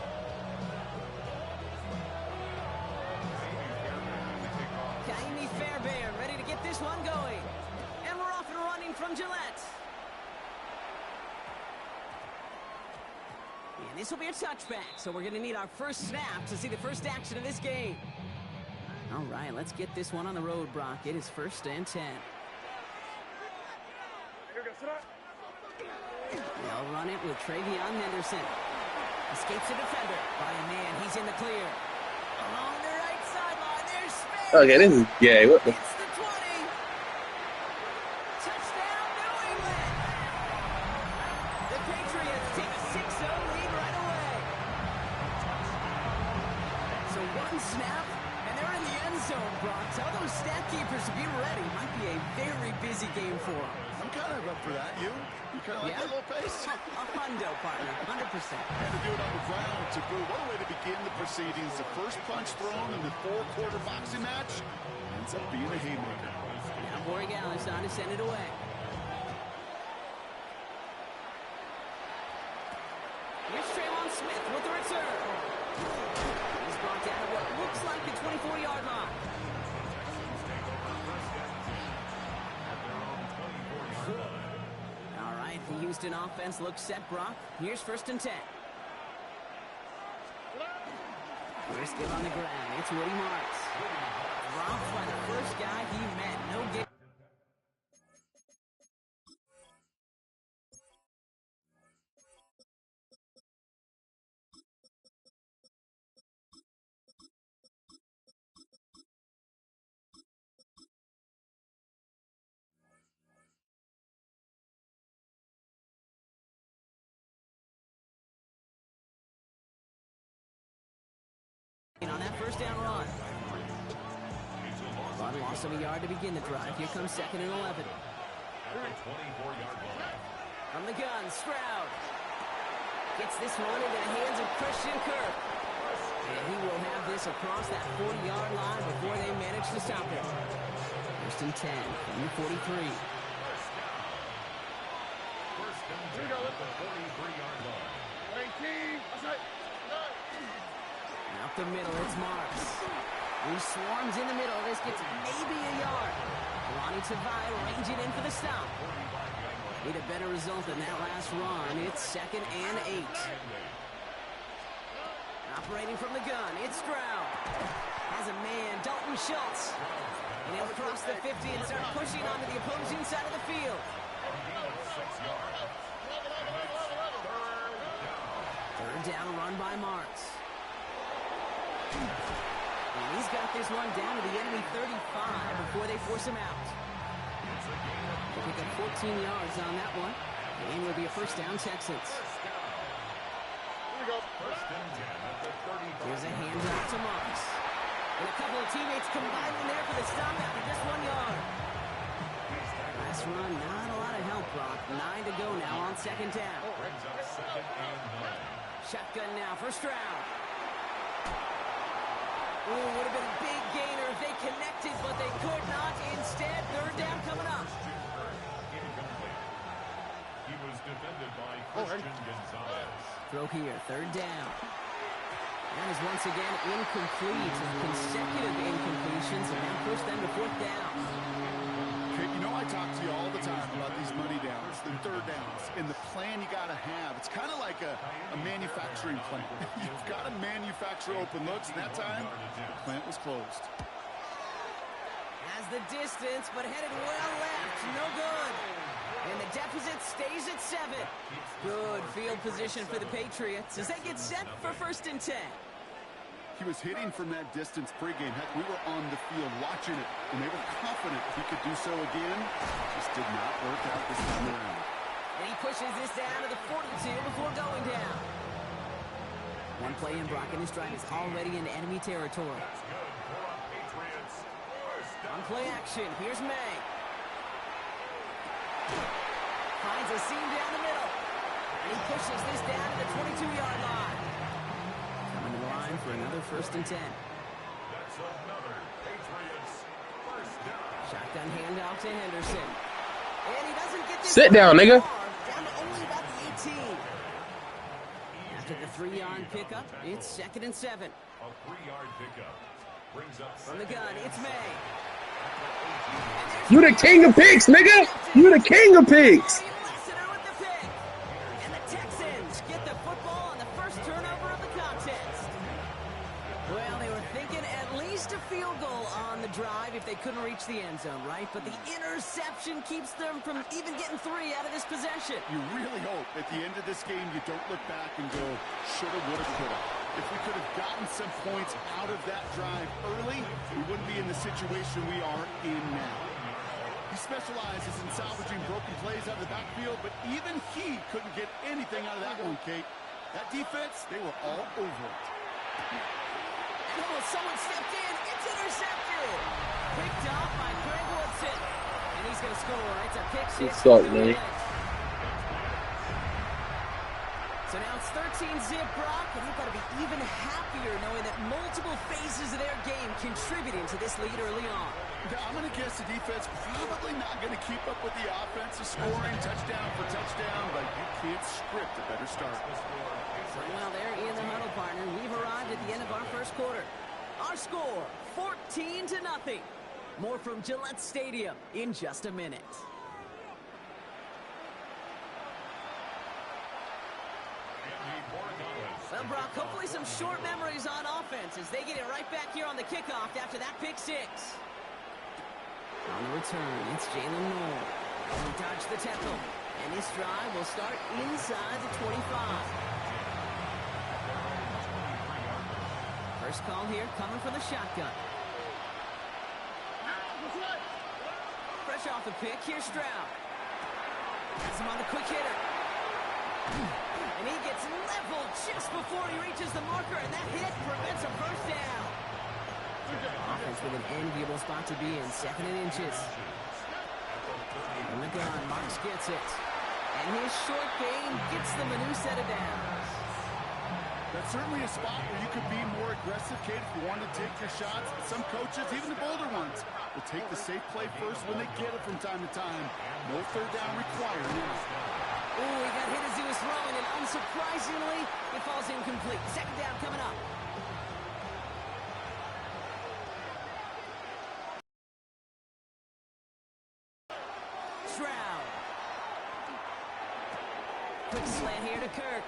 Kaimi Fairbairn ready to get this one going. And we're off and running from Gillette. And this will be a touchback, so we're going to need our first snap to see the first action of this game. All right, let's get this one on the road, Brock. It is 1st and 10. They'll run it with Travion Henderson. Escapes the defender by a man. He's in the clear. Along the right sideline, there's space. Okay, this is gay. What the? It's the 20. Touchdown, New England. The Patriots take a 6-0 lead right away. So one snap, and they're in the end zone, Brock. Tell those stat keepers to be ready. Might be a very busy game for them. I'm kind of up for that. You kind of like that little pace? A hundo, partner, 100%. And to do it on the ground, to boot. What a way to begin the proceedings. The first punch thrown in the 4-quarter boxing match ends up being a haymaker. Now Borg Allen's on to send it away. Here's Traylon Smith with the return. He's brought down at what looks like the 24-yard line. All right, the Houston offense looks set, Brock. Here's 1st and 10. First give on the ground. It's Woody Marks. Dropped by the first guy he met. No gain. On that first down run. One loss of a yard to begin the drive. Here comes 2nd and 11. From the gun, Stroud. Gets this one into the hands of Christian Kirk. And he will have this across that 40-yard line before they manage to stop him. 1st and 10 from the 43. Up the middle, it's Marks. He swarms in the middle. This gets maybe a yard. Ronnie Tavai ranging in for the stop. Need a better result than that last run. It's 2nd and 8. Operating from the gun, it's Stroud. Has a man, Dalton Schultz. And he'll cross the 50 and start pushing onto the opposing side of the field. 3rd down run by Marks. And he's got this one down to the enemy 35 before they force him out. They pick up 14 yards on that one. And will be a 1st down, Texans. Here's a handoff to Marks. And a couple of teammates combining there for the stop after just 1 yard. Last run, not a lot of help, Brock. 9 to go now on 2nd down. Shotgun now for Stroud. Ooh, would have been a big gainer if they connected, but they could not. Instead, 3rd down coming up. He was defended by Christian Gonzalez. Throw here, 3rd down. That is once again incomplete. Consecutive incompletions, and now push them to 4th down. Okay, you know I talk to you all the time about these money downs, the 3rd downs, and the plan you got to have. It's kind of like a manufacturing plant. You've got to manufacture open looks, and that time, the plant was closed. Has the distance, but headed well left. No good. And the deficit stays at 7. Good field position for the Patriots as they get set for 1st and 10. He was hitting from that distance pregame. Heck, we were on the field watching it, and they were confident he could do so again. Just did not work out this time around. And he pushes this down to the 42 before going down. One play in, Brock, and this drive is already in enemy territory. On play action, here's May. Finds a seam down the middle. And he pushes this down to the 22-yard line. Coming to the line for another 1st and 10. That's another Patriots first down. Shotgun handoff to Henderson. And he doesn't get this. Sit down, nigga. Down to only about the 18. After the 3-yard pickup, it's 2nd and 7. A 3-yard pickup brings up From the gun, it's May. You the king of picks, nigga. You the king of picks. Lassiter with the pick. And the Texans get the football on the first turnover of the contest. Well, they were thinking at least a field goal on the drive if they couldn't reach the end zone, right? But the interception keeps them from even getting 3 out of this possession. You really hope at the end of this game you don't look back and go, shoulda, woulda, coulda. If we could have gotten some points out of that drive early, we wouldn't be in the situation we are in now. He specializes in salvaging broken plays out of the backfield, but even he couldn't get anything out of that one, Kate. That defense, they were all over it. Oh, someone stepped in. It's intercepted. Picked off by Greg Woodson. And he's going to score. It's a pick six. What's up, man? So now it's 13-zip, Brock, and you've got to be even happier knowing that multiple phases of their game contributing to this lead early on. I'm going to guess the defense probably not going to keep up with the offensive scoring touchdown for touchdown, but you can't script a better start. So well, they're in the huddle, partner. We've arrived at the end of our first quarter. Our score, 14-0. More from Gillette Stadium in just a minute. Well, Brock, hopefully some short memories on offense as they get it right back here on the kickoff after that pick six. On the return, it's Jalen Moore. He dodged the tackle, and this drive will start inside the 25. First call here coming from the shotgun. Fresh off the pick, here's Stroud. Has him on the quick hitter. And he gets leveled just before he reaches the marker, and that hit prevents a first down. Offense with an enviable spot to be in, 2nd and inches. From the gun, Marks gets it. And his short game gets them a new set of downs. That's certainly a spot where you could be more aggressive, Kate, if you want to take your shots. Some coaches, even the bolder ones, will take the safe play first when they get it from time to time. No 3rd down required now. Oh, he got hit as he was throwing, and unsurprisingly, it falls incomplete. 2nd down coming up. Stroud. Quick slant here to Kirk.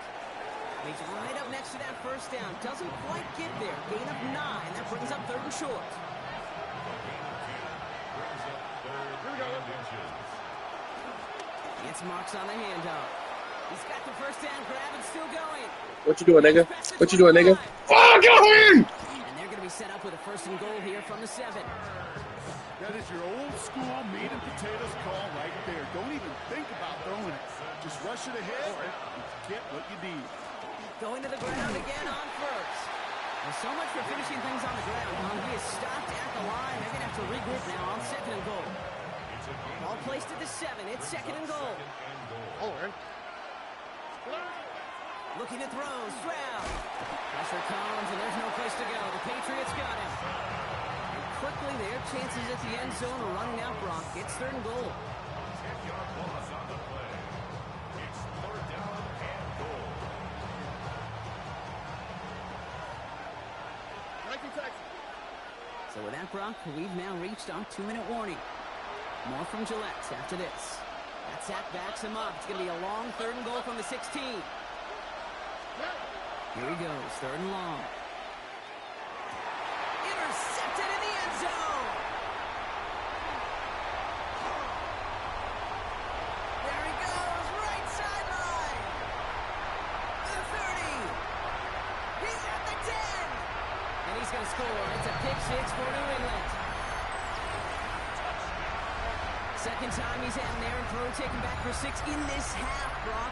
He's right up next to that first down. Doesn't quite get there. Gain of 9. That brings up 3rd and short. It's Marks on the handoff. He's got the first down grab and still going. What you doing, nigga? What you doing, nigga? Oh, go in! And they're going to be set up with a 1st and goal here from the 7. That is your old school meat and potatoes call right there. Don't even think about throwing it. Just rush it ahead and get what you need. Going to the ground again on 1st. Well, so much for finishing things on the ground. He is stopped at the line. They're going to have to regroup now on 2nd and goal. Ball placed at the 7. It's 2nd and goal. Looking to throw. Stroud. Pressure comes, and there's no place to go. The Patriots got him. And quickly, their chances at the end zone are running out, Brock. It's 3rd and goal. So with that, Brock, we've now reached our 2-minute warning. More from Gillette after this. That sack backs him up. It's going to be a long 3rd and goal from the 16. Here he goes, 3rd and long. Intercepted in the end zone. There he goes, right sideline. The 30. He's at the 10. And he's going to score. It's a pick six for New England. Second time he's had an errant throw taken back for 6 in this half, Brock.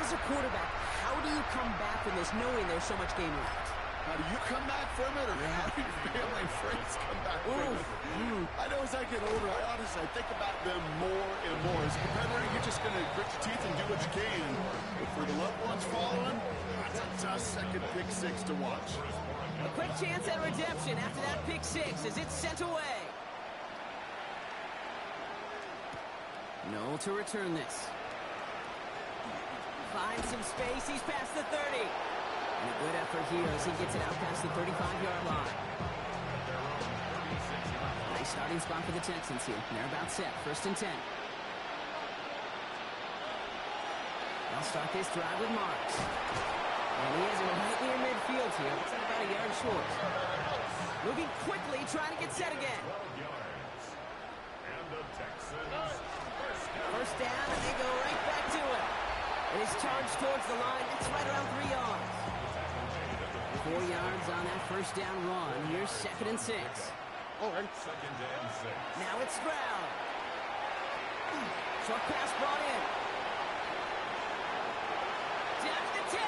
As a quarterback, how do you come back from this knowing there's so much game left? How do you come back from it, or how do your family and friends come back from it? I know as I get older, I honestly think about them more and more. As a competitor, you're just going to grit your teeth and do what you can. But for the loved ones following, that's a tough second pick six to watch. A quick chance at redemption after that pick six as it's sent away. Noel to return this. Finds some space. He's past the 30. And a good effort here as he gets it out past the 35-yard line. Nice starting spot for the Texans here. They're about set. 1st and 10. They'll start this drive with Marks. And he has it right near midfield here. Looks like about a yard short. Moving quickly, trying to get set again. First down, and they go right back to it. And he's charged towards the line. That's right around 3 yards. 4 yards on that first down run. Here's 2nd and 6. Now it's Stroud. Short pass brought in. Down to the 10.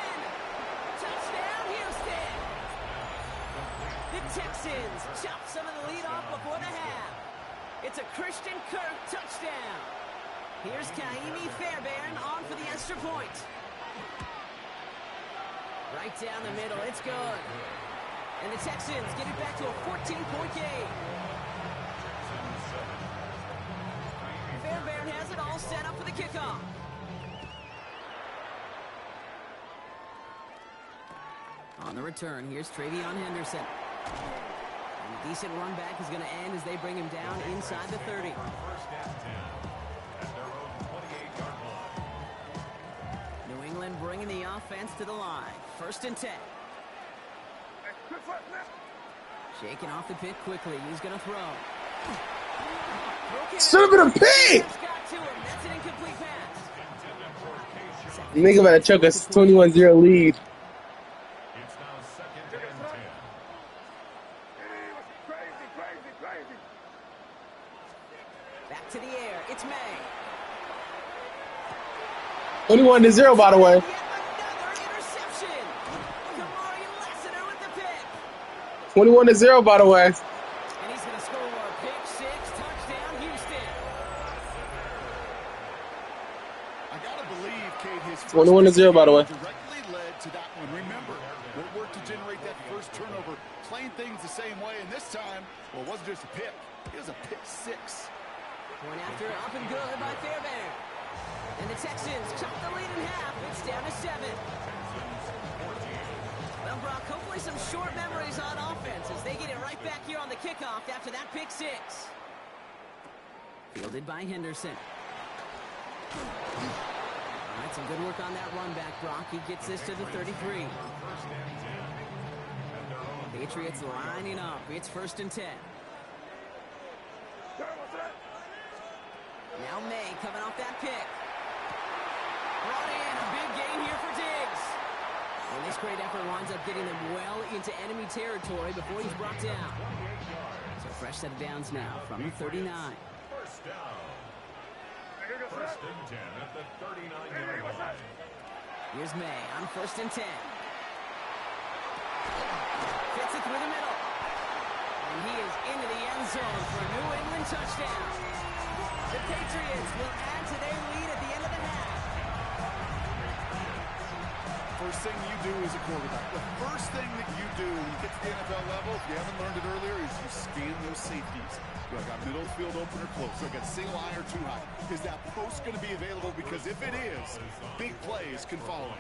Touchdown, Houston. The Texans chop some of the lead off before the half. It's a Christian Kirk touchdown. Here's Kaimi Fairbairn on for the extra point. Right down the middle, it's good. And the Texans get it back to a 14-point game. Fairbairn has it all set up for the kickoff. On the return, here's Travion Henderson. And a decent run back is going to end as they bring him down inside the 30. New England bringing the offense to the line. 1st and 10. Shaking off the pit quickly. He's going to throw. Son of a pig! That's an incomplete pass. Nigga about to chuck us 21-0 lead. Back to the air. It's May. 21-0, by the way. Another interception. Kamari Lassiter with the pick. 21-0, by the way. And he's going to score a pick six. Touchdown, Houston. I gotta believe, Kate, his 21-0, by the way. Directly led to that one. Remember, what worked to generate that first turnover, playing things the same way, and this time, well, it wasn't just a pick. It was a pick six. Point after, up and good by Fairbairn. And the Texans chop the lead in half. It's down to 7. Well, Brock, hopefully some short memories on offense as they get it right back here on the kickoff after that pick six. Fielded by Henderson. All right, some good work on that run back, Brock. He gets this to the 33. Patriots lining up. It's 1st and 10. Now May coming off that pick. Brought in a big gain here for Diggs. And this great effort winds up getting them well into enemy territory before he's brought down. So fresh set of downs now from the 39. First down. 1st and 10 at the 39-yard line. Here's May on 1st and 10. Fits it through the middle. And he is into the end zone for a New England touchdown. The Patriots will add to their lead at the end of the half. First thing you do as a quarterback, the first thing that you do when you get to the NFL level, if you haven't learned it earlier, is you scan those safeties. Do I got middle field open or close? Do I got single eye or too high? Is that post going to be available? Because if it is, big plays can follow.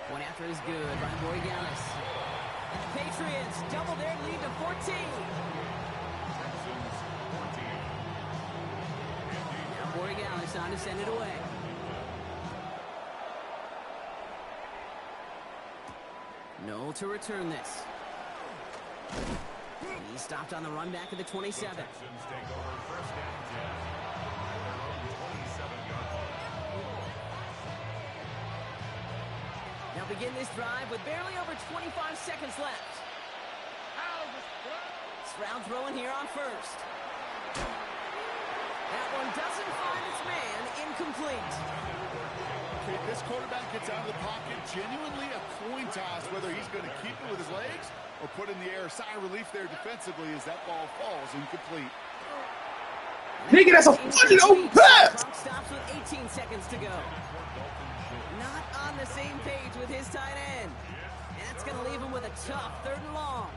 One after is good by Boregalis. Patriots double their lead to 14. Now Boregalis on to send it away. Noel to return this. He stopped on the run back of the 27. Now begin this drive with barely over 25 seconds left. Stroud throwing here on 1st. That one doesn't find its man. Incomplete. Kate, this quarterback gets out of the pocket, genuinely a coin toss, whether he's going to keep it with his legs or put in the air. Sigh of relief there defensively as that ball falls incomplete. Nigga, that's a fucking open pass! Clock stops with 18 seconds to go. Not on the same page with his tight end. And that's going to leave him with a tough 3rd and long.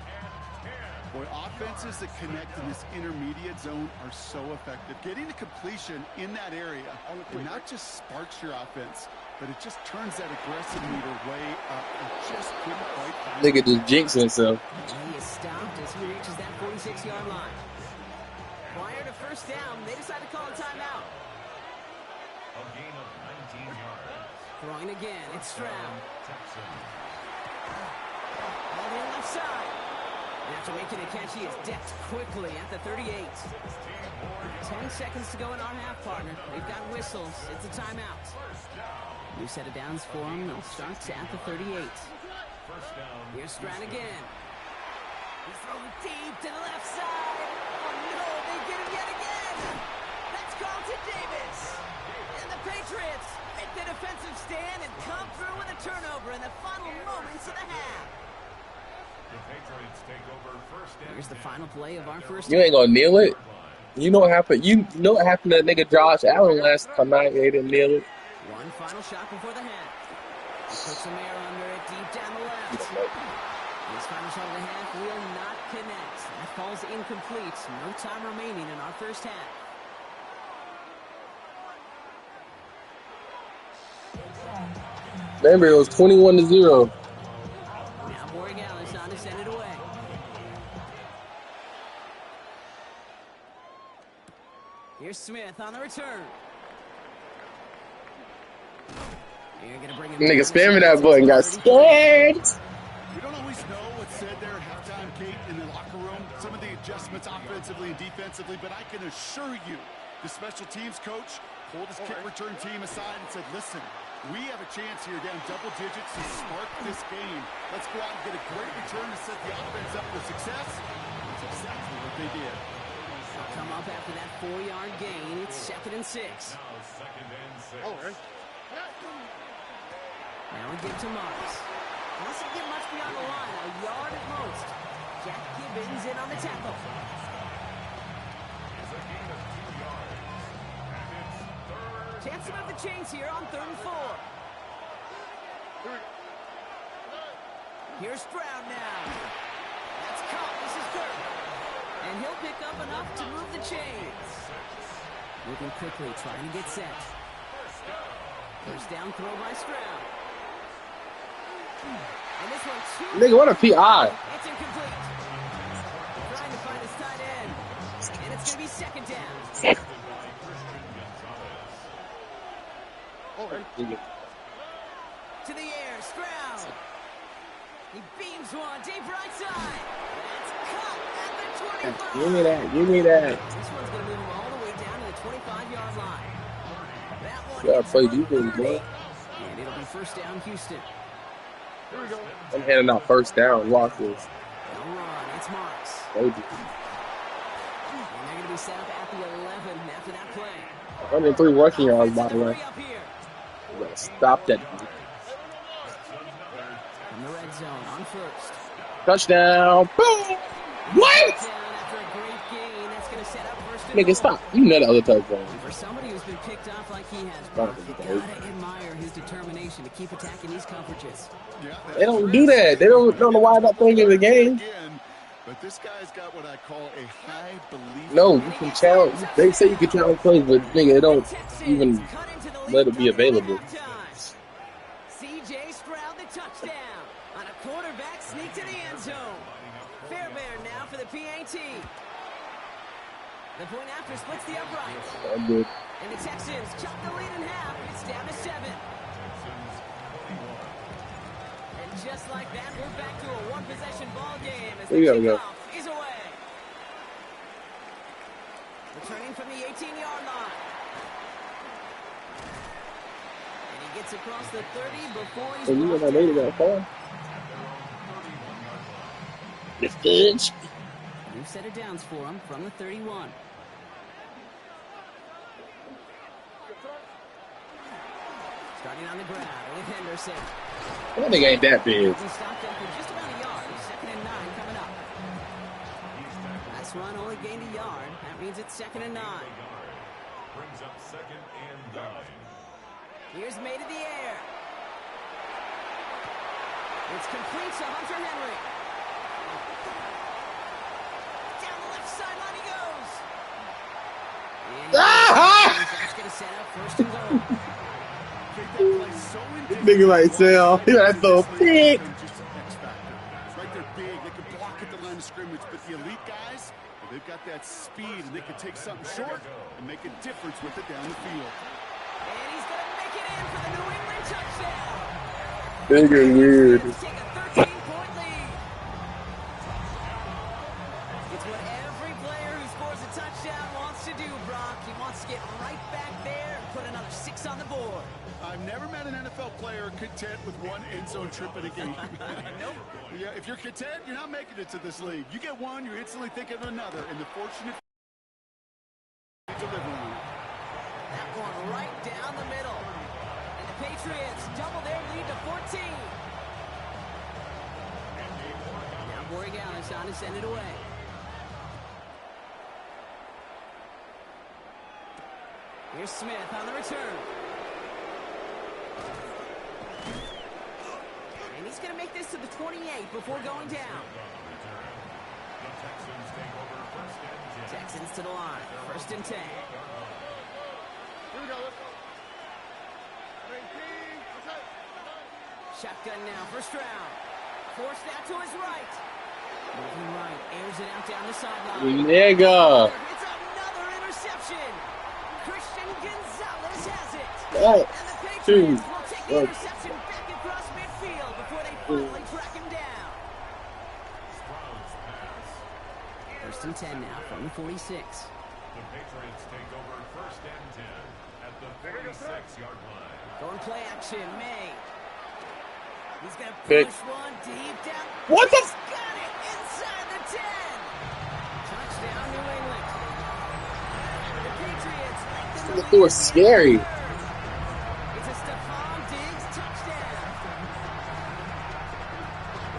Boy, offenses that connect in this intermediate zone are so effective. Getting a completion in that area, it not just sparks your offense, but it just turns that aggressive meter way up. It just couldn't quite find Nigga just jinxing himself. He is stopped as he reaches that 46-yard line. Prior to first down, they decide to call a timeout. A gain of 19 yards. Throwing again, it's Stroud. All the left side. And after making a catch, he is decked quickly at the 38. 10 seconds to go in our half, partner. We've got whistles. It's a timeout. New set of downs for him. They'll start at the 38. Here's Stroud again. He's throwing deep to the left side. Oh, no, they get him yet again. That's Carlton Davis. And the Patriots make the defensive stand and come through with a turnover in the final moments of the half. The Patriots take over first and Here's the final play of our first. You ain't gonna kneel it. You know what happened? You know what happened to that nigga Josh Allen last night? They didn't kneel it. One final shot before the half. He puts some air under it deep down the left. This final shot of the half will not connect. That falls incomplete. No time remaining in our first half. Remember, it was 21-0. Now Borregales on to send it away. Here's Smith on the return. You're gonna bring him Nigga spamming that button, got scared. We don't always know what's said there at halftime, Kate, in the locker room. Some of the adjustments offensively and defensively, but I can assure you, the special teams coach pulled his kick return team aside and said, listen, we have a chance here down double digits to spark this game. Let's go out and get a great return to set the offense up for success. That's exactly what they did. They'll come up after that 4-yard gain. It's 2nd and 6. now 2nd and 6. All right. Now we give to Marks. Doesn't get much beyond the line, a yard at most. Jack Gibbons in on the tackle. It's a gain of 2 yards. And it's third. Chance to move the chains here on 3rd and 4. Here's Stroud now. That's caught. This is Kirk. And he'll pick up enough to move the chains. Moving quickly, trying to get set. First down throw by Stroud. And this one, too. Nigga, what a PI. It's incomplete. Trying to find his tight end. And it's going to be 2nd down. To the air, Stroud. He beams one, deep right side. That's caught at the 25. Give me that. Give me that. This one's going to move him all the way down to the 25-yard line. That one You gotta hits play for defense, 30. boy. And it'll be first down, Houston. Here we go. I'm handing out first down. Watch this. No run, it's Marks. Told you. And they're going to be set up at the 11 after that play. 103 rushing yards, by the way. Hurry up here. You gotta stop that. From the red zone on first. Touchdown. Boom. What? Down after a great gain. That's going to set up first and Nigga, goal. stop. You know the other touchdown. For somebody who's been picked off like he has, Fuck you it, gotta admire his determination to keep attacking these coverages. Yeah, They don't do that. They don't know why that thing in the game. Again, but this guy's got what I call a high belief. No, you can challenge. They say you can challenge plays, but nigga, they don't even let it be available. C.J. Stroud the touchdown on a quarterback sneak to the end zone. Fairbairn now for the PAT. The point after splits the uprights. I'm good. And the Texans chop the lead in half. It's down to 7. And just like that, we're back to a one-possession ball game as the We gotta go. kickoff is away. Returning from the 18-yard line. And he gets across the 30 before he's So you know brought I made it down. that far. It's good. New set of downs for him from the 31. Starting on the ground with Henderson. That nigga ain't that big. He stopped him for just about a yard. 2nd and 9 coming up. Last run only gained a yard. That means it's 2nd and 9. Brings up 2nd and 9. Here's made in the air. It's complete to Hunter Henry. Down the left sideline he goes. And that's going to set up 1st and goal. Nigga like Sal. He got to throw a pick. Right, they're big. They can block at the line of scrimmage, but the elite guys, well, they've got that speed, and they can take something short and make a difference with it down the field. And he's going to make it in for the New England touchdown. Big and weird. Take a 13-point lead. It's what every player who scores a touchdown wants to do, Brock. He wants to get right back there and put another 6 on the board. I've never met an NFL player content with one end zone trip in a game. Nope. Yeah, if you're content, you're not making it to this league. You get one, you're instantly thinking of another, and the fortunate deliver on it. That one right down the middle. And the Patriots double their lead to 14. Now Borregales on to send it away. Here's Smith on the return. And he's going to make this to the 28 before going down. Texans to the line. 1st and 10. Here we go. Shotgun now, 1st round. Force that to his right. Moving right, airs it out down the sideline. Nigga. It's another interception. Christian Gonzalez has it. What? And the Patriots will take the interception back across midfield before they finally track him down. 1st and 10 now from the 46. The Patriots take over 1st and 10 at the 46-yard line. Going play action, May. He's going to Pick. push one deep down. What the? He's got it inside the 10. Touchdown, New England. The Patriots lengthen the The door's scary. It's a Stephon Diggs touchdown.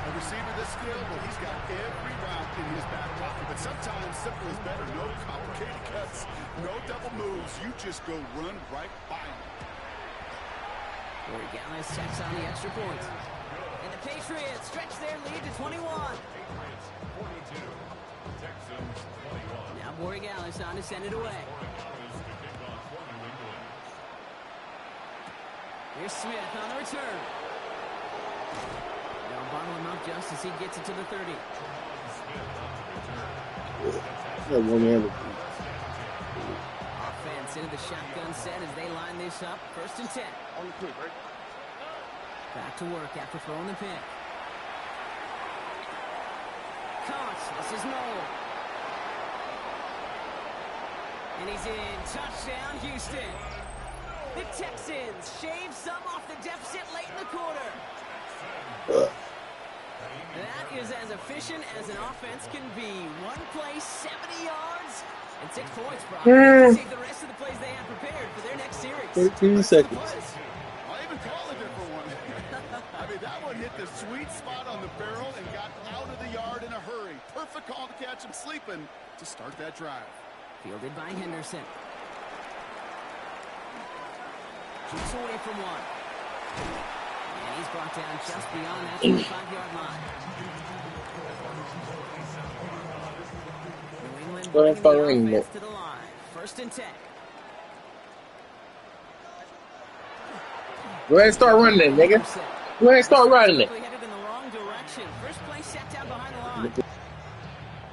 A receiver this skill, well, he's got every route in his back pocket, but sometimes simple is better. No complicated cuts, no double moves. You just go run right by him. Borregales checks on the extra point. And the Patriots stretch their lead to 21. Patriots 42, Texans 21. Now Borregales on to send it away. Here's Smith on the return. They'll bottle him up just as he gets it to the 30. Offense into the shotgun set as they line this up. 1st and 10. On the quick, right? Back to work after throwing the pick. Caught. This is Noel. And he's in. Touchdown, Houston. The Texans shave some off the deficit late in the quarter. That is as efficient as an offense can be. One play, 70 yards, and 6 points, Brock. Save the rest of the plays they have prepared for their next series. 13 seconds. I even called it for one. I mean, that one hit the sweet spot on the barrel and got out of the yard in a hurry. Perfect call to catch him sleeping to start that drive. Fielded by Henderson. Keeps away from one. And he's brought down just beyond that 25-yard line. New England bringing the offense to the line. 1st and 10. Go ahead and start running it, nigga. Go ahead and start running it. Headed in the wrong direction. First play set down behind the line.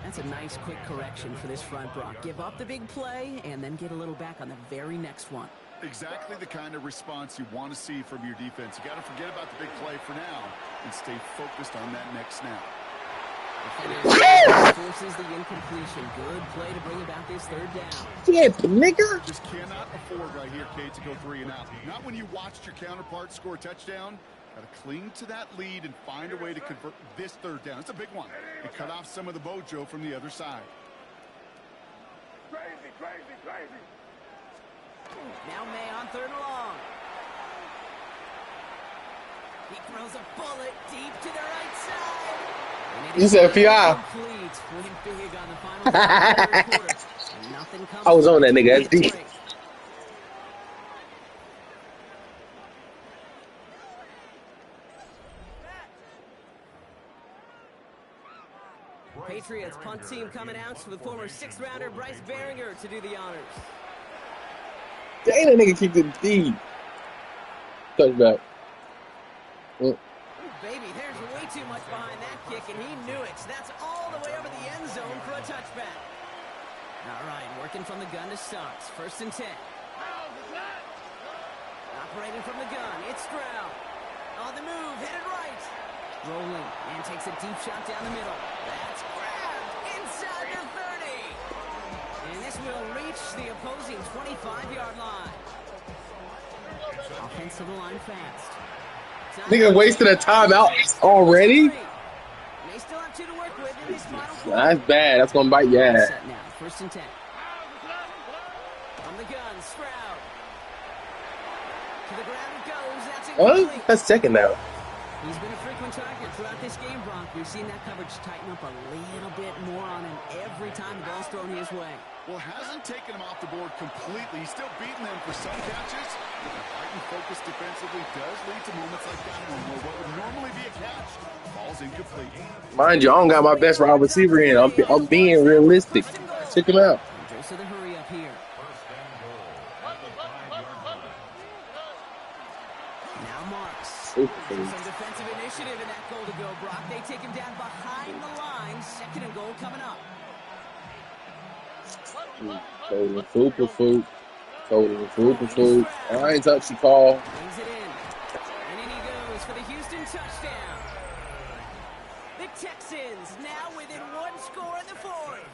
That's a nice quick correction for this front, Brock. Give up the big play and then get a little back on the very next one. Exactly the kind of response you want to see from your defense. You got to forget about the big play for now and stay focused on that next snap. Forces the incompletion. Good play to bring about this 3rd down. Yeah, nigga. Just cannot afford right here, Kate, to go 3 and out. Not when you watched your counterpart score a touchdown. Got to cling to that lead and find a way to convert this 3rd down. It's a big one. And cut off some of the mojo from the other side. Crazy, crazy, crazy. Now May on 3rd and long. He throws a bullet deep to the right side. You said PI. Winning big on the final drive of the third quarter. And nothing comes I was on that from nigga. it That's deep. break. Patriots punt team coming out with former 6th rounder Bryce Behringer to do the honors. Dang, that nigga kicked it deep. Touchback. Ooh, baby, there's way too much behind that kick, and he knew it. That's all the way over the end zone for a touchback. All right, working from the gun to start. 1st and 10. Operating from the gun, it's Stroud. On the move, headed right. Rolling, and takes a deep shot down the middle. That's grabbed inside the 30. And this will reach the opposing 25-yard line. Offensive line fast. Nigga wasted a timeout already? They still have 2 to work with in this final quarter. That's bad. That's gonna bite your ass. Set now, 1st and 10. From the gun, Stroud. To the ground it goes. That's incomplete. That's second now. He's been a frequent target throughout this game, Brock. We've seen that coverage tighten up a little bit more on him every time the ball's thrown his way. Well, hasn't taken him off the board completely. He's still beating them for some catches. But the heightened focus defensively does lead to moments like that one where what would normally be a catch falls incomplete. Mind you, I don't got my best wide receiver in. I'm being realistic. Check him out. Dose of the hurry up here. Now Marks. Some defensive initiative in that goal to go, Brock. They take him down behind the line. 2nd and goal coming up. Total food. I ain't touched the call. Brings it in. And in he goes for the Houston touchdown. The Texans now within 1 score in the 4th.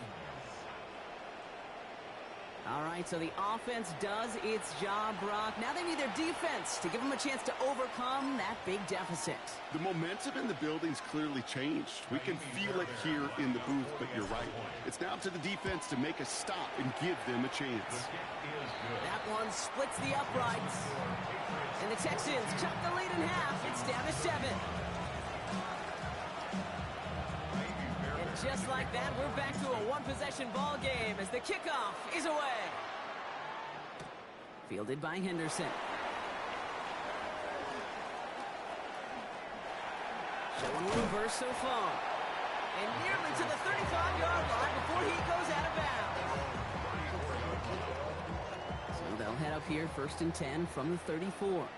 All right, so the offense does its job, Brock. Now they need their defense to give them a chance to overcome that big deficit. The momentum in the building's clearly changed. We can feel it here in the booth, but you're right. It's now up to the defense to make a stop and give them a chance. That one splits the uprights. And the Texans cut the lead in half. It's down to 7. And just like that, we're back to a one-possession ball game as the kickoff is away. Fielded by Henderson. Showing reverse so far. And nearly to the 35-yard line before he goes out of bounds. So they'll head up here, 1st and 10 from the 34.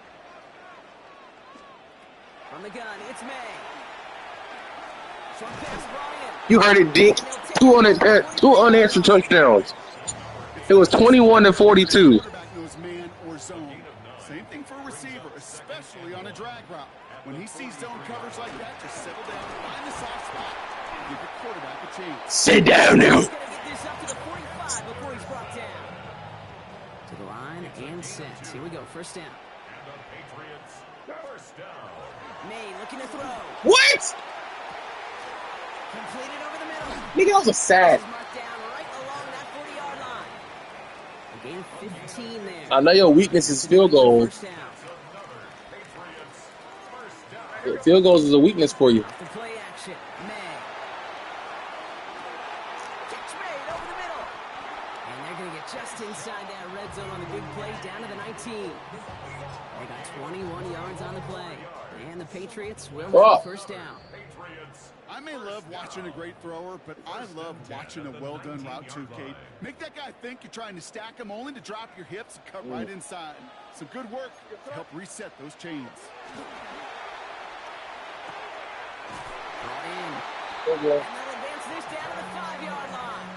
From the gun, it's May. Short pass brought in. You heard it, Dick. 2 unanswered touchdowns. It was 21-42. Man or zone. Same thing for a receiver, especially on a drag route. When he sees zone coverage like that, just settle down, find the soft spot, and give the quarterback a chance. Sit down now. He's going to get this up to the 45 before he's brought down. To the line and set. Here we go, 1st down. And the Patriots, 1st down. May looking to throw. What? Completed over the middle. Nigga, that was a sack. Marked down right along that 40-yard line. A gain of 15 there. I know your weakness is field goals. First down. Field goals is a weakness for you. The play action. May. Catch made over the middle. And they're going to get just inside that red zone on the big play down to the 19. They got 21 yards on the play. And the Patriots will have the 1st down. I may love watching a great thrower, but I love watching a well-done route too, Kate. Make that guy think you're trying to stack him only to drop your hips and cut right inside. Some good work to help reset those chains. Brought in. And they'll advance this down to the 5-yard line.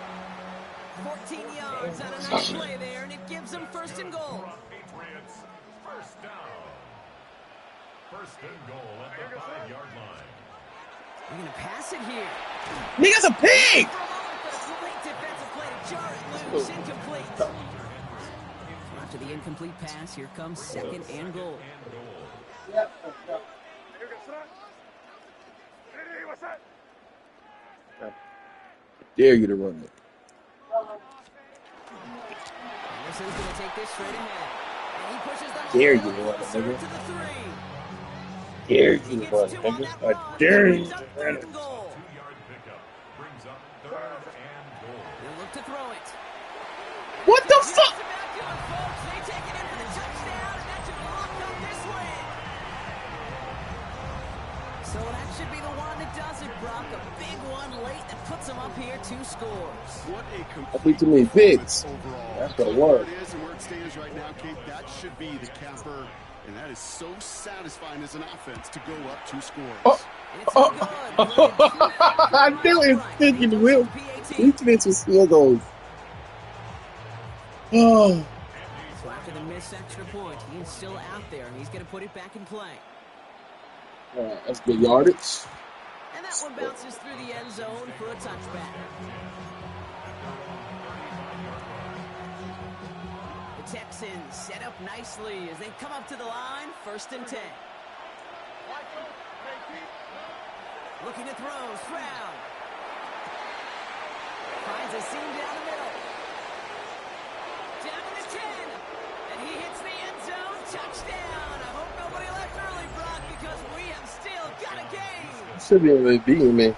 14 yards on a nice play there, and it gives them 1st and goal. Patriots, 1st down. 1st and goal at the 5-yard line. They're going to pass it here. Nigga's a pig! Great defensive play to jar it loose. Incomplete. After the incomplete pass, here comes 2nd and goal. Dare you to run it. Anderson's going to take this straight ahead. And he pushes them Dare a you little to run it, closer nigga. to the 3. dare you to run, nigga. I dare you to run it. They look to throw it. What the fuck? They take it in for the touchdown, and that should lock up this win. So that should be the one that does it, Brock. A big one late that puts them up here 2 scores. What a I beat too many pigs. That's the word. It is and where it stands right now, Kate, that should be the capper. And that is so satisfying as an offense to go up 2 scores. I knew it was thinking Will. Defense was field goals. Oh. So after the missed extra point, he is still out there, and he's going to put it back in play. That's good yardage. And that one bounces through the end zone for a touchback. The Texans set up nicely as they come up to the line, 1st and 10. Looking to throw, Stroud. Finds a seam down the middle. Down to the 10. And he hits the end zone. Touchdown. I hope nobody left early, Brock, because we have still got a game. Should be able to beat me.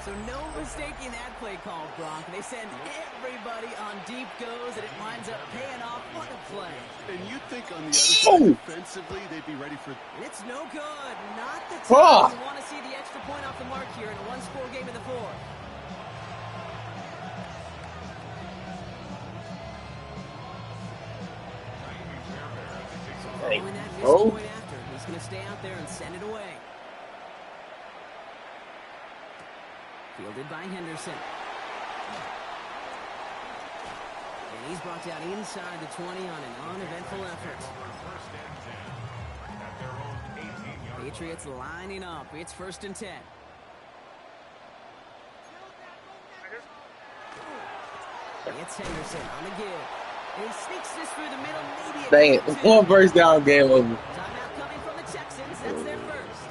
So no mistaking that play call, Brock. They send everybody on deep goes, and it winds up paying off. What a play. And you'd think on the other side, defensively, they'd be ready for... And it's no good. Not the time you want to see the extra point off the mark here in a 1-score game in the 4th. Following that missed point after, he's going to stay out there and send it away. Fielded by Henderson. And he's brought down inside the 20 on an uneventful effort. Patriots lining up. It's 1st and 10. It's Henderson on the give. And he sneaks this through the middle. Maybe dang it. 1 first down, game over. Timeout coming from the Texans. That's their first.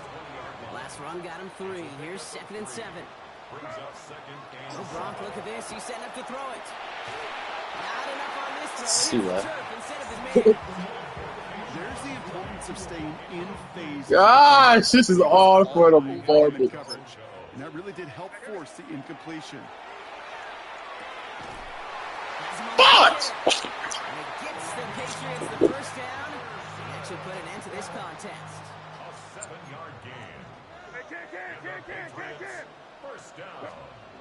Last run got him 3. Here's 2nd and 7. Oh, Brock, look at this. He's setting up to throw it. Not enough on this throw. See that. Instead of his man. There's the importance of staying in phase. Gosh, this is all for the market. And that really did help force the incompletion. But And it gets the Patriots the first down. That should put an end to this contest. A 7-yard gain. First down.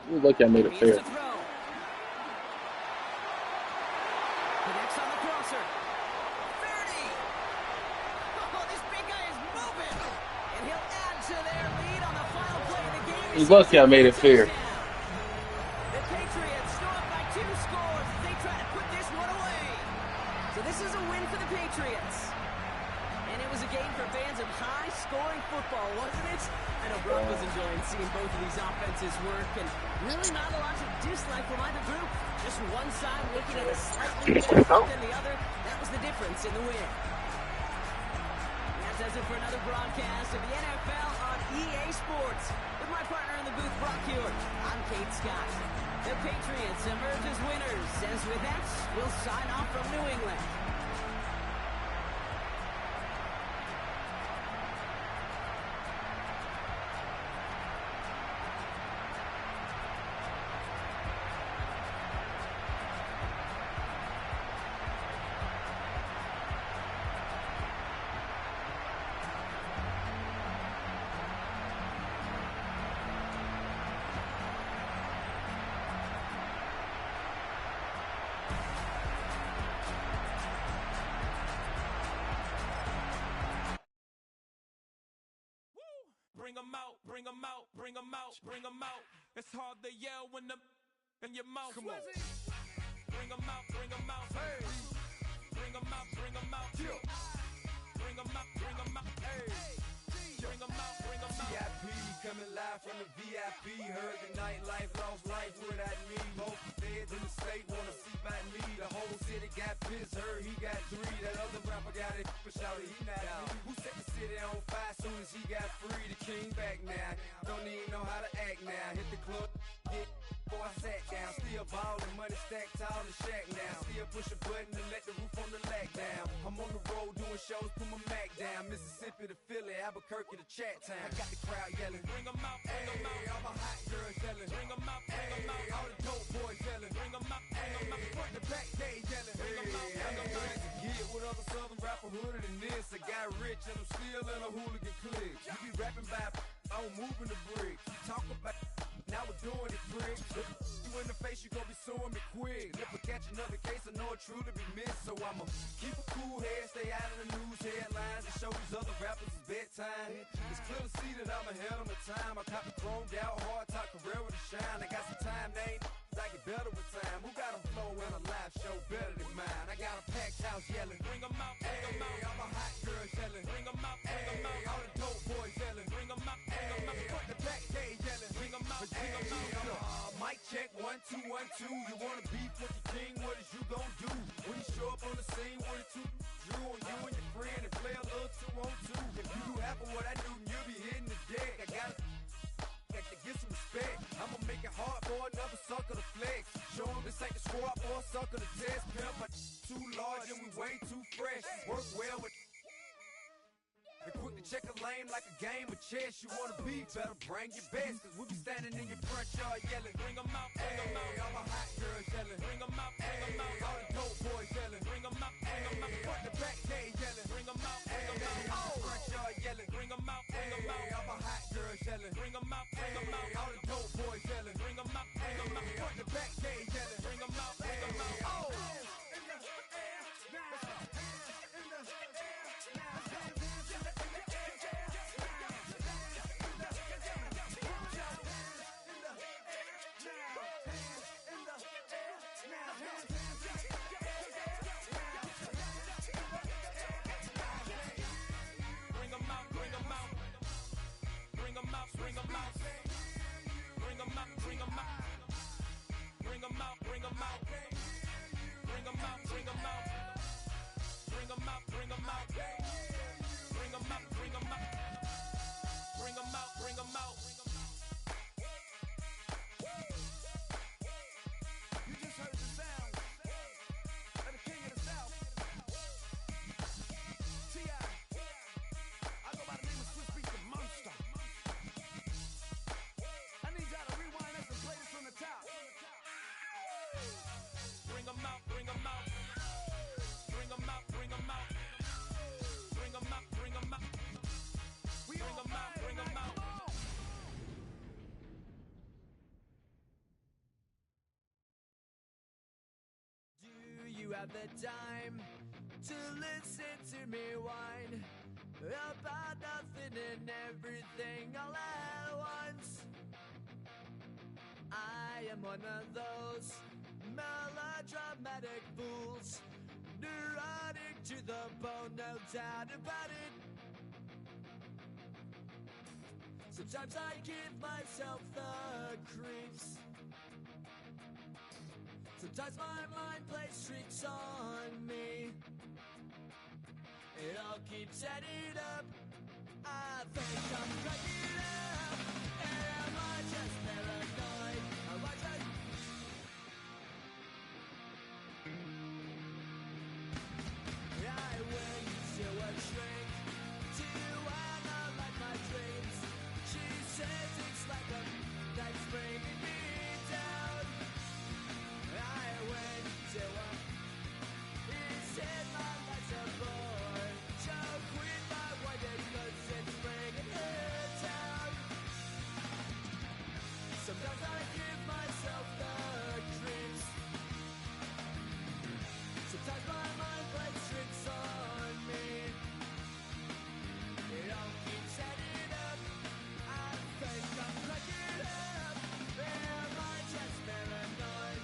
You're lucky I made it fair. Connects on the crosser. 30. Oh, this big guy is moving. And he'll add to their lead on the final play of the game. You're lucky I made it fair. The Patriots still up by 2 scores as they try to put this one away. So this is a win for the Patriots. And it was a game for fans of high-scoring football, wasn't it? I know Brock was enjoying seeing both of these offenses work, and really not a lot to dislike from either group. Just one side looking at a slightly better group than the other. That was the difference in the win. That does it for another broadcast of the NFL on EA Sports. With my partner in the booth, Brock Hewitt, I'm Kate Scott. The Patriots emerge as winners, as with that, we'll sign off from New England. Bring 'em out, bring 'em out, bring 'em out, bring 'em out. It's hard to yell when the in your mouth. Come on. Bring 'em out, bring 'em out. Hey. Bring 'em out, bring 'em out. Bring 'em out, bring 'em out. Hey. Bring 'em out, bring 'em out. VIP coming live from the VIP. Heard the nightlife, lost life without me. Both feds in the state wanna see by me. The whole city got pissed, heard he got 3. That other rapper got it, but shouted he not me. Who set the city on fire soon as he got free? The king back now, don't even know how to act now. Hit the club, hit before I sat down. Still ballin', money stacked tall in the shack now. Still here, push a button and let the roof on the lag down. I'm on the road doing shows, put my Mac down. Mississippi to Philly, Albuquerque to Chat Town. I got the crowd yelling, bring 'em out, bring 'em out. All my hot girls yelling, bring 'em out, bring 'em out. All the dope boys yelling, bring 'em out, bring 'em out. Front to back, they yelling, bring 'em out, bring 'em out. Get with other southern rapper hooded than this. I got rich and I'm still in a hooligan clique. You be rapping by, I'm moving the bricks. Talk about, now we're doing it, prick. You in the face, you gon' be suing me quick. If I catch another case, I know it truly be missed. So I'ma keep a cool head, stay out of the news headlines, and show these other rappers it's bedtime. It's clear to see that I'm ahead of my time. I cop the chromed out, hard top career with a shine. I got some time, name. I get better with time. Who got a flow and a live show better than mine? I got a packed house yelling, bring 'em out, bring 'em out. All my hot girls yelling, bring 'em out, bring 'em out. All the dope boys yelling, bring 'em out, bring 'em out. Front the back, they yelling, bring 'em out, bring 'em out. Mic check, 1 2 1 2. You wanna beef with the king? What is you gon' do when you show up on the scene with a two drew on you and your friend and play a little 2-on-2? If you do half of what I do, you'll be hitting the deck. I got to get some respect. I'ma make it hard for another sucker to flex. Show 'em this ain't the squad or a sucker to test. Pimp, but too large and we way too fresh. Work well with and quick to check a lane like a game of chess. You wanna be better, bring your best. Cause we be standing in your front yard yelling, bring 'em out, bring 'em out. All my hot girls yelling, bring 'em out, bring 'em out. All the dope boys yelling, bring 'em out, bring 'em out. Front the back, they yelling, bring 'em out, bring 'em out. Oh, front yard yelling, bring 'em out, bring 'em out. All my hot girls yelling, bring 'em out, bring 'em out. All the dope boys yelling, bring 'em out, bring 'em out. Front the back, they yelling, bring 'em out, bring 'em out. Oh. You have the time to listen to me whine about nothing and everything all at once. I am one of those melodramatic fools, neurotic to the bone, no doubt about it. Sometimes I give myself the creeps. Sometimes my mind plays tricks on me. It all keeps adding up. I think I'm cracking up. Am I just paranoid? Am I just... I went to a shrink to analyze my dreams. She says it's like a that's bringing me down. I went to a... He said my life's a bore. So quit my wife because it's bringing her down. Sometimes I give myself the creeps. Sometimes my mind plays tricks on me. It all keeps adding up. I think I'm cracking up. Am I just paranoid?